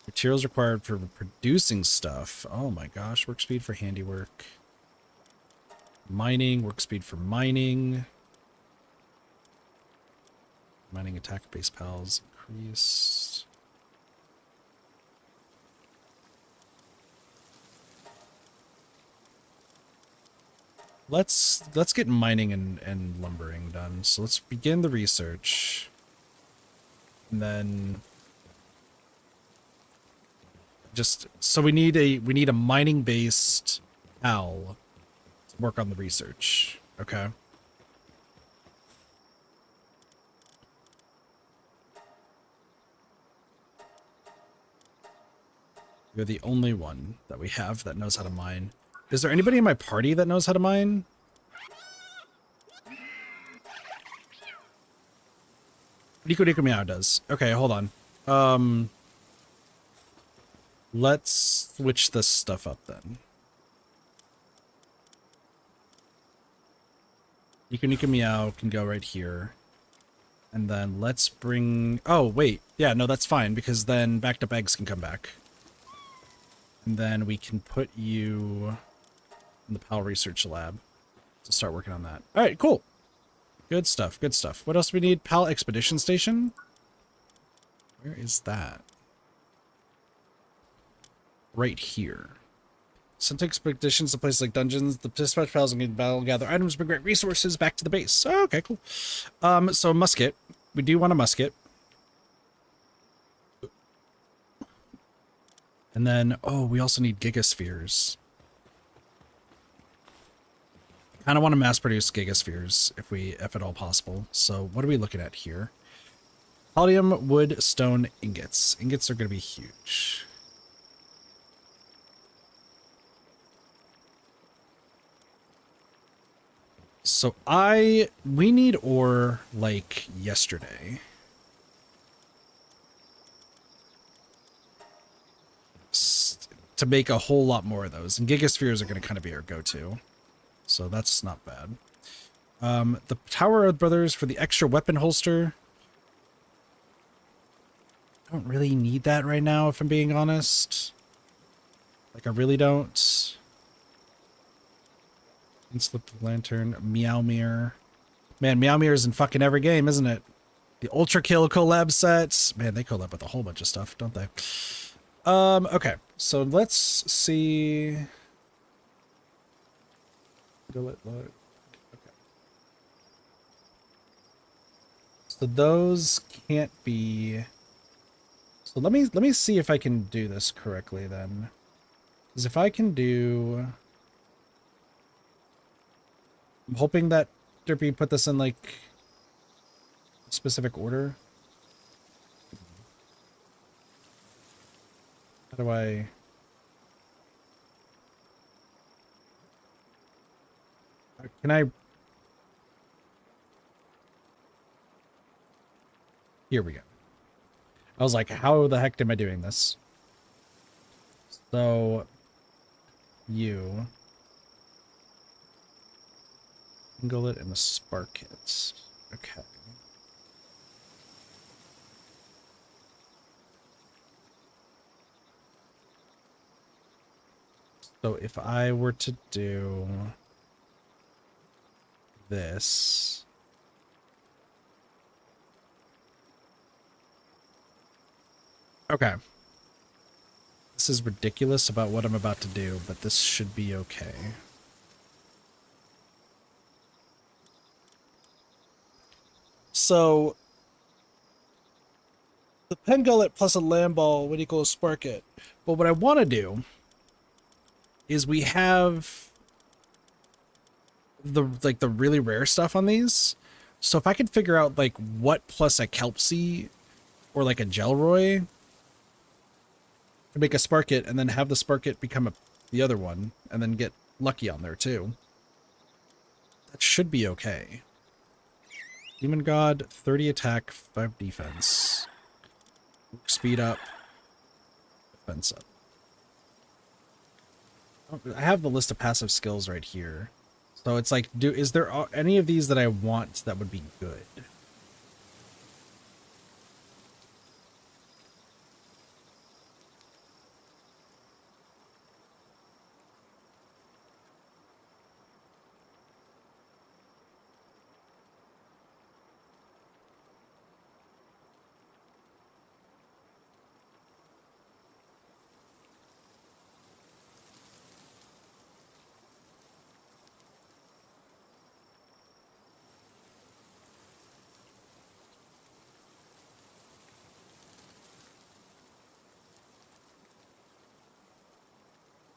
Materials required for producing stuff. Oh my gosh, work speed for handiwork. Mining, work speed for mining. Mining attack base pals increased. Let's get mining and lumbering done. So let's begin the research. And then just so we need a mining based owl to work on the research. Okay. You're the only one that we have that knows how to mine. Is there anybody in my party that knows how to mine? Nico Nico Meow does. Okay, hold on. Let's switch this stuff up then. Nico Nico Meow can go right here. And then let's bring... Oh, wait. Yeah, no, that's fine, because then backed up eggs can come back. And then we can put you in the PAL research lab to start working on that. All right, cool. Good stuff, good stuff. What else do we need? PAL expedition station? Where is that? Right here. Sent expeditions to places like dungeons. The dispatch pals and battle gather items, bring great resources back to the base. Oh, okay, cool. So musket. We do want a musket. And then, oh, we also need gigaspheres. I kind of want to mass produce gigaspheres if at all possible. So what are we looking at here? Palladium, wood, stone, ingots. Ingots are going to be huge. So we need ore like yesterday. To make a whole lot more of those. And gigaspheres are going to kind of be our go-to. So that's not bad. The Tower Brothers for the extra weapon holster. I don't really need that right now, if I'm being honest. Like, I really don't. Slip the lantern. Meow mirror. Man, Meow Mirror's in fucking every game, isn't it? The Ultra Kill collab sets. Man, they collab with a whole bunch of stuff, don't they? Okay. So let's see. Look. Okay. So those can't be. So let me see if I can do this correctly then. Because if I can do, I'm hoping that Derpy put this in like a specific order. How do I? Can I? Here we go. I was like, how the heck am I doing this? So, you. Inglet and a spark kit. Okay. So if I were to do this. Okay. This is ridiculous about what I'm about to do, but this should be okay. So the pen gullet plus a lamb ball would equal a spark it. But what I want to do is we have the really rare stuff on these. So if I could figure out like what plus a Kelpsy or like a Gelroy to make a spark it and then have the spark it become the other one and then get lucky on there too. That should be okay. Demon God, 30 attack, 5 defense. Speed up. Defense up. I have the list of passive skills right here. So it's like, is there any of these that I want that would be good?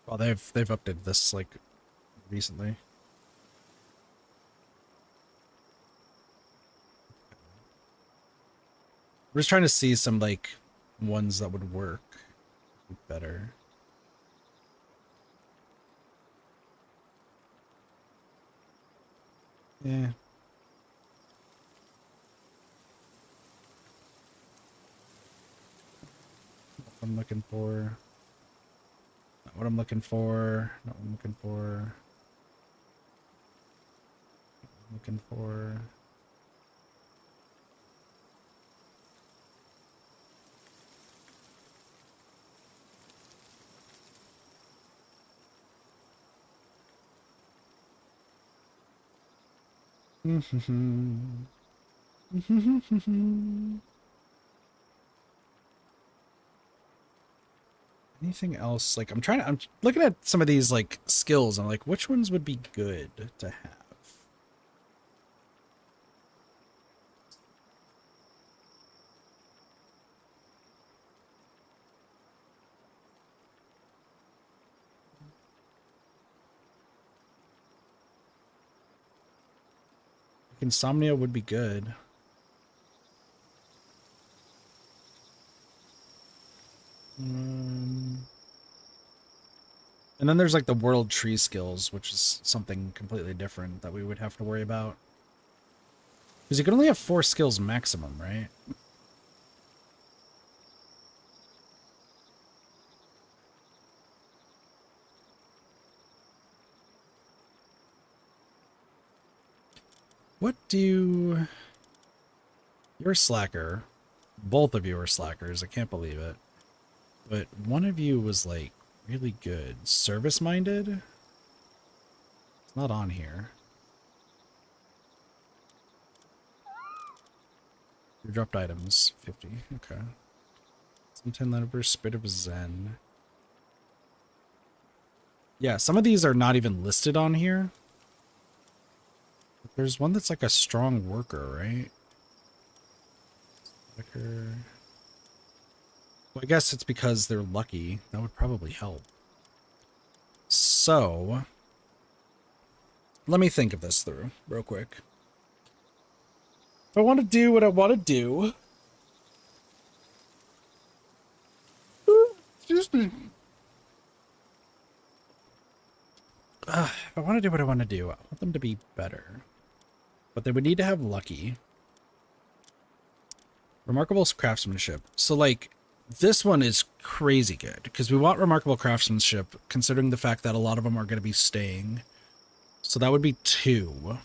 Well, they've updated this like recently. I'm just trying to see some like ones that would work better. Yeah. What I'm looking for. Not what I'm looking for. Not what I'm looking for. I'm looking for. Anything else? Like I'm looking at some of these like skills and I'm like, which ones would be good to have? Insomnia would be good. And then there's like the world tree skills, which is something completely different that we would have to worry about. Because you can only have 4 skills maximum, right? What do... You're a slacker. Both of you are slackers. I can't believe it. But one of you was like really good. Service-minded? It's not on here. We dropped items. 50. Okay. Some 10 lever, Spirit of Zen. Yeah, some of these are not even listed on here. But there's one that's like a strong worker, right? Worker. Well, I guess it's because they're lucky. That would probably help. So, let me think of this through real quick. If I want to do what I want to do... Excuse me. If I want to do what I want to do, I want them to be better. But they would need to have lucky. Remarkable craftsmanship. So, like, this one is crazy good, because we want remarkable craftsmanship, considering the fact that a lot of them are going to be staying. So that would be 2.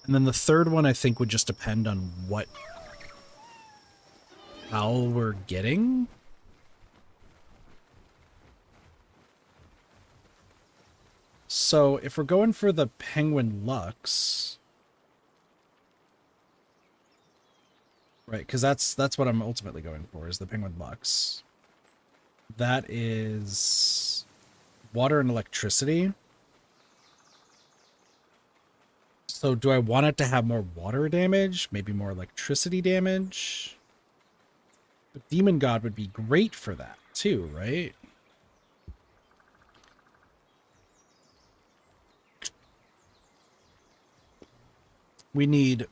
And then the third one, I think, would just depend on what owl we're getting. So if we're going for the Penguin Lux... Right, because that's what I'm ultimately going for, is the Penguin Lux. That is water and electricity. So do I want it to have more water damage? Maybe more electricity damage? But Demon God would be great for that too, right? We need...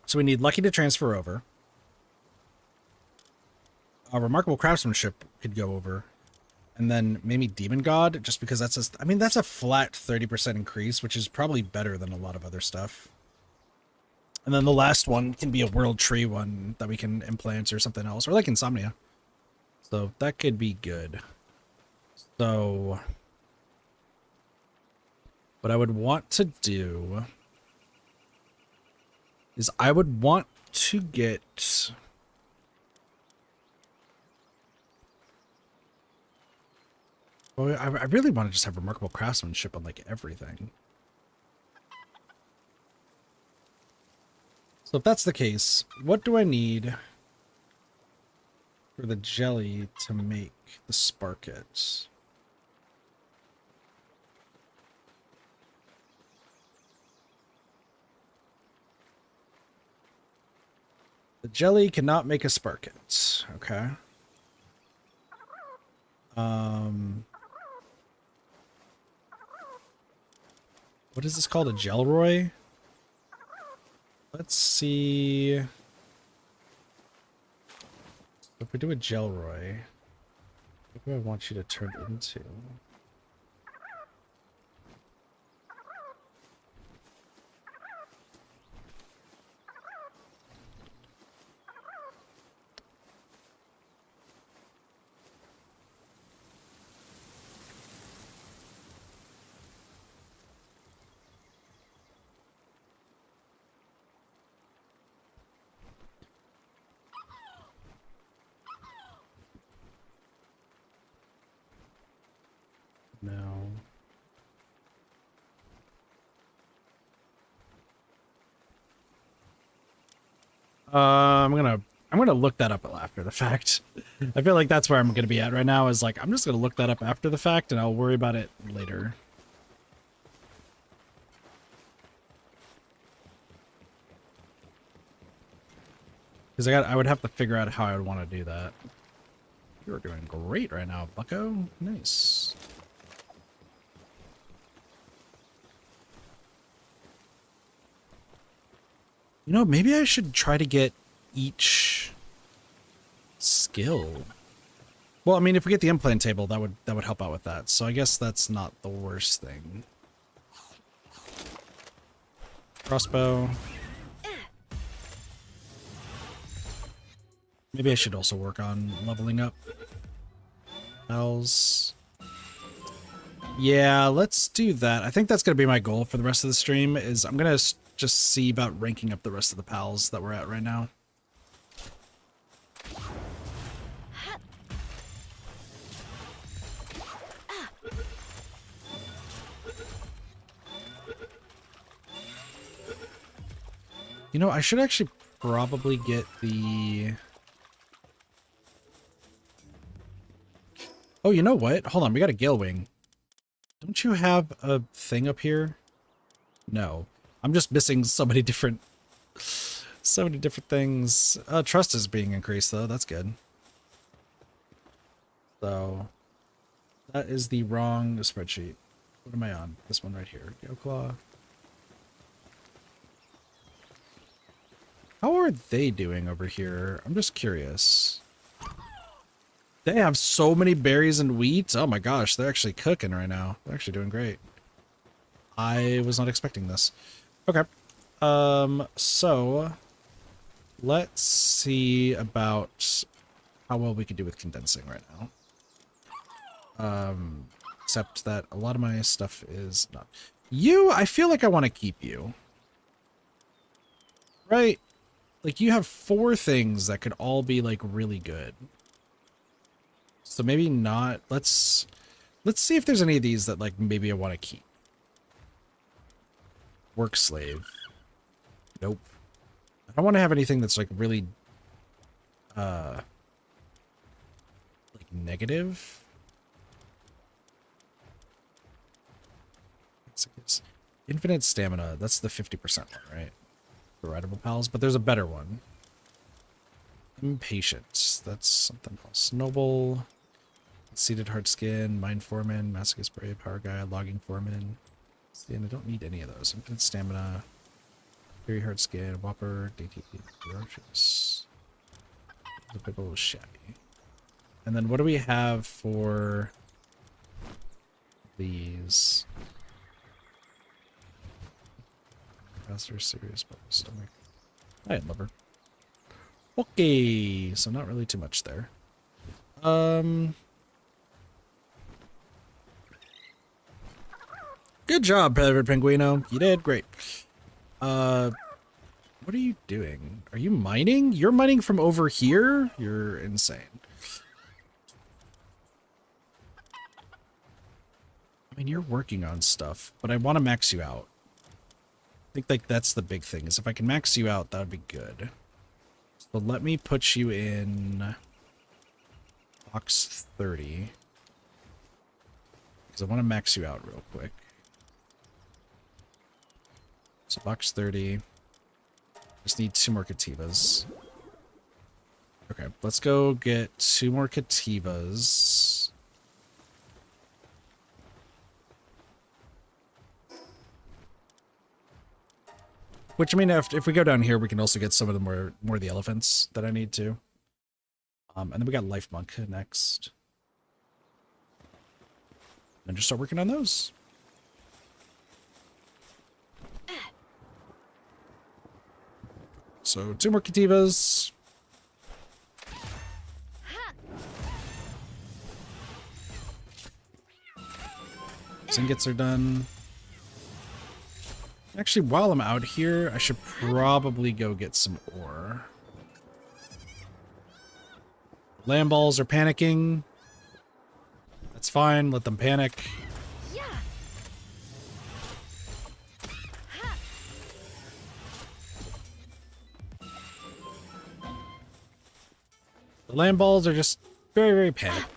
So we need Lucky to transfer over. Remarkable Craftsmanship could go over. And then maybe Demon God, just because that's a... I mean, that's a flat 30% increase, which is probably better than a lot of other stuff. And then the last one can be a World Tree one that we can implant or something else. Or like Insomnia. So that could be good. So... What I would want to do... is I would want to get... Well, I really want to just have remarkable craftsmanship on, like, everything. So if that's the case, what do I need for the jelly to make the Sparkets? The jelly cannot make a Sparket. Okay. What is this called? A Gelroy? Let's see. If we do a Gelroy, what do I want you to turn into? No. I'm gonna look that up after the fact. I feel like that's where I'm gonna be at right now, is like, I'm just gonna look that up after the fact and I'll worry about it later. Because I would have to figure out how I would want to do that. You're doing great right now, bucko. Nice. You know, maybe I should try to get each skill. Well, I mean, if we get the implant table, that would help out with that. So I guess that's not the worst thing. Crossbow. Maybe I should also work on leveling up. Bells. Yeah, let's do that. I think that's going to be my goal for the rest of the stream, is I'm going to just see about ranking up the rest of the pals that we're at right now. You know, I should actually probably get the... Oh, you know what? Hold on, we got a Gale Wing. Don't you have a thing up here? No. I'm just missing so many different things. Trust is being increased though, that's good. So that is the wrong spreadsheet. What am I on? This one right here. Gale Claw. How are they doing over here? I'm just curious. They have so many berries and wheat. Oh my gosh, they're actually cooking right now. They're actually doing great. I was not expecting this. Okay. So let's see about how well we could do with condensing right now. Except that a lot of my stuff is not. You, I feel like I want to keep you. Right? Like you have 4 things that could all be like really good. So maybe not. Let's see if there's any of these that like maybe I want to keep. Work slave. Nope. I don't want to have anything that's like really like negative. Infinite stamina. That's the 50% one, right? The Rideable Pals, but there's a better one. Impatient. That's something else. Noble. Seated Hard Skin, Mind Foreman, Masochist Brave, Power Guy, Logging Foreman. And I don't need any of those. Infinite Stamina, Very Hard Skin, Whopper, Dainty, Ferocious. The Pickle is shabby. And then what do we have for these? Faster, serious, but stomach. I had liver. Okay, so not really too much there. Good job, Pedro Penguino. You did great. What are you doing? Are you mining? You're mining from over here? You're insane. I mean, you're working on stuff, but I want to max you out. I think like that's the big thing, is if I can max you out, that would be good. So let me put you in box 30. Because I want to max you out real quick. So box 30. Just need 2 more Cativas. Okay, let's go get 2 more Cativas. Which, I mean, if we go down here, we can also get some of the more of the elephants that I need to. And then we got Life Monk next. And just start working on those. So 2 more Cativas. Ingots are done. Actually, while I'm out here, I should probably go get some ore. Land balls are panicking. That's fine. Let them panic. The land balls are just very, very panicked.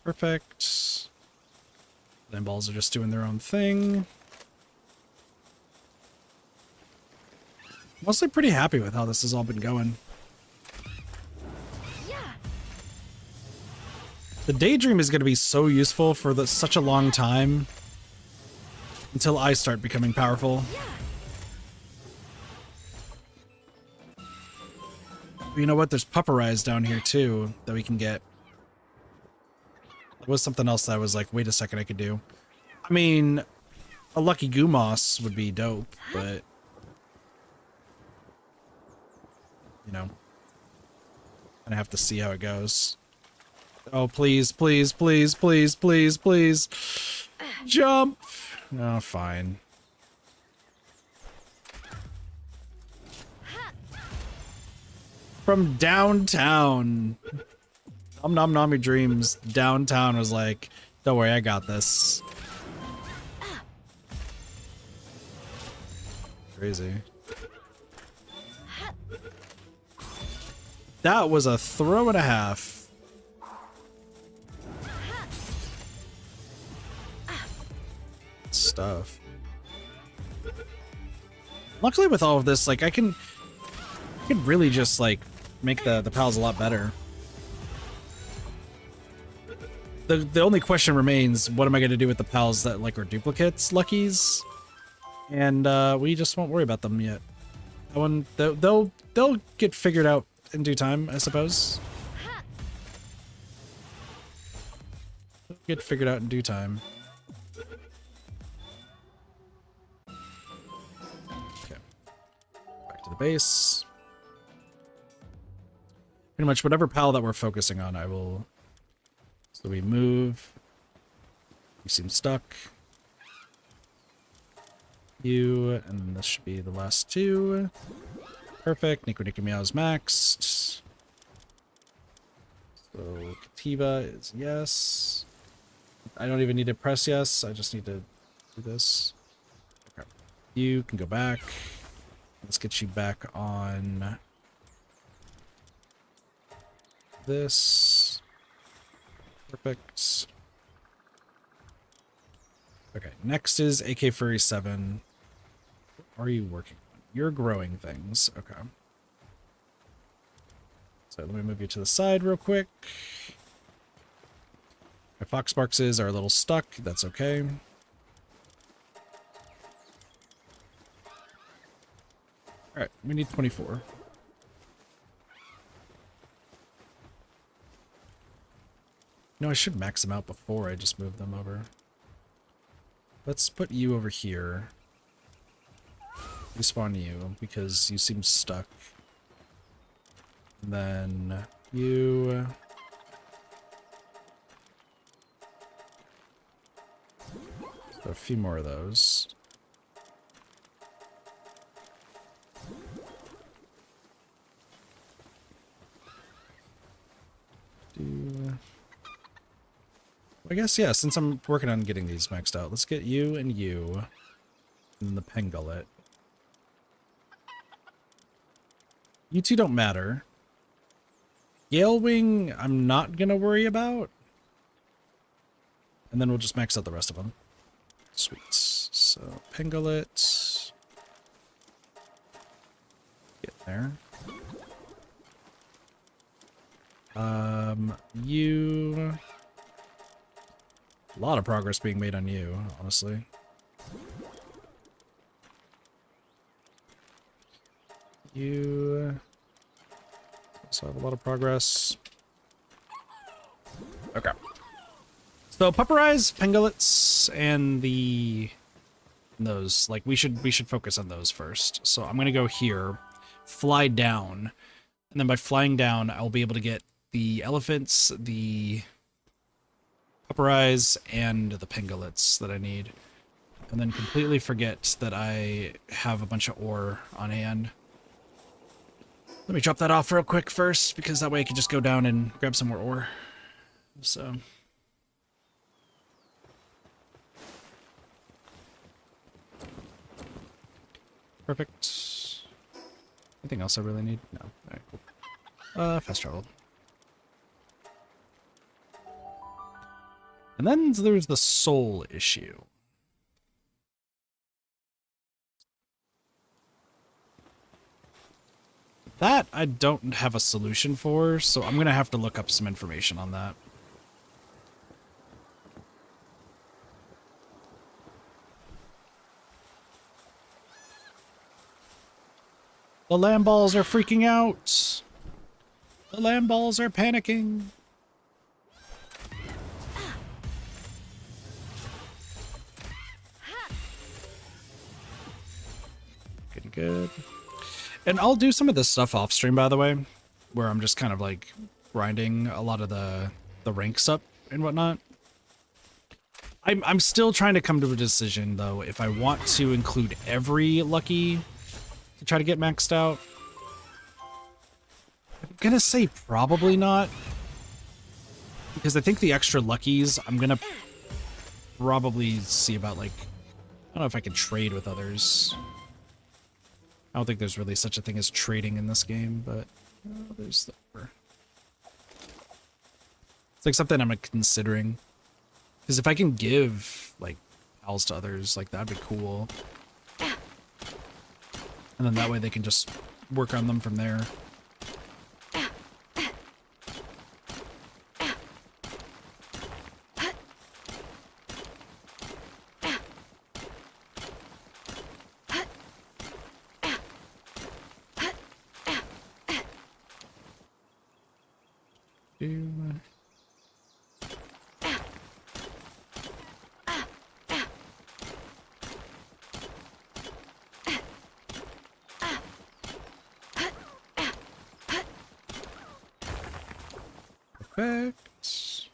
Perfect. Land balls are just doing their own thing. Mostly pretty happy with how this has all been going. The Daydream is going to be so useful for such a long time. Until I start becoming powerful. You know what? There's Pupperize down here too that we can get. It was something else that I was like, wait a second, I could do. I mean, a lucky Gumos would be dope, but you know, I have to see how it goes. Oh, please, please, please, please, please, please. Jump. Oh, fine. From downtown. Nom nom nom your dreams. Downtown was like, don't worry, I got this. Crazy. That was a throw and a half. Stuff. Luckily with all of this, like I can really just like make the pals a lot better. The only question remains, what am I gonna do with the pals that like are duplicates, luckies? And we just won't worry about them yet. That one, they'll get figured out in due time, I suppose. They'll get figured out in due time. Okay. Back to the base. Pretty much whatever pal that we're focusing on, I will. So we move. You seem stuck. You, and this should be the last two. Perfect. Nico Nico Meow's maxed. So Kativa is yes. I don't even need to press yes. I just need to do this. Okay. You can go back. Let's get you back on this. Perfect. Okay, next is AK Furry 7. What are you working on? You're growing things. Okay. So let me move you to the side real quick. My Foxbarkses are a little stuck. That's okay. Alright, we need 24. No, I should max them out before I just move them over. Let's put you over here. Respawn you, because you seem stuck. And then you... So a few more of those. I guess, yeah, since I'm working on getting these maxed out, let's get you and you. And the Pengullet. You two don't matter. Galewing, I'm not gonna worry about. And then we'll just max out the rest of them. Sweet. So, Pengullet. Get there. You... A lot of progress being made on you, honestly. You also have a lot of progress. Okay. So Pupperize, Pengullets, and those, like we should focus on those first. So I'm gonna go here, fly down, and then by flying down, I'll be able to get the elephants, the Pupperize, and the Pengullets that I need. And then completely forget that I have a bunch of ore on hand. Let me drop that off real quick first, because that way I can just go down and grab some more ore. So... Perfect. Anything else I really need? No. Alright, cool. Fast travel. And then there's the soul issue. That I don't have a solution for, so I'm gonna have to look up some information on that. The lamb balls are freaking out. The lamb balls are panicking. good. And I'll do some of this stuff off stream, by the way, where I'm just kind of like grinding a lot of the ranks up and whatnot. I'm still trying to come to a decision though if I want to include every lucky to try to get maxed out. I'm gonna say probably not, because I think the extra luckies I'm gonna probably see about, like, I don't know if I can trade with others. I don't think there's really such a thing as trading in this game, but there's the... It's like something I'm considering. Because if I can give, like, pals to others, like, that'd be cool. And then that way they can just work on them from there. Perfect.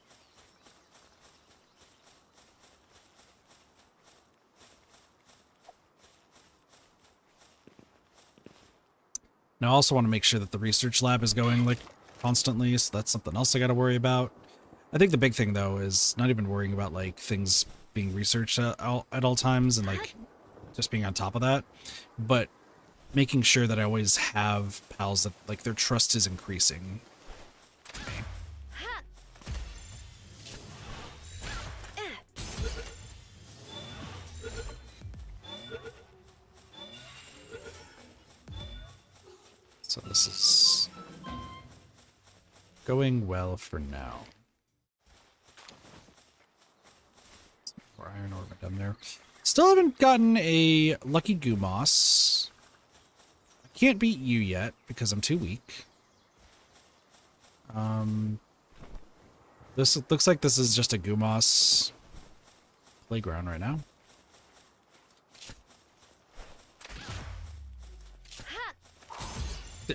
Now I also want to make sure that the research lab is going, like, constantly, so that's something else I got to worry about. I think the big thing though is not even worrying about, like, things being researched at all times and, like, just being on top of that, but making sure that I always have pals that, like, their trust is increasing. So this is going well for now. More iron ore down there. Still haven't gotten a lucky Gumoss. I can't beat you yet because I'm too weak. This looks like this is just a Gumoss playground right now.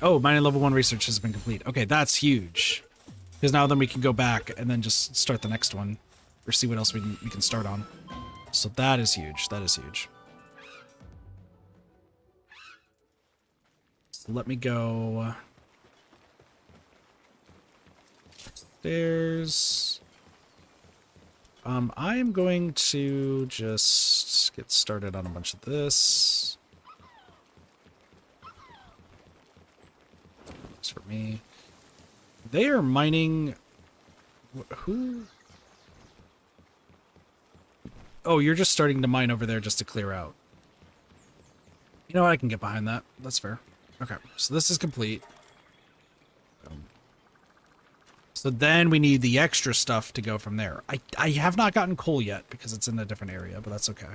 Oh, mining level 1 research has been complete. Okay, that's huge. Because now then we can go back and then just start the next one. Or see what else we can start on. So that is huge. That is huge. So let me go upstairs. I am going to just get started on a bunch of this. For me, they are mining. Who? Oh, you're just starting to mine over there just to clear out. You know what? I can get behind that. That's fair. Okay, so this is complete. So then we need the extra stuff to go from there. I have not gotten coal yet because it's in a different area, but that's okay.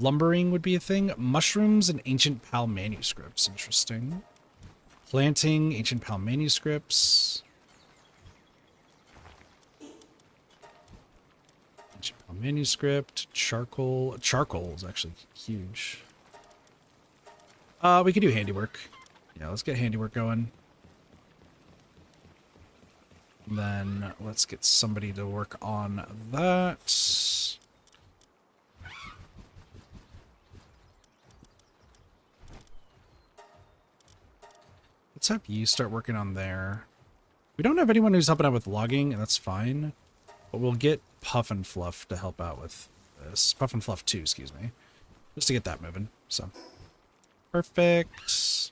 Lumbering would be a thing. Mushrooms and ancient PAL manuscripts. Interesting. Planting ancient PAL manuscripts. Ancient PAL manuscript. Charcoal. Charcoal is actually huge. We could do handiwork. Yeah, let's get handiwork going. And then let's get somebody to work on that. Let's have you start working on there. We don't have anyone who's helping out with logging, and that's fine. But we'll get Puff and Fluff to help out with this. Puff and Fluff 2, excuse me. Just to get that moving. So, perfect.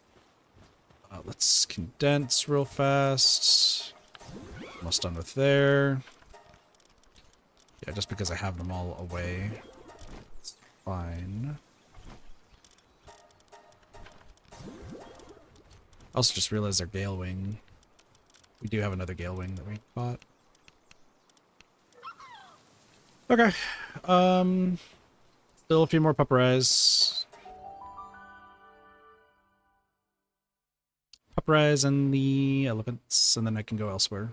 Let's condense real fast. Almost done with there. Yeah, just because I have them all away. It's fine. I also just realized our Gale Wing. We do have another Gale Wing that we bought. Okay. Still a few more Pupperize. Pupperize and the elephants, and then I can go elsewhere.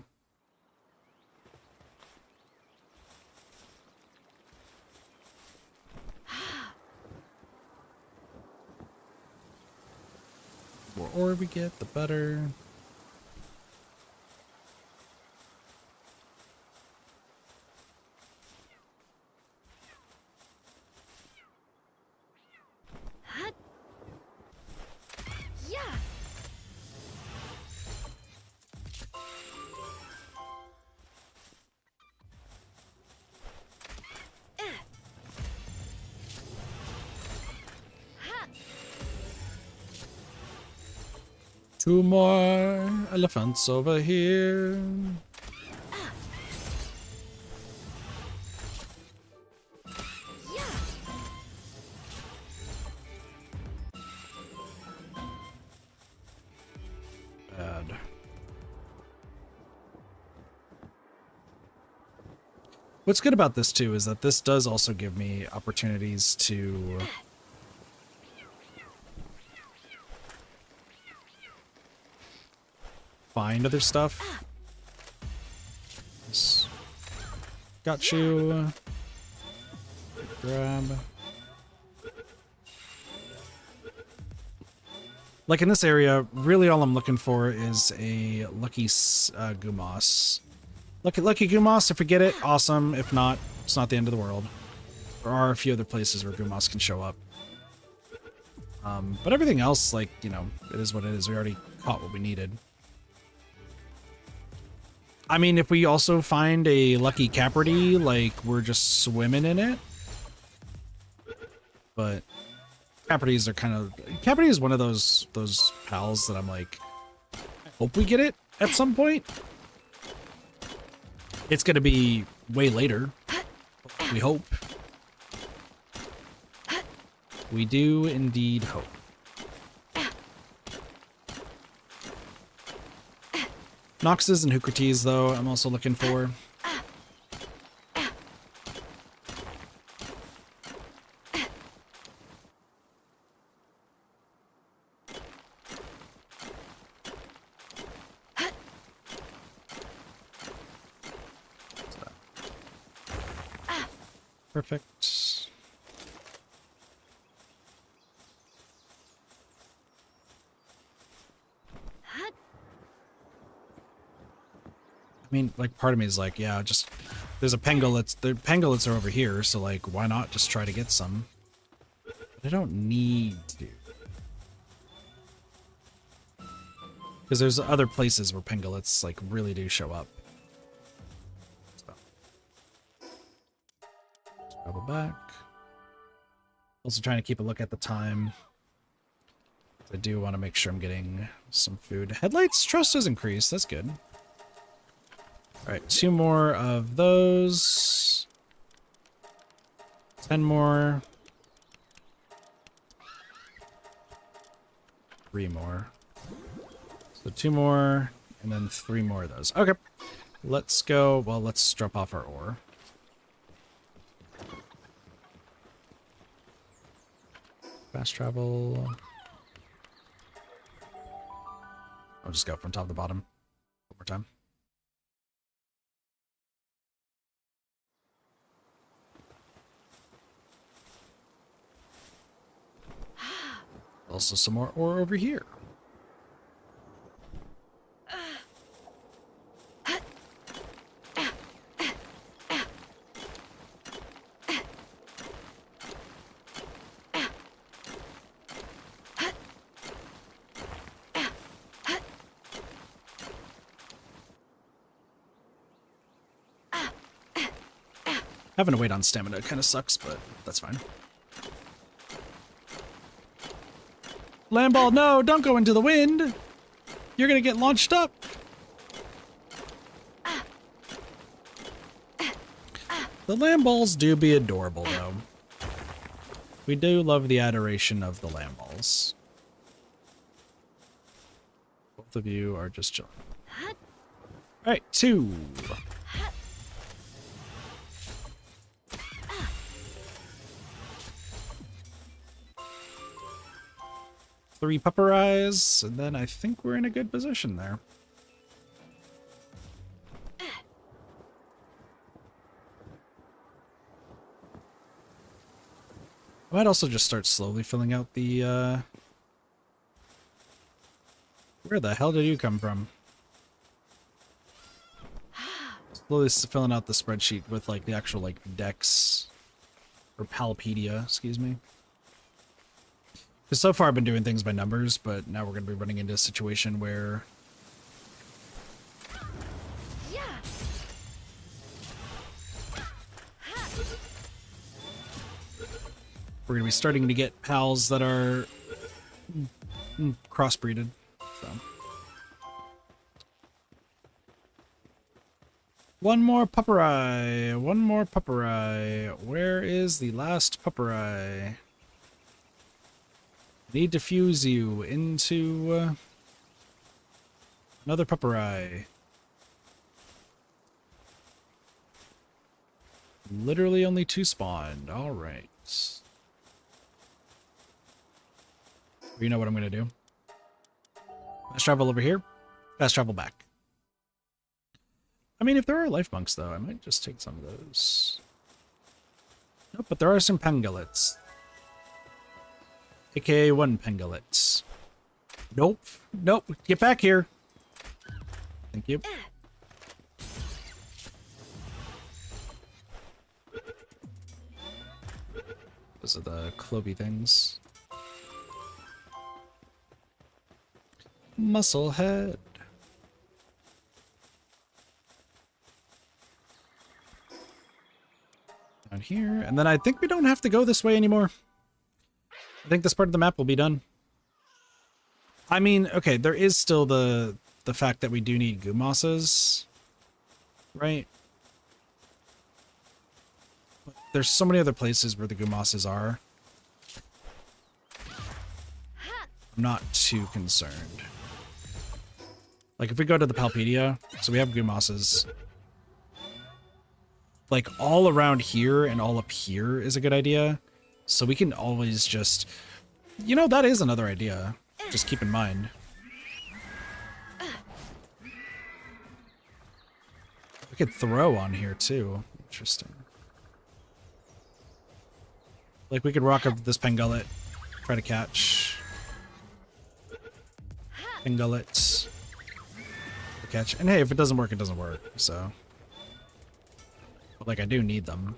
ore we get, the better. Hut. Yeah. Ha. Two more elephants over here. Yeah. Bad. What's good about this too is that this does also give me opportunities to find other stuff. Yes. Got you. Grab. Like in this area, really all I'm looking for is a lucky Gumas. Lucky Gumas, if we get it, awesome. If not, it's not the end of the world. There are a few other places where Gumas can show up. But everything else, like, you know, it is what it is. We already caught what we needed. I mean, if we also find a lucky Capricorn, like, we're just swimming in it. But Capricorns are kind of... Capricorn is one of those pals that I'm like, I hope we get it at some point. It's going to be way later. We hope. We do indeed hope. Noxes and Hookrates, though, I'm also looking for. Perfect. Hut. I mean, like, part of me is like, yeah, just... There's a pangolets. The pangolets are over here, so, like, why not just try to get some? But I don't need to. Because there's other places where pangolets, like, really do show up. Double back. Also trying to keep a look at the time. I do want to make sure I'm getting some food. Headlights trust has increased. That's good. Alright, 2 more of those. 10 more. 3 more. So 2 more, and then 3 more of those. Okay. Let's go. Well, let's drop off our ore. Fast travel. I'll just go from top to bottom. One more time. Also some more ore over here. Having to wait on stamina kind of sucks, but that's fine. Lamball, no, don't go into the wind. You're gonna get launched up. The Lamballs do be adorable, though. We do love the adoration of the Lamballs. Both of you are just chilling. Alright, 2. 3 pupper eyes, and then I think we're in a good position there. I might also just start slowly filling out the Where the hell did you come from? Slowly filling out the spreadsheet with like the actual like dex or Palpedia, excuse me. Because so far I've been doing things by numbers, but now we're going to be running into a situation where Yeah. we're going to be starting to get pals that are crossbreeded. So. One more puppery. One more puppery. Where is the last puppery? Need to fuse you into another puppery. Literally only 2 spawned. All right. You know what I'm going to do. Fast travel over here. Fast travel back. I mean, if there are life monks, though, I might just take some of those. Nope, but there are some pangolets. AKA 1 pangolets. Nope. Nope. Get back here. Thank you. Those are the clovey things. Muscle head. Down here. And then I think we don't have to go this way anymore. I think this part of the map will be done. I mean, okay, there is still the fact that we do need Gumosses, right? But there's so many other places where the Gumosses are. I'm not too concerned. Like, if we go to the Palpedia, so we have Gumosses. Like, all around here and all up here is a good idea. So we can always just... You know, that is another idea. Just keep in mind. We could throw on here, too. Interesting. Like, we could rock up this Pangullet. Try to catch. Pangullet. Catch. And hey, if it doesn't work, it doesn't work. So... But, like, I do need them.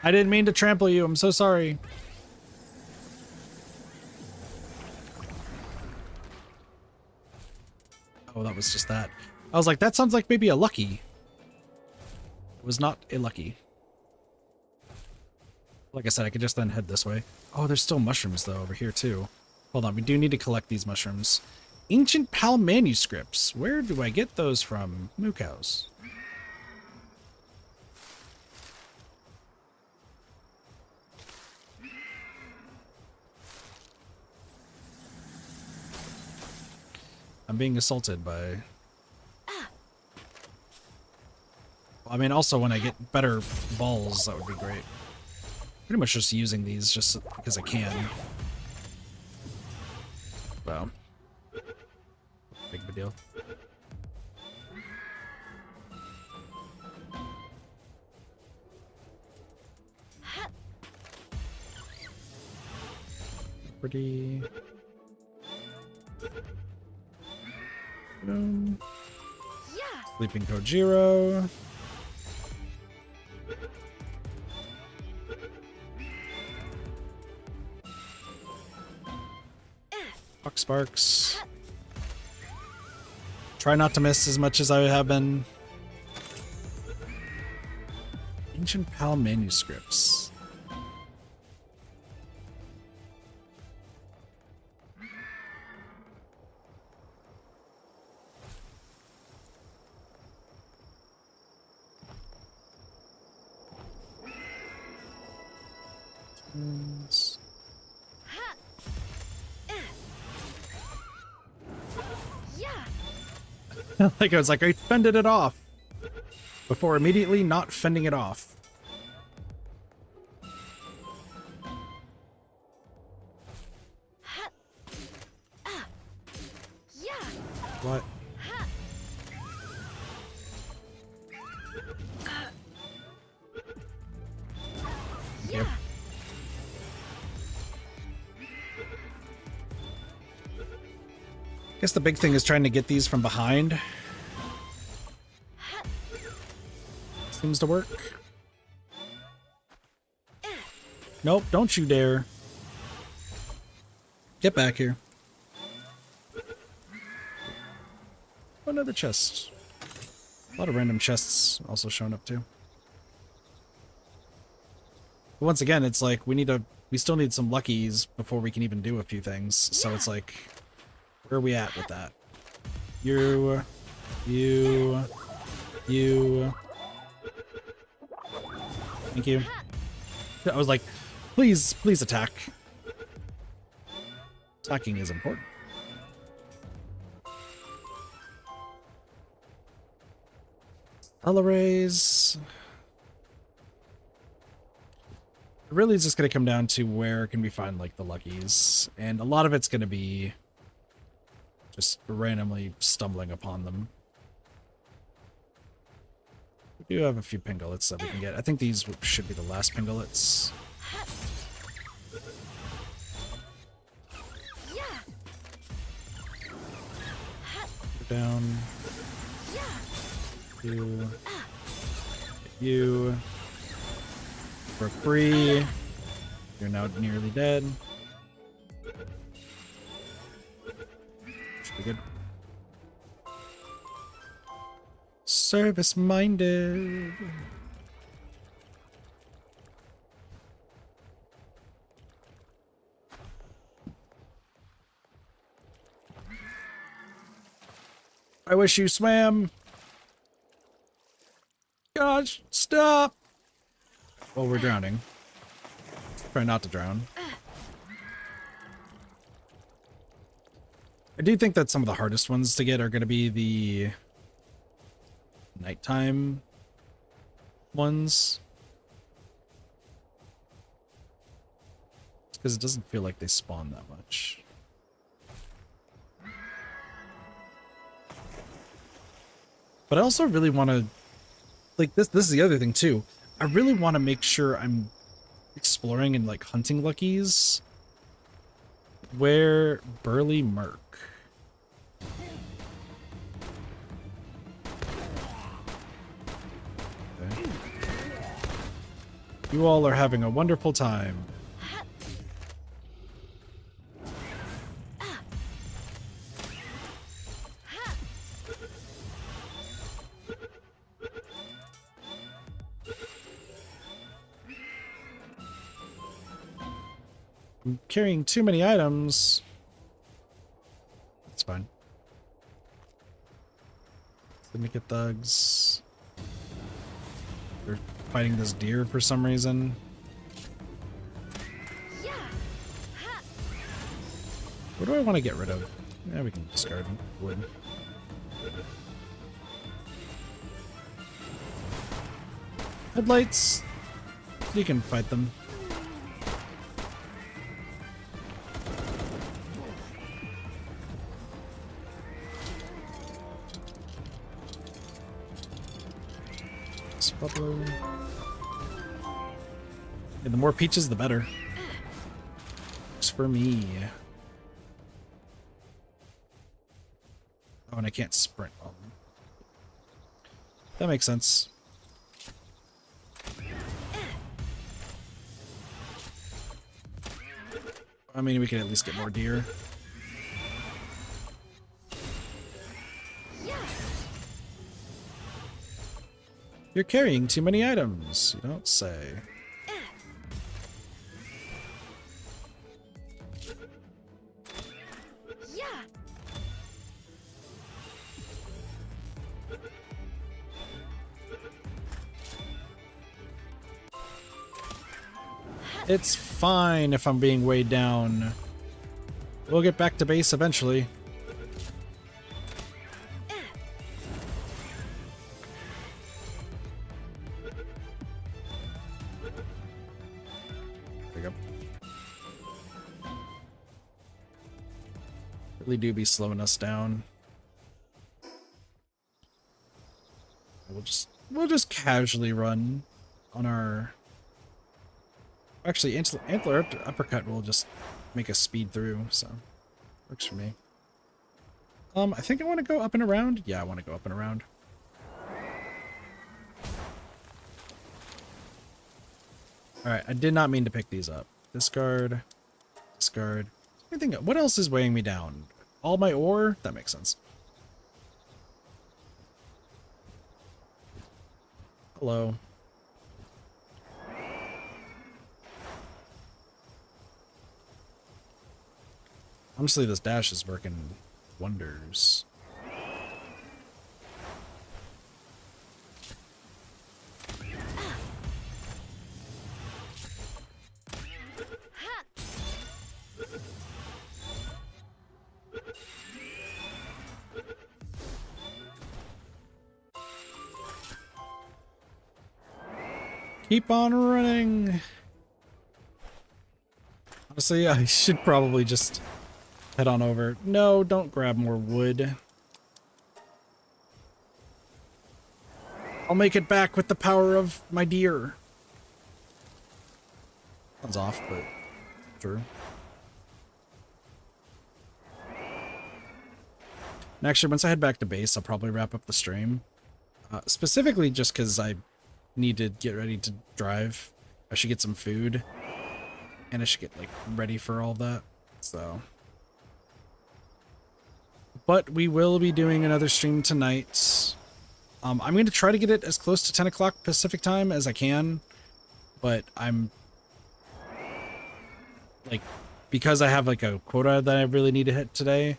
I didn't mean to trample you. I'm so sorry. Oh, that was just that. I was like, that sounds like maybe a lucky. It was not a lucky. Like I said, I could just then head this way. Oh, there's still mushrooms, though, over here, too. Hold on, we do need to collect these mushrooms. Ancient Pal manuscripts. Where do I get those from? Moo cows. I'm being assaulted by... I mean, also when I get better balls, that would be great. Pretty much just using these just because I can. Wow. Big of a deal. Pretty... Boom. Sleeping Kojiro. Fuck Sparks. Try not to miss as much as I have been. Ancient Pal manuscripts. Like I was like, I fended it off before immediately not fending it off. What? Yep. Guess the big thing is trying to get these from behind. Seems to work. Nope, don't you dare. Get back here. Another chest. A lot of random chests also showing up too. But once again, it's like we still need some luckies before we can even do a few things. So it's like, where are we at with that? You. Thank you. I was like, please attack. Attacking is important. Rays. Really, it's just going to come down to where can we find like the luckies, and a lot of it's going to be just randomly stumbling upon them. We do have a few pingulets that we can get. I think these should be the last pingulets. Down. You. For free. You're now nearly dead. Should be good. Service-minded. I wish you swam. Gosh, stop. Well, we're drowning. Try not to drown. I do think that some of the hardest ones to get are going to be the nighttime ones. Because it doesn't feel like they spawn that much. But I also really want to, like, this is the other thing too. I really want to make sure I'm exploring and like hunting luckies where Burly Merc. Okay. You all are having a wonderful time. I'm carrying too many items. That's fine. Syndicate thugs. They're fighting this deer for some reason. What do I want to get rid of? Yeah, we can discard wood. Headlights. You can fight them. Yeah, the more peaches, the better. Works for me. Oh, and I can't sprint on them. That makes sense. I mean, we can at least get more deer. You're carrying too many items, you don't say. It's fine if I'm being weighed down. We'll get back to base eventually. There you go. Really do be slowing us down. we'll just casually run on our. Actually, antler uppercut will just make us speed through, so works for me. I think I want to go up and around. Yeah, I want to go up and around. All right, I did not mean to pick these up. Discard, discard. Anything? What else is weighing me down? All my ore? That makes sense. Hello. Honestly, this dash is working wonders. Keep on running. Honestly, I should probably just head on over. No, don't grab more wood. I'll make it back with the power of my deer. Sounds off, but true. And actually, once I head back to base, I'll probably wrap up the stream. Specifically just because I need to get ready to drive. I should get some food. And I should get, like, ready for all that. So. But we will be doing another stream tonight. I'm going to try to get it as close to 10 o'clock Pacific time as I can. But I'm... like, because I have, like, a quota that I really need to hit today.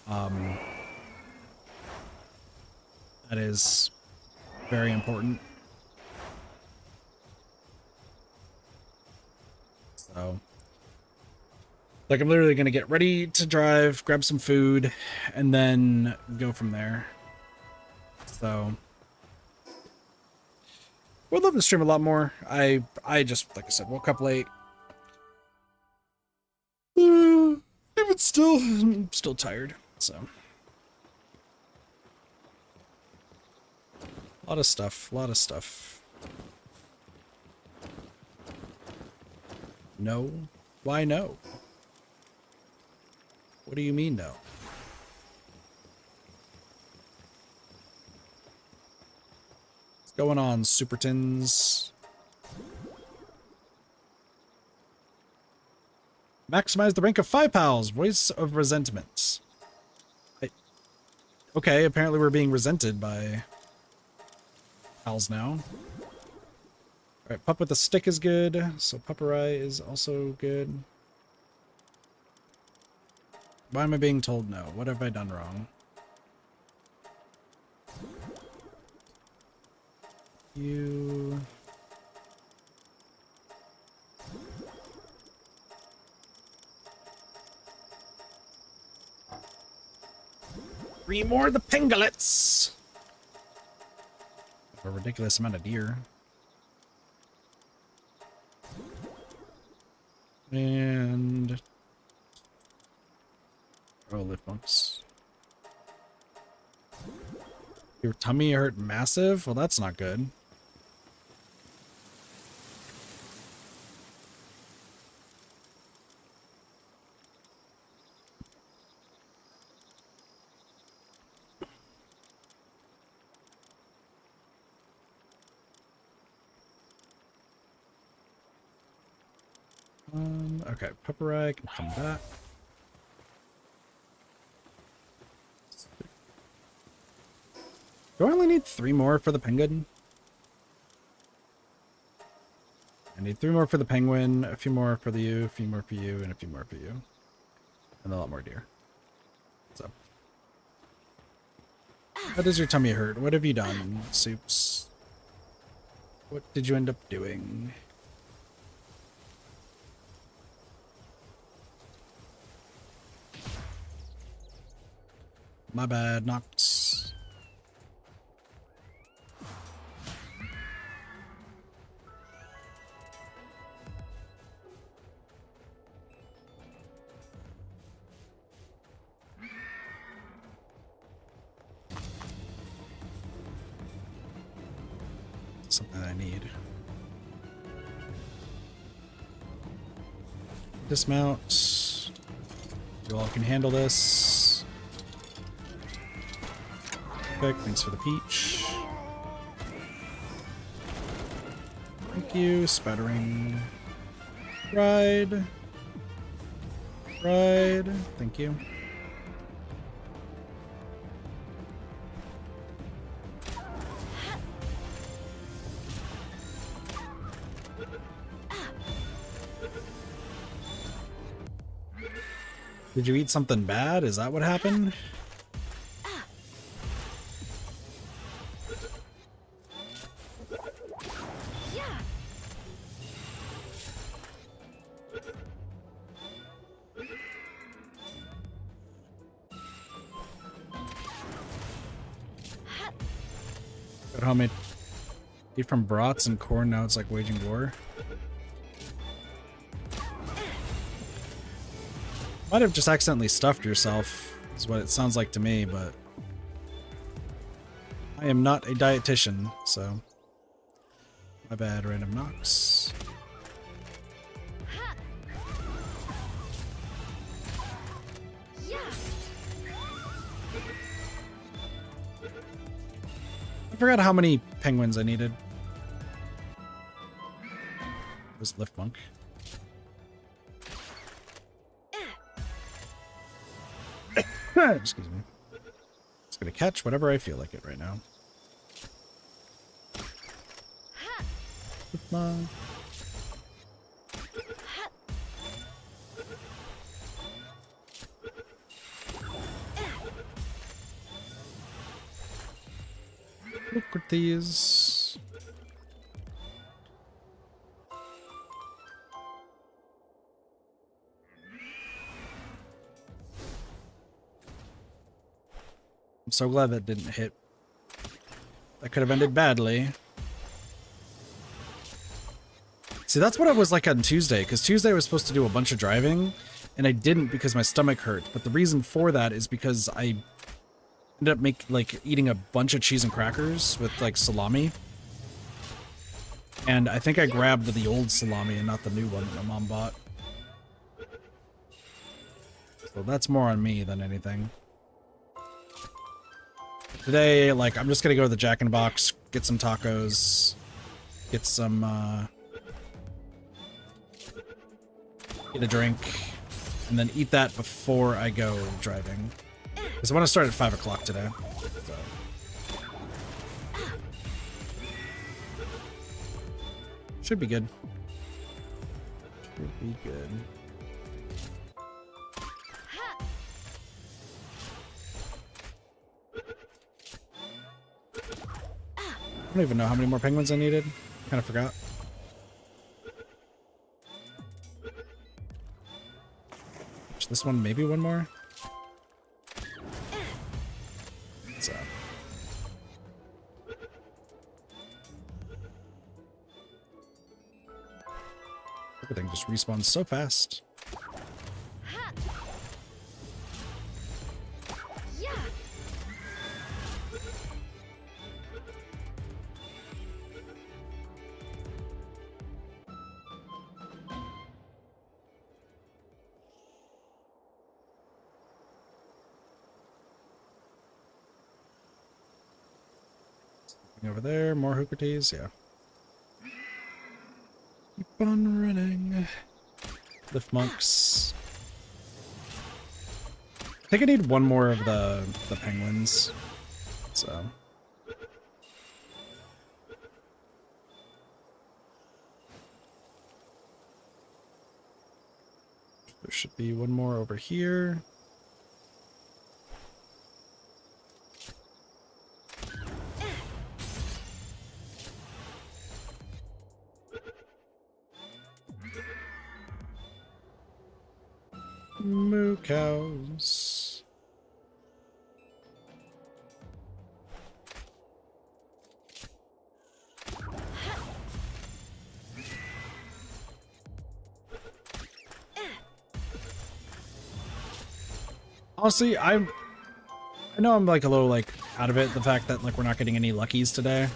That is very important. So, like, I'm literally going to get ready to drive, grab some food, and then go from there. So, would love to stream a lot more. I just, like I said, woke up late. Even still, I'm still tired, so. A lot of stuff, a lot of stuff. No? Why no? What do you mean no? What's going on, Supertins? Maximize the rank of 5 pals. Voice of resentment. Okay, apparently we're being resented by pals now. Alright, pup with a stick is good, so pupperai is also good. Why am I being told no? What have I done wrong? You... 3 more of the pingulets! A ridiculous amount of deer. And... oh, lift bumps. Your tummy hurt massive? Well, that's not good. Okay, pepperai can come back. Do I only need 3 more for the penguin? I need 3 more for the penguin, a few more for you, a few more for you, and a few more for you. And a lot more deer. So. How does your tummy hurt? What have you done, Soups? What did you end up doing? My bad, Nox. something I need. Dismount. You all can handle this. Perfect. Thanks for the peach. Thank you. Spattering. Ride. Ride. Thank you. Did you eat something bad? Is that what happened? Yeah. Got homemade eat from brats and corn, now it's like waging war. Might have just accidentally stuffed yourself, is what it sounds like to me, but I am not a dietitian, so my bad, random knocks. Yeah. I forgot how many penguins I needed. Was lift monk. Excuse me. It's gonna catch whatever I feel like it right now. Lift monk. Look at these. I'm so glad that didn't hit. That could have ended badly. See, that's what I was like on Tuesday, because Tuesday I was supposed to do a bunch of driving, and I didn't because my stomach hurt. But the reason for that is because I ended up eating a bunch of cheese and crackers with like salami. And I think I grabbed the old salami and not the new one that my mom bought. So that's more on me than anything. Today, like, I'm just gonna go to the Jack in the Box, get some tacos, get some, get a drink, and then eat that before I go driving. Because I want to start at 5 o'clock today. So. Should be good. Should be good. I don't even know how many more penguins I needed. Kind of forgot. This one, maybe one more. So. Everything just respawns so fast. Over there, more hookerties, yeah. Keep on running. Lift monks. I think I need one more of the penguins. So. There should be one more over here. Moo cows. Honestly, I know I'm like a little like out of it, the fact that like we're not getting any luckies today.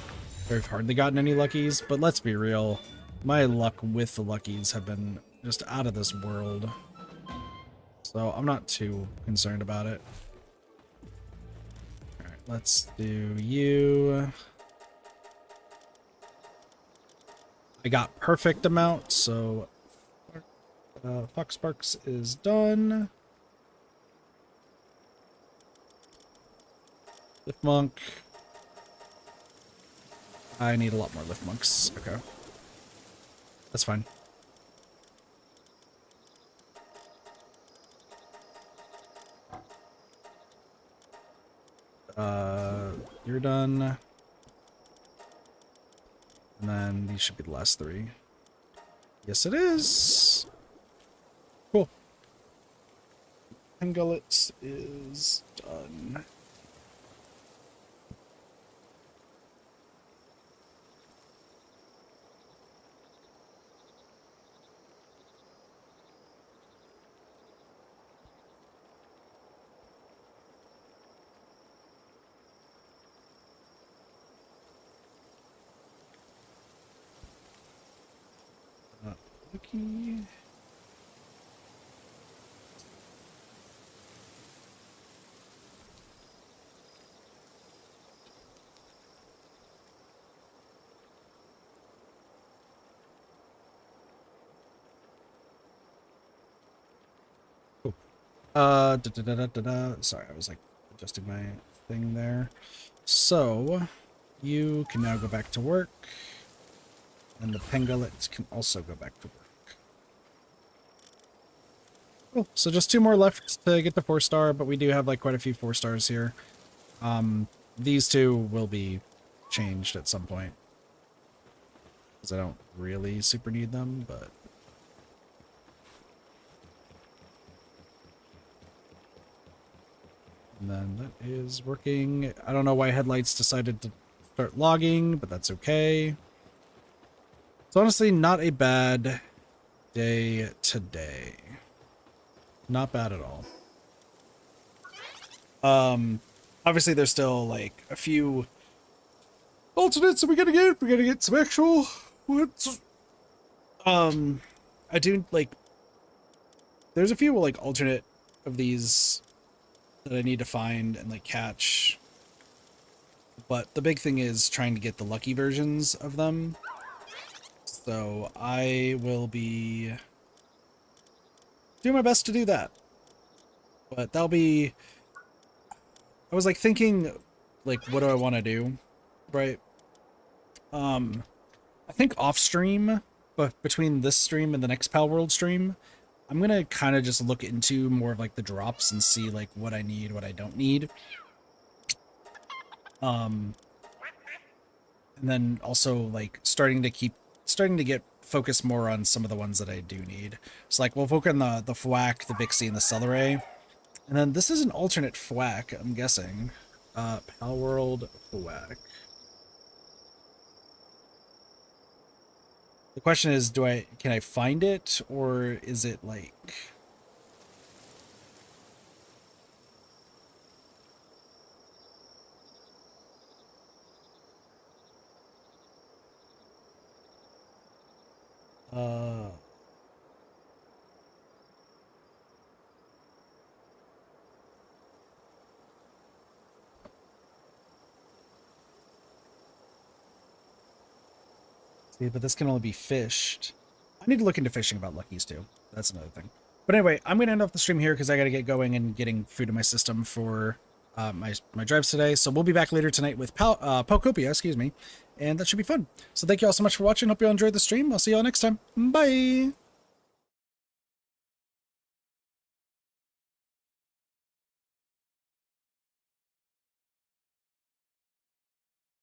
I've hardly gotten any luckies, but let's be real. My luck with the luckies have been just out of this world. So I'm not too concerned about it. Alright, let's do you. I got perfect amount, so Fox Sparks is done. Lift Monk. I need a lot more Lift Monks. Okay. That's fine. You're done. And then these should be the last 3. Yes, it is. Cool. Gullet is done. Okay. Cool. Sorry, I was like adjusting my thing there. So you can now go back to work, and the Pengullet can also go back to work. Cool. So just 2 more left to get the 4-star, but we do have like quite a few 4 stars here. These 2 will be changed at some point, because I don't really super need them, but and then that is working. I don't know why Headlights decided to start logging, but that's okay. It's honestly not a bad day today. Not bad at all. Obviously there's still like a few alternates that we gotta get. We gotta get some actual what's I do like there's a few like alternate of these that I need to find and like catch. But the big thing is trying to get the lucky versions of them. So I will be doing my best to do that. But that'll be... I was like thinking, like, what do I want to do? Right? I think off stream, but between this stream and the next Palworld stream, I'm gonna kind of just look into more of like the drops and see like what I need, what I don't need. And then also like starting to get focused more on some of the ones that I do need. So like we'll focus on the Thwack, the Vixie, and the Celeray. And then this is an alternate Thwack, I'm guessing. Palworld Thwack. The question is, can I find it, or is it like... See, but this can only be fished. I need to look into fishing about luckies too. That's another thing. But anyway, I'm going to end off the stream here because I got to get going and getting food in my system for my drives today. So we'll be back later tonight with Palcopia, excuse me, and that should be fun. So thank you all so much for watching. Hope you all enjoyed the stream. I'll see you all next time. Bye!